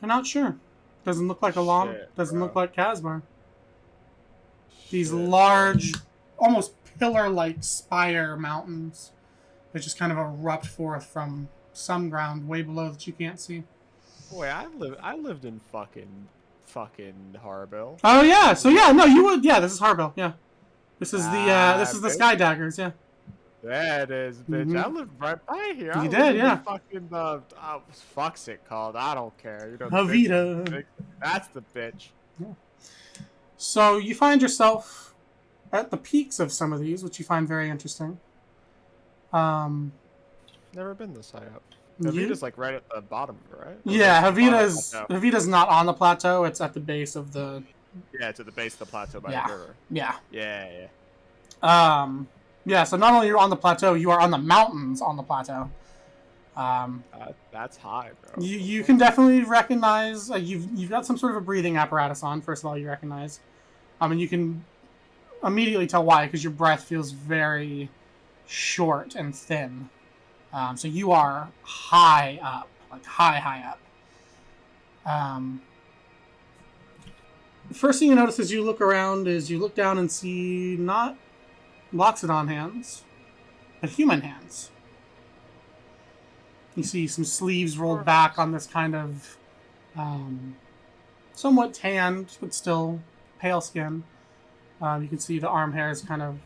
You're not sure. Doesn't look like a Alam. Shit, Doesn't bro. look like Casbar. These Shit, large, almost pillar-like spire mountains that just kind of erupt forth from some ground way below that you can't see. Boy, I lived in fucking Harbill. Oh yeah, so yeah, no, you would. Yeah, this is Harbill. Yeah, this is the Sky Daggers. Yeah. That is, bitch. Mhm. I lived right by here. You I did, lived in yeah. the fucking fuck's it called? I don't care. You know, Vita. That's the bitch. So you find yourself at the peaks of some of these, which you find very interesting. Never been this high up. You- Havita's like right at the bottom of it, right? Or Yeah, like the bottom of the Havita's plateau? not on the plateau. It's at the base of the. Yeah, it's at the base of the plateau by Yeah. the river. Yeah. Yeah. Yeah. So not only you're on the plateau, you are on the mountains on the plateau. That's high, bro. You can definitely recognize you've got some sort of a breathing apparatus on. First of all, you recognize, and you can immediately tell why, because your breath feels very short and thin. So you are high up, like high up. The first thing you notice as you look around is you look down and see not Loxodon hands, but human hands. You see some sleeves rolled back on this kind of somewhat tanned, but still pale skin. You can see the arm hairs kind of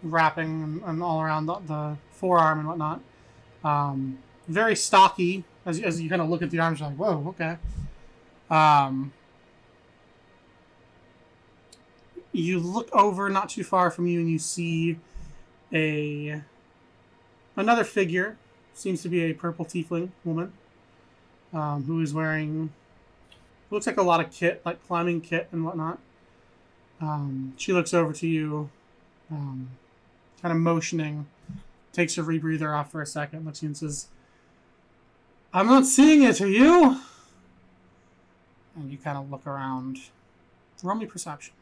wrapping and all around the forearm and whatnot. Very stocky. As you kind of look at the arms, you're like, whoa, okay. You look over not too far from you and you see another figure. Seems to be a purple tiefling woman who is wearing, looks like a lot of kit, like climbing kit and whatnot. She looks over to you, kind of motioning, takes her rebreather off for a second, looks at you and says, I'm not seeing it, are you? And you kind of look around. Roll me perception.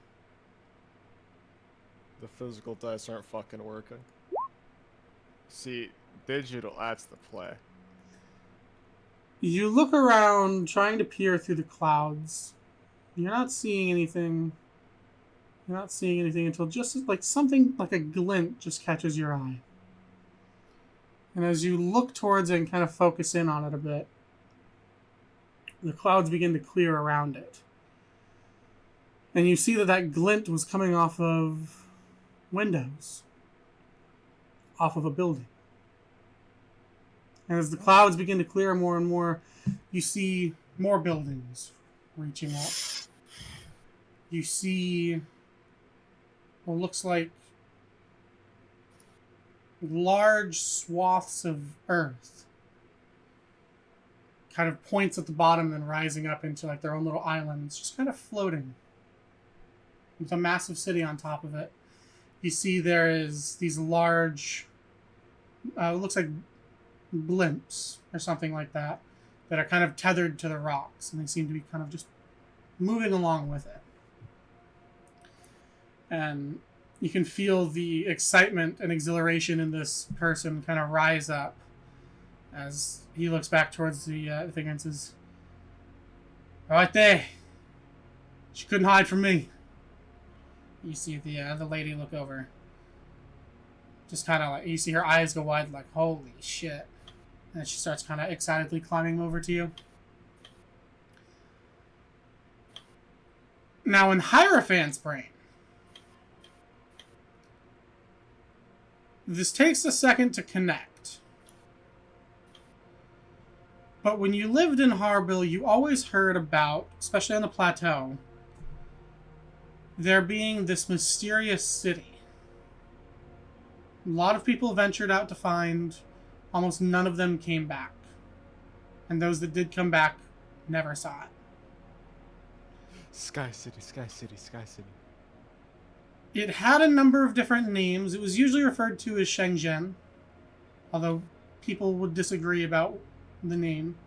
The physical dice aren't fucking working. See, digital, that's the play. You look around, trying to peer through the clouds. You're not seeing anything. You're not seeing anything until just like something like a glint just catches your eye. And as you look towards it and kind of focus in on it a bit, the clouds begin to clear around it. And you see that glint was coming off of windows, off of a building. And as the clouds begin to clear more and more, you see more buildings reaching up. You see what looks like large swaths of earth. Kind of points at the bottom and rising up into like their own little islands, just kind of floating. With a massive city on top of it. You see there is these large, it looks like blimps or something like that are kind of tethered to the rocks, and they seem to be kind of just moving along with it. And you can feel the excitement and exhilaration in this person kind of rise up as he looks back towards the figure and says, "Right there. She couldn't hide from me." You see the lady look over. Just kind of like, you see her eyes go wide like, holy shit. And she starts kind of excitedly climbing over to you. Now in Hierophant's brain, this takes a second to connect. But when you lived in Harbill, you always heard about, especially on the plateau, there being this mysterious city. A lot of people ventured out to find, almost none of them came back. And those that did come back never saw it. Sky City, Sky City, Sky City. It had a number of different names. It was usually referred to as Shenzhen, although people would disagree about the name.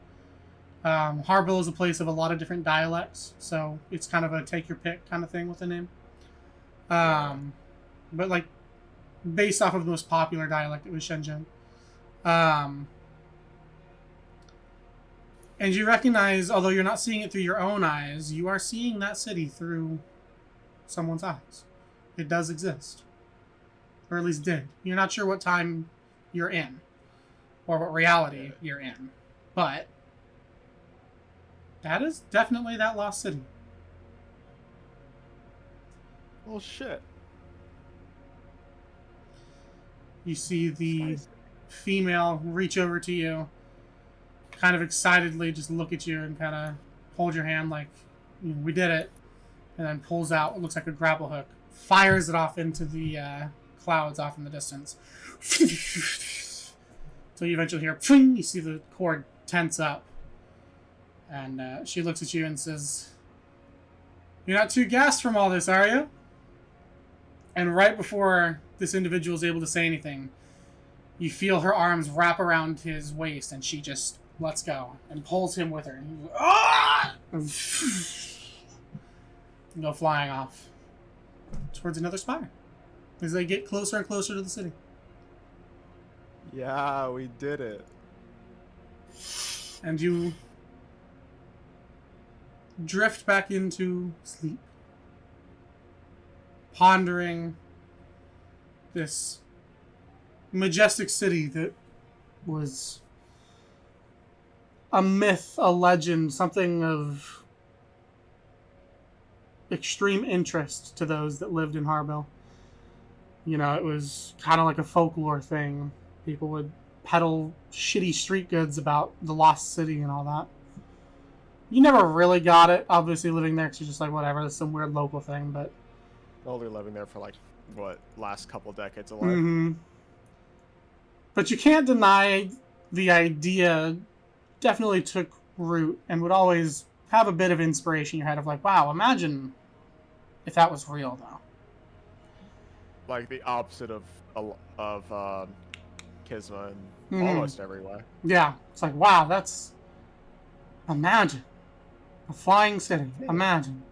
Harbill is a place of a lot of different dialects, so it's kind of a take your pick kind of thing with the name. But like, based off of the most popular dialect, it was Shenzhen. And you recognize, although you're not seeing it through your own eyes, you are seeing that city through someone's eyes. It does exist. Or at least did. You're not sure what time you're in, or what reality you're in. But that is definitely that lost city. Well, shit. You see the female reach over to you, kind of excitedly just look at you and kind of hold your hand like, we did it, and then pulls out what looks like a grapple hook, fires it off into the clouds off in the distance. So you eventually hear, ping, you see the cord tense up, and she looks at you and says, "You're not too gassed from all this, are you?" And right before this individual is able to say anything, you feel her arms wrap around his waist, and she just lets go and pulls him with her. And he's like, "Ah!" and go flying off towards another spire as they get closer and closer to the city. Yeah, we did it. And you drift back into sleep, pondering this majestic city that was a myth, a legend, something of extreme interest to those that lived in Harbill. You know, it was kind of like a folklore thing. People would peddle shitty street goods about the lost city and all that. You never really got it, obviously, living there, because you're just like, whatever, it's some weird local thing, but... Only living there for, like, what, last couple decades of life. Mm-hmm. But you can't deny the idea definitely took root and would always have a bit of inspiration in your head of like, wow, imagine if that was real, though. Like the opposite of Kisma in Mhm. almost every way. Yeah, it's like, wow, that's... Imagine. A flying city. Imagine.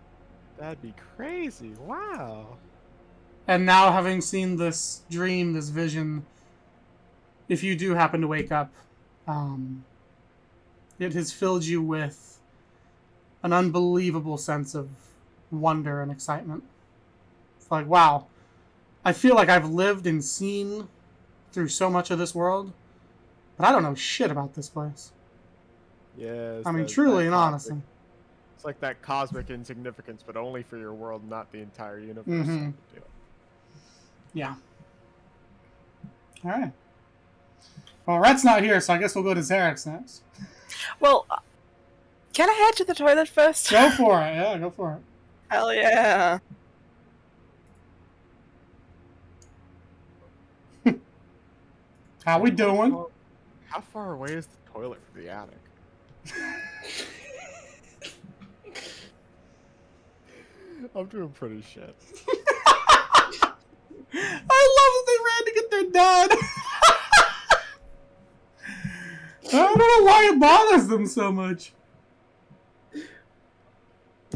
That'd be crazy. Wow. And now, having seen this dream, this vision, if you do happen to wake up, it has filled you with an unbelievable sense of wonder and excitement. It's like, wow, I feel like I've lived and seen through so much of this world, but I don't know shit about this place. Yeah. I mean, truly and honestly. It's like that cosmic insignificance, but only for your world, not the entire universe. Mhm. Yeah. Alright. Well, Rhett's not here, so I guess we'll go to Zarek's next. Well, can I head to the toilet first? Go for it. Yeah, go for it. Hell yeah. How we doing? How far away is the toilet from the attic? I'm doing pretty shit. I love that they ran to get their dad. I don't know why it bothers them so much.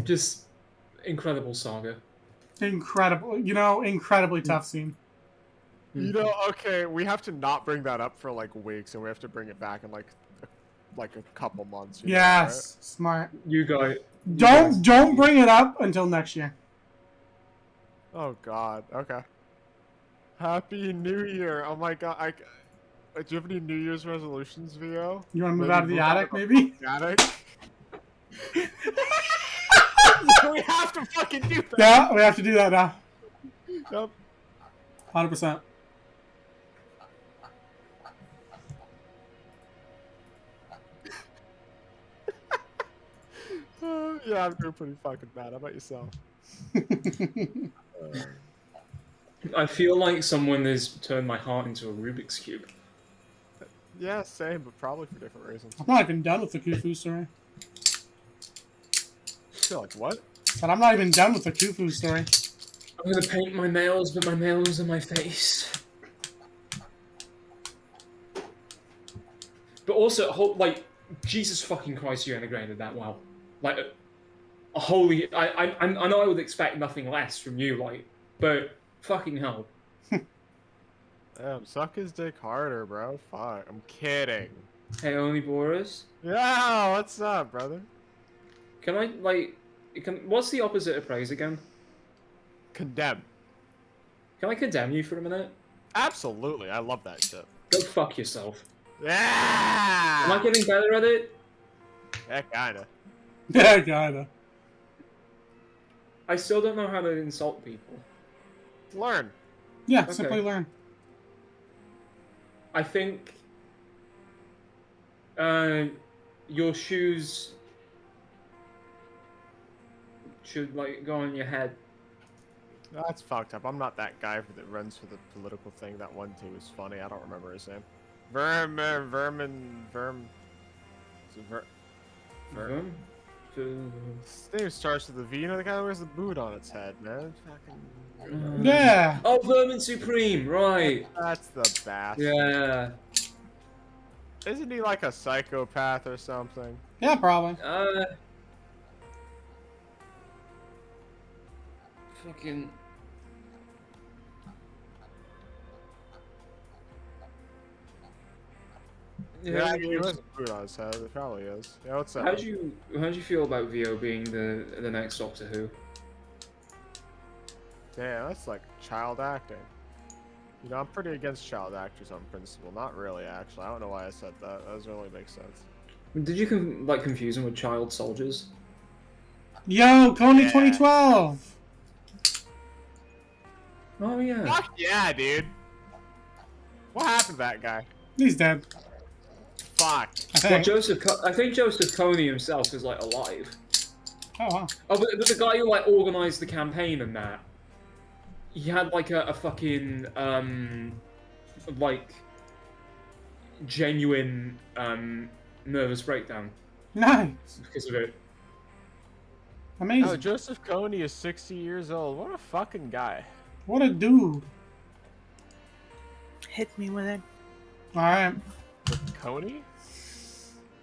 Just incredible saga. Incredible. You know, incredibly tough scene. You know, okay, we have to not bring that up for like weeks, and we have to bring it back in like a couple months. You know, Yes, smart. You guys. Don't bring it up until next year. right? Oh God. Okay. Happy New Year! Oh my God. Do you have any New Year's resolutions, Vio? You want to move Maybe out of the move attic, of the maybe? Attic. We have to fucking do that. Yeah, we have to do that now. Yep. 100%. Yeah, I'm doing pretty fucking bad. How about yourself? I feel like someone has turned my heart into a Rubik's Cube. Yeah, same, but probably for different reasons. I'm not even done with the Khufu story. Feel like what? But I'm not even done with the Khufu story. I'm gonna paint my nails, but my nails are my face. But also, like, Jesus fucking Christ, you integrated that well. Like, a holy. I know I would expect nothing less from you, like, but fucking hell. Damn, suck his dick harder, bro. Fuck. I'm kidding. Hey, only Boris. Yeah, what's up, brother? Can I, like, what's the opposite of praise again? Condemn. Can I condemn you for a minute? Absolutely, I love that shit. Go fuck yourself. Yeah. Am I getting better at it? Yeah, kinda. Yeah, kinda. I still don't know how to insult people. Learn. Yeah, Okay. simply learn. I think your shoes should, like, go on your head. That's fucked up. I'm not that guy that runs for the political thing. That one too was funny. I don't remember his name. Vermin. Is it Verm? His name starts with a V. You know the guy that wears the boot on its head, man. Fucking. Yeah. Oh, Vermin Supreme, right. That's the best. Yeah. Isn't he like a psychopath or something? Yeah, probably. Fucking. Yeah, he has a boot on his head. It probably is. Yeah, what's up? How do you feel about Vio being the next Doctor Who? Damn, that's like child acting. You know, I'm pretty against child actors on principle. Not really, actually. I don't know why I said that. That doesn't really make sense. Did you confuse him with child soldiers? Yo, Coney Yeah. 2012. Oh yeah. Fuck yeah, dude. What happened to that guy? He's dead. Fuck. I Well, think. I think Joseph Coney himself is, like, alive. Oh, wow. Oh, but the guy who, like, organized the campaign and that, he had, like, a fucking like, genuine nervous breakdown Nice. because of it. Amazing. Oh, Joseph Coney is 60 years old. What a fucking guy. What a dude. Hit me with it. Alright. With Coney?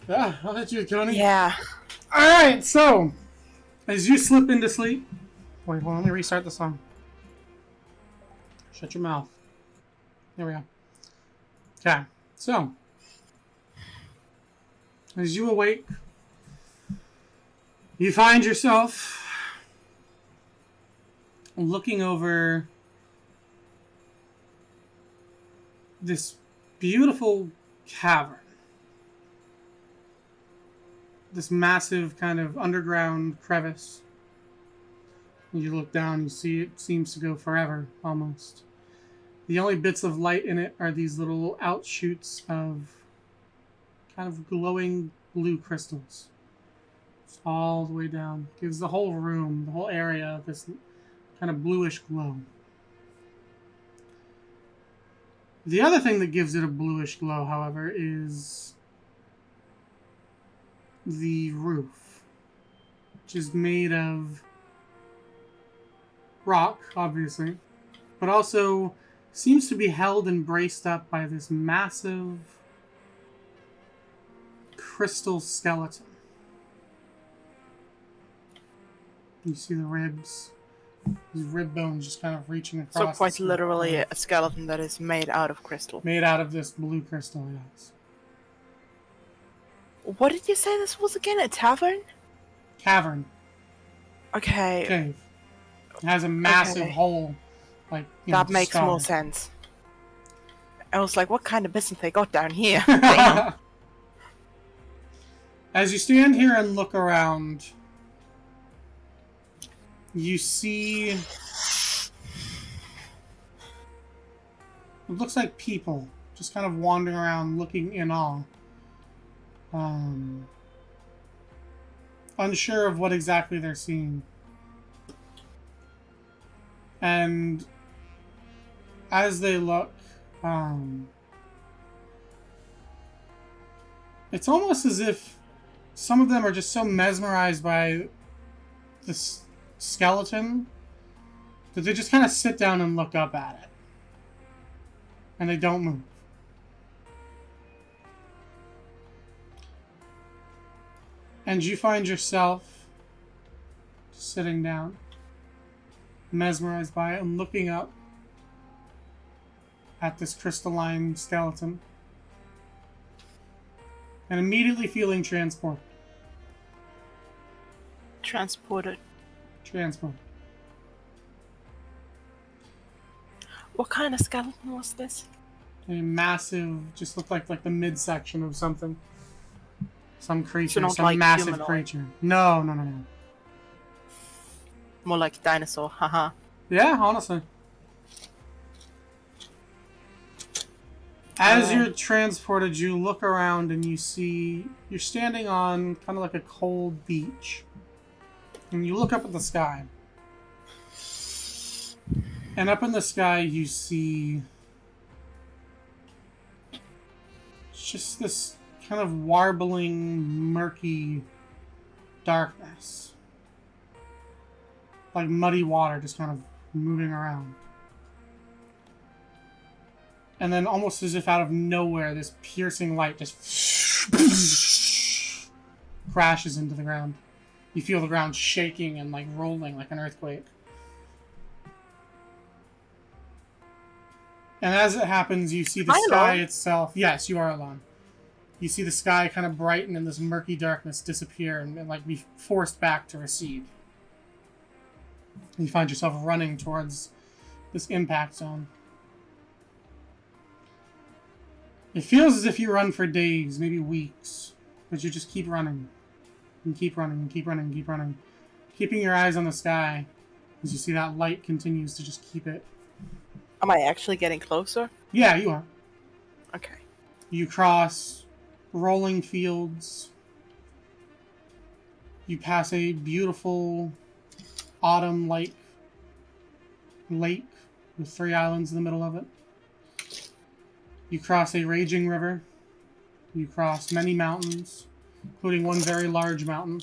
Yeah, I'll hit you, Coney. Yeah. Alright, so, as you slip into sleep. Wait, hold on, let me restart the song. Shut your mouth. There we go. Okay, so, as you awake, you find yourself looking over this beautiful cavern. This massive kind of underground crevice. You look down, you see it seems to go forever, almost. The only bits of light in it are these little outshoots of kind of glowing blue crystals. It's all the way down. Gives the whole room, the whole area, this kind of bluish glow. The other thing that gives it a bluish glow, however, is the roof, which is made of rock, obviously, but also seems to be held and braced up by this massive crystal skeleton. You see the ribs These rib bones just kind of reaching So across. quite the literally skull. a skeleton that is made out of crystal. Made out of this blue crystal, yes. What did you say this was again? A tavern? Cavern. Okay, Cave. It has a massive Okay. hole. Like, that makes more sense. I was like, what kind of business they got down here? Damn. As you stand here and look around, you see... It looks like people just kind of wandering around looking in awe. Unsure of what exactly they're seeing. And as they look, it's almost as if some of them are just so mesmerized by this skeleton that they just kind of sit down and look up at it. And they don't move. And you find yourself sitting down, mesmerized by it, and looking up at this crystalline skeleton. And immediately feeling transported. Transported. Transported. What kind of skeleton was this? A massive, just looked like the midsection of something. Some creature, not some like massive humanoid. creature. No. More like dinosaur, haha. Yeah, honestly. As you're transported, you look around and you see you're standing on kind of like a cold beach. And you look up at the sky. And up in the sky you see just this kind of warbling, murky darkness. Like muddy water just kind of moving around. And then almost as if out of nowhere, this piercing light just crashes into the ground. You feel the ground shaking and like rolling like an earthquake. And as it happens, you see the sky itself. Yes, you are alone. You see the sky kind of brighten and this murky darkness disappear and like be forced back to recede. You find yourself running towards this impact zone. It feels as if you run for days, maybe weeks, but you just keep running. And keep running, and keep running, and keep running. Keeping your eyes on the sky as you see that light continues to just keep it. Am I actually getting closer? Yeah, you are. Okay. You cross rolling fields. You pass a beautiful autumn-like lake with 3 islands in the middle of it. You cross a raging river. You cross many mountains, including one very large mountain.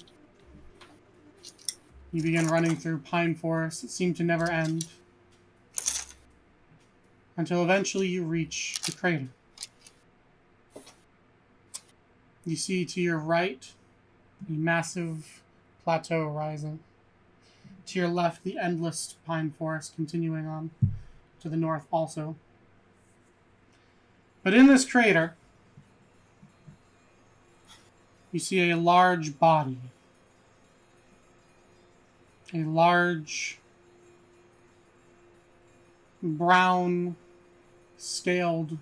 You begin running through pine forests that seem to never end, until eventually you reach the crater. You see to your right a massive plateau rising. To your left, the endless pine forest continuing on to the north also. But in this crater, you see a large body. A large, brown, scaled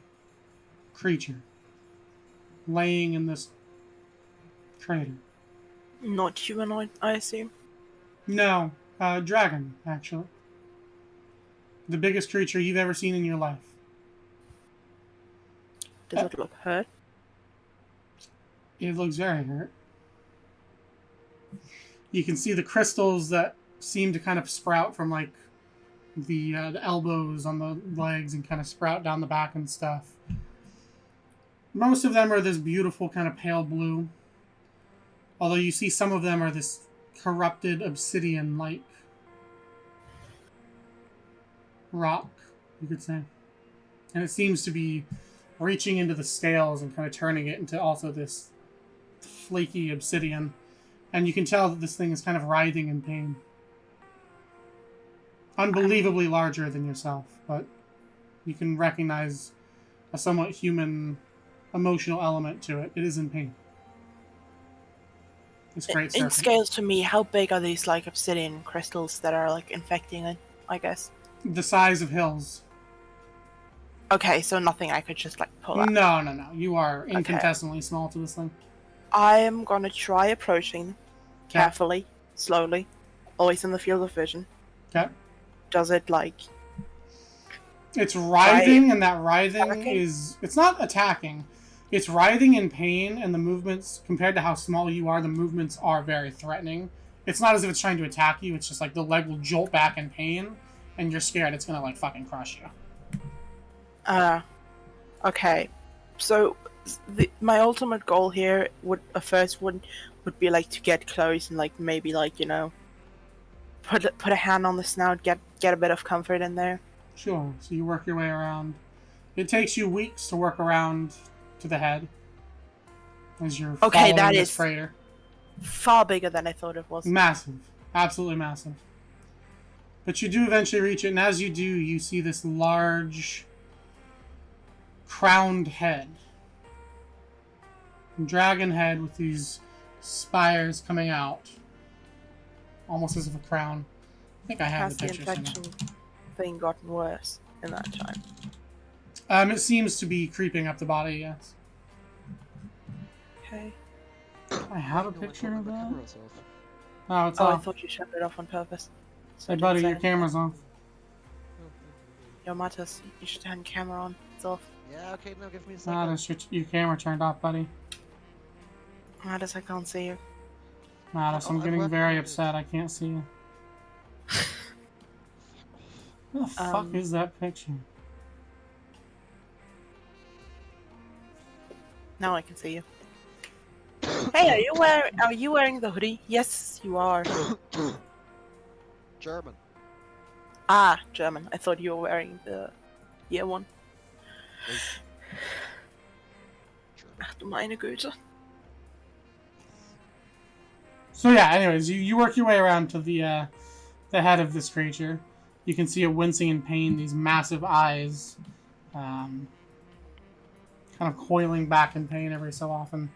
creature laying in this crater. Not humanoid, I assume. No, dragon, actually. The biggest creature you've ever seen in your life. Does it look hurt? It looks very hurt. You can see the crystals that seem to kind of sprout from like the elbows on the legs and kind of sprout down the back and stuff. Most of them are this beautiful kind of pale blue. Although you see some of them are this corrupted obsidian-like rock, you could say. And it seems to be reaching into the scales and kind of turning it into also this flaky obsidian. And you can tell that this thing is kind of writhing in pain. unbelievably larger than yourself, but you can recognize a somewhat human emotional element to it. It is in pain. This great In serpent. scales to me, how big are these like obsidian crystals that are like infecting it? I guess. The size of hills. Okay, so nothing I could just like pull out. No. You are infinitesimally small to this thing. I am gonna try approaching them carefully, slowly, always in the field of vision. Okay. Does it like? It's writhing, and that writhing attacking? it's not attacking. It's writhing in pain, and the movements, compared to how small you are, the movements are very threatening. It's not as if it's trying to attack you, it's just like the leg will jolt back in pain, and you're scared it's gonna like fucking crush you. Okay. So, my ultimate goal here would be like to get close and like maybe like put a hand on the snout, get a bit of comfort in there. Sure. So you work your way around. It takes you weeks to work around to the head as you're following that this is freighter. far bigger than I thought it was. Massive. Absolutely massive. But you do eventually reach it, and as you do, you see this large crowned head. Dragon head with these spires coming out. Almost as if a crown. I think I have Has the the picture somewhere. infection thing gotten worse in that time? It seems to be creeping up the body, yes. Okay. I have a No, I picture thought of my that. camera's off. Oh, it's Oh, I off. thought you shut it off on purpose. So Hey, I didn't buddy, say your anything. camera's off. Yo, Matas, you should turn the camera on. It's off. Yeah, okay, now give me a second. Mattis, your camera turned off, buddy. Matas, I can't see you. Mattis, I'm I'm getting working very on it. upset. I can't see you. What the fuck is that picture? Now I can see you. Hey, are you wearing the hoodie? Yes, you are. German. Ah, German. I thought you were wearing the year one. German. Ach du meine Güte. So yeah, anyways, you work your way around to the head of this creature. You can see it wincing in pain, these massive eyes kind of coiling back in pain every so often.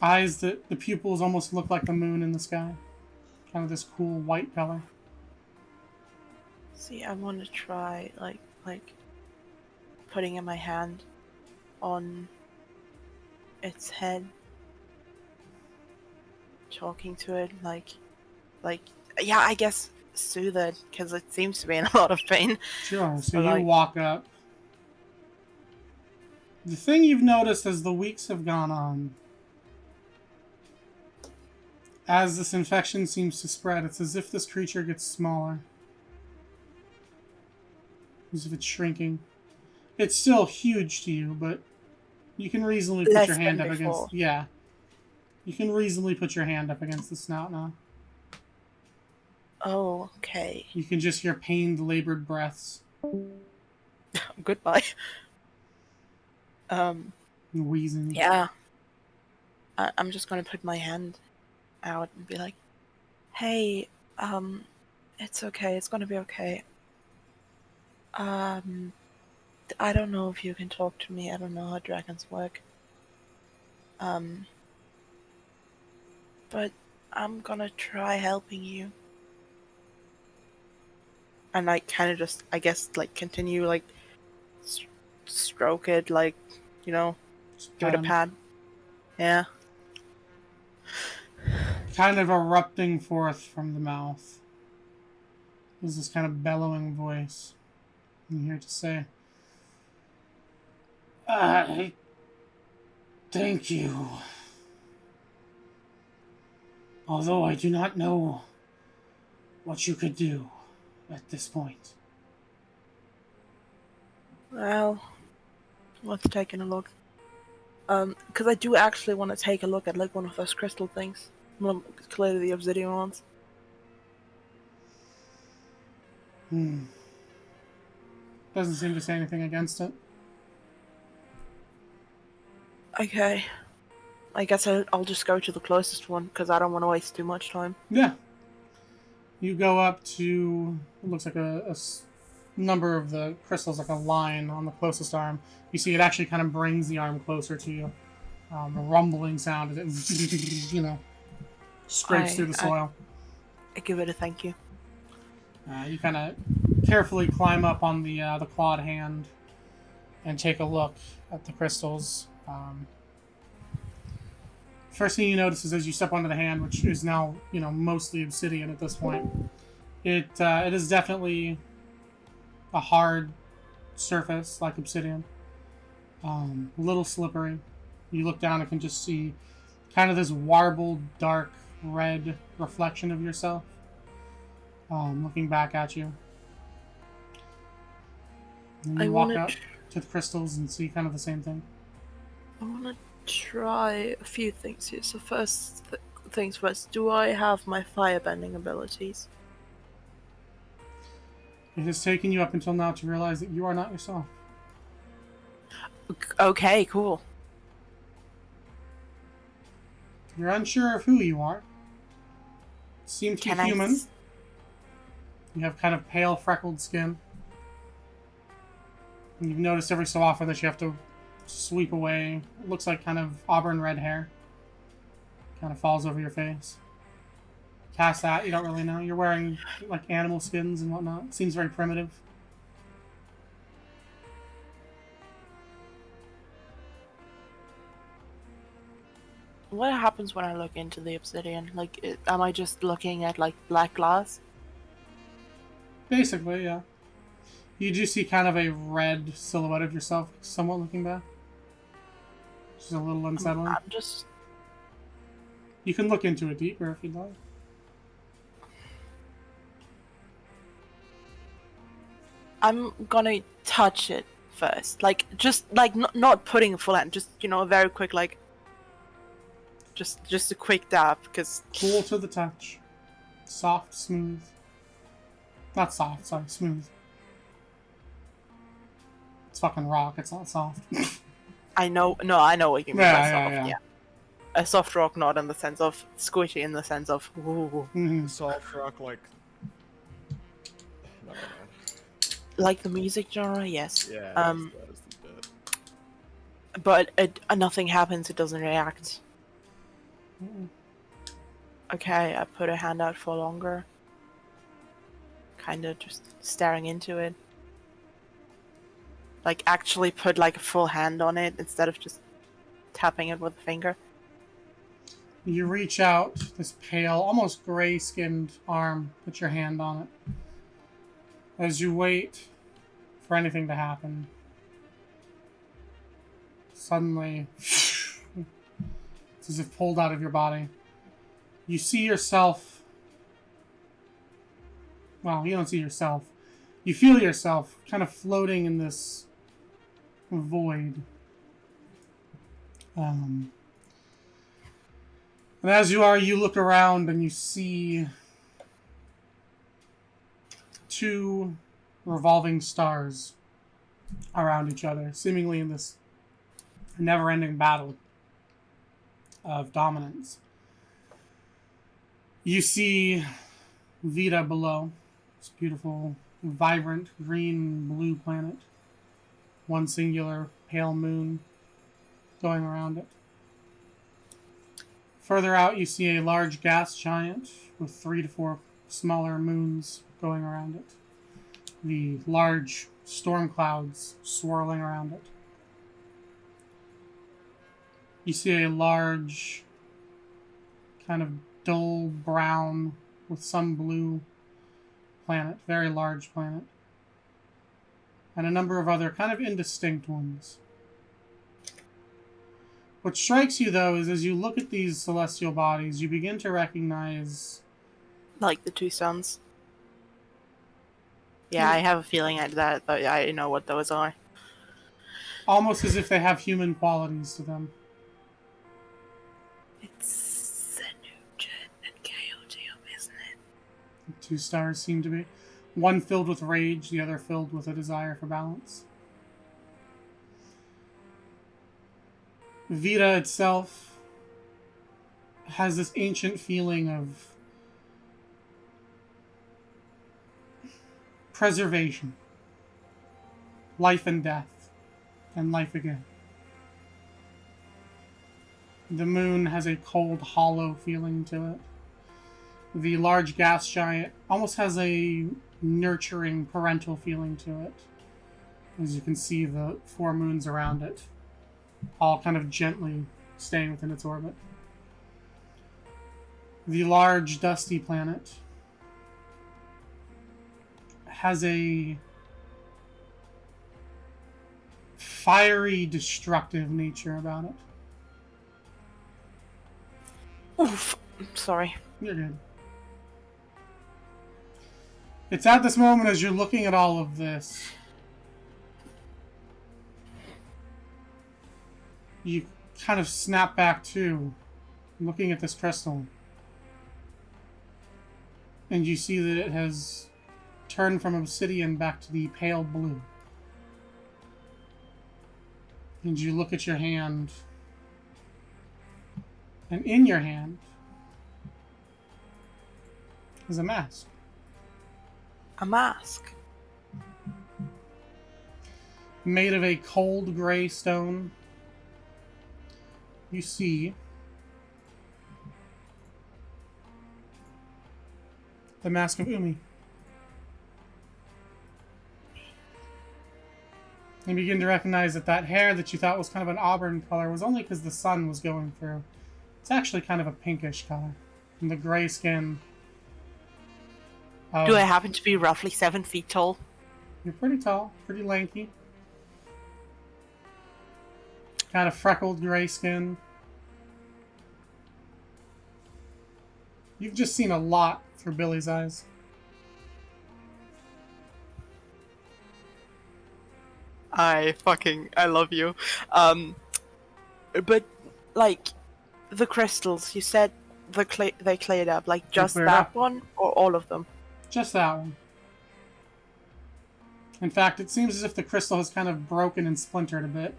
Eyes that the pupils almost look like the moon in the sky. Kind of this cool white color. See, I want to try like putting in my hand on its head, talking to it like yeah, I guess soothe it because it seems to be in a lot of pain. Sure, so But, you like- walk up. The thing you've noticed as the weeks have gone on, as this infection seems to spread, it's as if this creature gets smaller. As if it's shrinking. It's still huge to you, but you can reasonably put Less your hand than up before. against... Yeah. You can reasonably put your hand up against the snout now. Oh, okay. You can just hear pained, labored breaths. Goodbye. And wheezing. Yeah. I'm just gonna put my hand out and be like, "Hey, it's okay. It's gonna be okay. I don't know if you can talk to me. I don't know how dragons work. But I'm gonna try helping you." And I kind of just, I guess, like continue like stroke it, like give it a pat. Yeah. Kind of erupting forth from the mouth is this kind of bellowing voice. I'm here to say, I thank you. Although I do not know what you could do at this point. Well, worth taking a look. Because I do actually want to take a look at like one of those crystal things. Well, clearly the obsidian ones. Doesn't seem to say anything against it. Okay. I guess I'll just go to the closest one because I don't want to waste too much time. Yeah. You go up to, it looks like a number of the crystals, like a line on the closest arm. You see it actually kind of brings the arm closer to you. A rumbling sound as it, scrapes through the soil. I give it a thank you. You kind of carefully climb up on the clawed hand and take a look at the crystals. First thing you notice is as you step onto the hand, which is now mostly obsidian at this point, it is definitely a hard surface like obsidian, a little slippery. You look down and can just see kind of this warbled, dark red reflection of yourself looking back at you. And you walk up to the crystals and see kind of the same thing. I want to try a few things here. So first things first, do I have my firebending abilities? It has taken you up until now to realize that you are not yourself. Okay, cool. You're unsure of who you are. Seem to be human. You have kind of pale, freckled skin. And you've noticed every so often that you have to sweep away. It looks like kind of auburn red hair. Kind of falls over your face. Past that, you don't really know. You're wearing like animal skins and whatnot. It seems very primitive. What happens when I look into the obsidian? Like, am I just looking at like black glass? Basically, yeah. You do see kind of a red silhouette of yourself, somewhat looking back. Which is a little unsettling. I'm just... You can look into it deeper if you'd like. I'm gonna touch it first. Like, just, like, not putting a full hand. Just, a very quick, like... Just a quick dab, because... Cool to the touch. Soft, smooth. Not soft, sorry, smooth. It's fucking rock, it's not soft. I know what you mean by soft, yeah. A soft rock, not in the sense of squishy, in the sense of ooh. Mm-hmm. Soft rock, like... No, man. Like the music genre, yes. Yeah, that is the bit. But nothing happens, it doesn't react. Mm-mm. Okay, I put a hand out for longer. Kind of just staring into it. Like, actually put, like, a full hand on it instead of just tapping it with a finger. You reach out this pale, almost gray-skinned arm, put your hand on it. As you wait for anything to happen, suddenly, it's as if pulled out of your body. You see yourself. Well, you don't see yourself. You feel yourself kind of floating in this void. And as you are, you look around and you see two revolving stars around each other, seemingly in this never-ending battle of dominance. You see Vita below, this beautiful, vibrant green-blue planet. One singular pale moon going around it. Further out, you see a large gas giant with 3 to 4 smaller moons going around it. The large storm clouds swirling around it. You see a large, kind of dull brown with some blue planet, very large planet. And a number of other kind of indistinct ones. What strikes you, though, is as you look at these celestial bodies, you begin to recognize... Like the two suns. Yeah, I have a feeling that I know what those are. Almost as if they have human qualities to them. It's Zenugin and Chaosium, isn't it? The two stars seem to be. One filled with rage, the other filled with a desire for balance. Vita itself has this ancient feeling of preservation, life and death, and life again. The moon has a cold, hollow feeling to it. The large gas giant almost has a nurturing, parental feeling to it. As you can see the 4 moons around it, all kind of gently staying within its orbit. The large, dusty planet has a fiery, destructive nature about it. Oof. Sorry. You're good. It's at this moment as you're looking at all of this, you kind of snap back to looking at this crystal. And you see that it has turned from obsidian back to the pale blue. And you look at your hand. And in your hand is a mask. A mask. Made of a cold gray stone. You see the mask of Umi. You begin to recognize that that hair that you thought was kind of an auburn color was only because the sun was going through. It's actually kind of a pinkish color. And the gray skin. Do I happen to be roughly 7 feet tall? You're pretty tall, pretty lanky. Got a freckled gray skin. You've just seen a lot through Billy's eyes. I love you. But, like, the crystals, you said they cleared up. Like, just cleared that up. one, or all of them? Just that one. In fact, it seems as if the crystal has kind of broken and splintered a bit.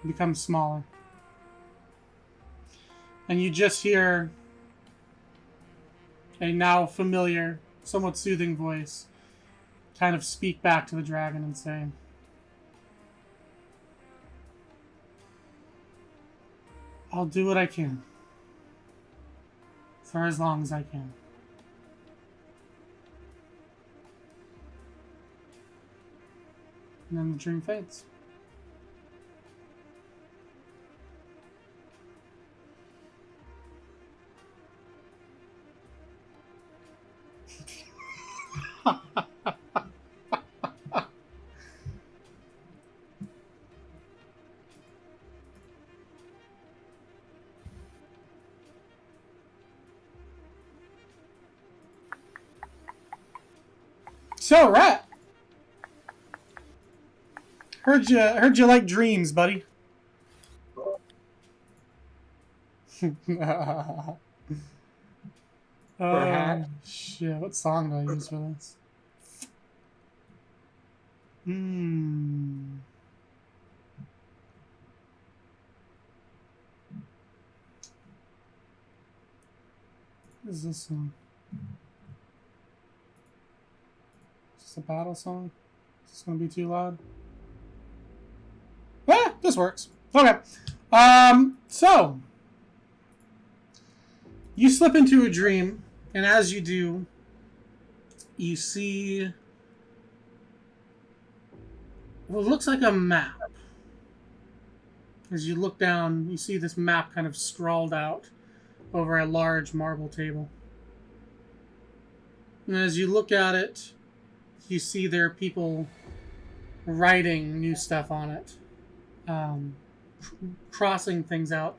Become smaller. And you just hear a now familiar, somewhat soothing voice kind of speak back to the dragon and say, I'll do what I can. For as long as I can. And then the dream fades. So, Rat. Heard you like dreams, buddy. Shit, what song do I use for this? What is this song? Is this a battle song? Is this gonna be too loud? This works. Okay. So you slip into a dream, and as you do, you see what looks like a map. As you look down, you see this map kind of scrawled out over a large marble table. And as you look at it, you see there are people writing new stuff on it. Crossing things out.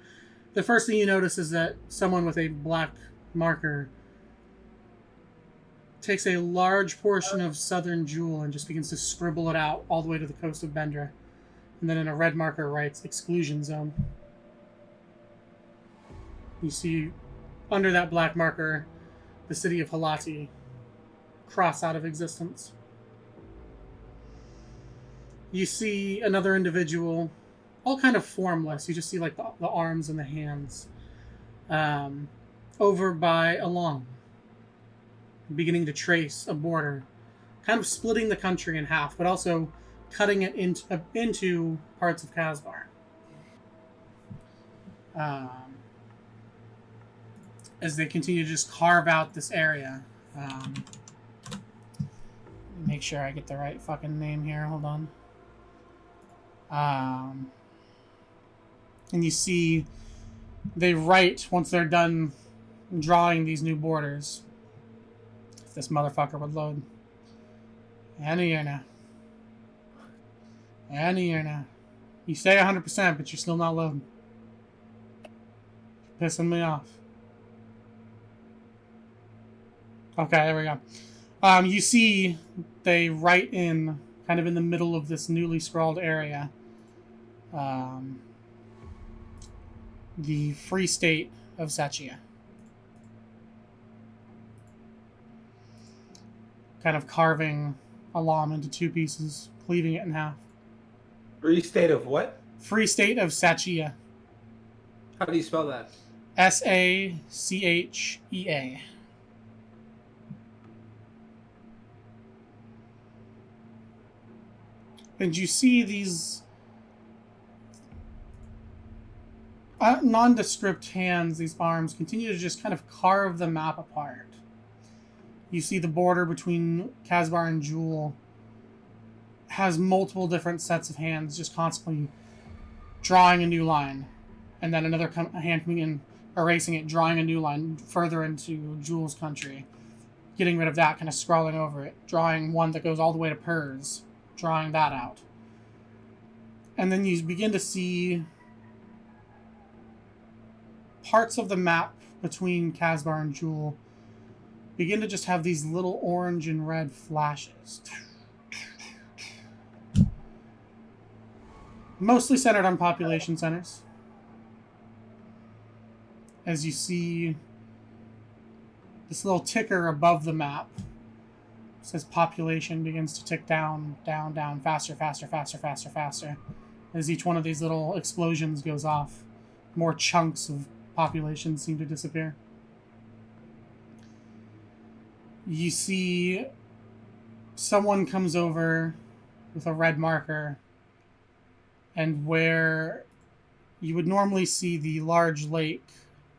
The first thing you notice is that someone with a black marker takes a large portion of Southern Jewel and just begins to scribble it out all the way to the coast of Bendra. And then in a red marker writes Exclusion Zone. You see under that black marker the city of Halati cross out of existence. You see another individual all kind of formless. You just see like the arms and the hands. Over by Along, beginning to trace a border, kind of splitting the country in half, but also cutting it into parts of Kazbar. As they continue to just carve out this area. Make sure I get the right fucking name here. Hold on. And you see they write, once they're done drawing these new borders, if this motherfucker would load. Any year now. Any year now. You say 100%, but you're still not loading. You're pissing me off. Okay, there we go. You see they write in, kind of in the middle of this newly scrawled area, the Free State of Sachia. Kind of carving Alam into two pieces, cleaving it in half. Free State of what? Free State of Sachia. How do you spell that? Sachea. And you see these nondescript hands, these arms, continue to just kind of carve the map apart. You see the border between Kazbar and Jewel has multiple different sets of hands just constantly drawing a new line. And then another hand coming in, erasing it, drawing a new line further into Jewel's country. Getting rid of that, kind of scrawling over it. Drawing one that goes all the way to Purs. Drawing that out. And then you begin to see parts of the map between Kazbar and Jewel begin to just have these little orange and red flashes. Mostly centered on population centers. As you see this little ticker above the map, it says population begins to tick down, down, down, faster, faster, faster, faster, faster. As each one of these little explosions goes off, more chunks of population seem to disappear. You see someone comes over with a red marker, and where you would normally see the large lake,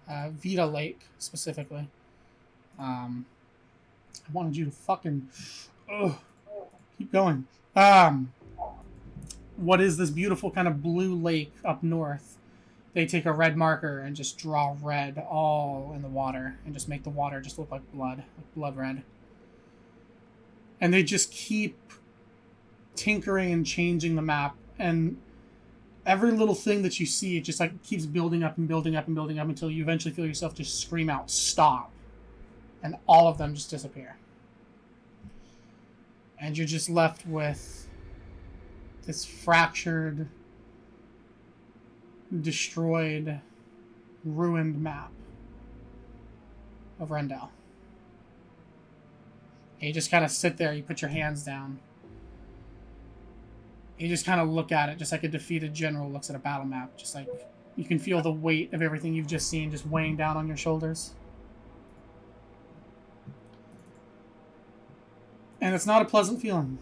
Vita Lake specifically. I wanted you to fucking keep going. What is this beautiful kind of blue lake up north? They take a red marker and just draw red all in the water and just make the water just look like blood red. And they just keep tinkering and changing the map, and every little thing that you see, it just like keeps building up and building up and building up until you eventually feel yourself just scream out, "Stop!" And all of them just disappear. And you're just left with this fractured, destroyed, ruined map of Rendell. And you just kind of sit there, you put your hands down. You just kind of look at it, just like a defeated general looks at a battle map. Just like you can feel the weight of everything you've just seen just weighing down on your shoulders. And it's not a pleasant feeling.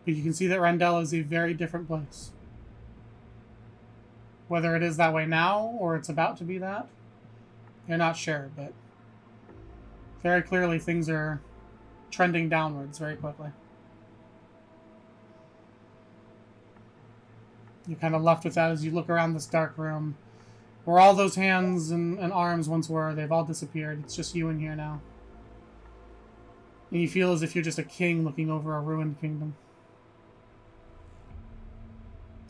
But you can see that Rendell is a very different place. Whether it is that way now, or it's about to be that, you're not sure, but very clearly things are trending downwards very quickly. You're kind of left with that as you look around this dark room. Where all those hands and arms once were, they've all disappeared. It's just you in here now. And you feel as if you're just a king looking over a ruined kingdom.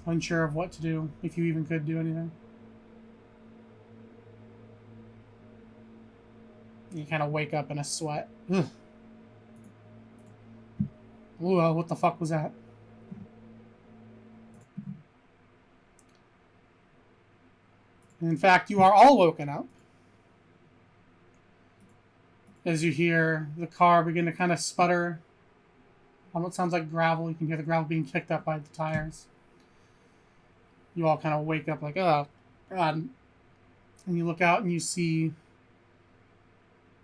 Unsure of what to do, if you even could do anything. You kind of wake up in a sweat. Ugh. Ooh, what the fuck was that? And in fact, you are all woken up as you hear the car begin to kind of sputter on what sounds like gravel. You can hear the gravel being kicked up by the tires. You all kind of wake up like, oh, God. And you look out and you see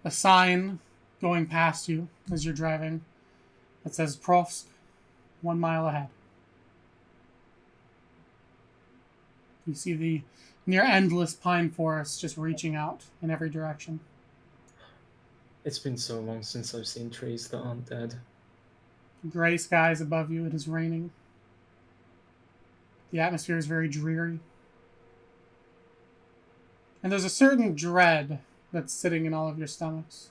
a sign going past you as you're driving that says Profsk, 1 mile ahead. You see the near endless pine forest just reaching out in every direction. It's been so long since I've seen trees that aren't dead. Gray skies above you. It is raining. The atmosphere is very dreary. And there's a certain dread that's sitting in all of your stomachs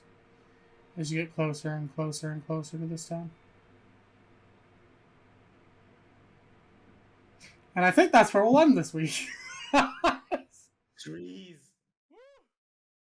as you get closer and closer and closer to this town. And I think that's where we'll end this week.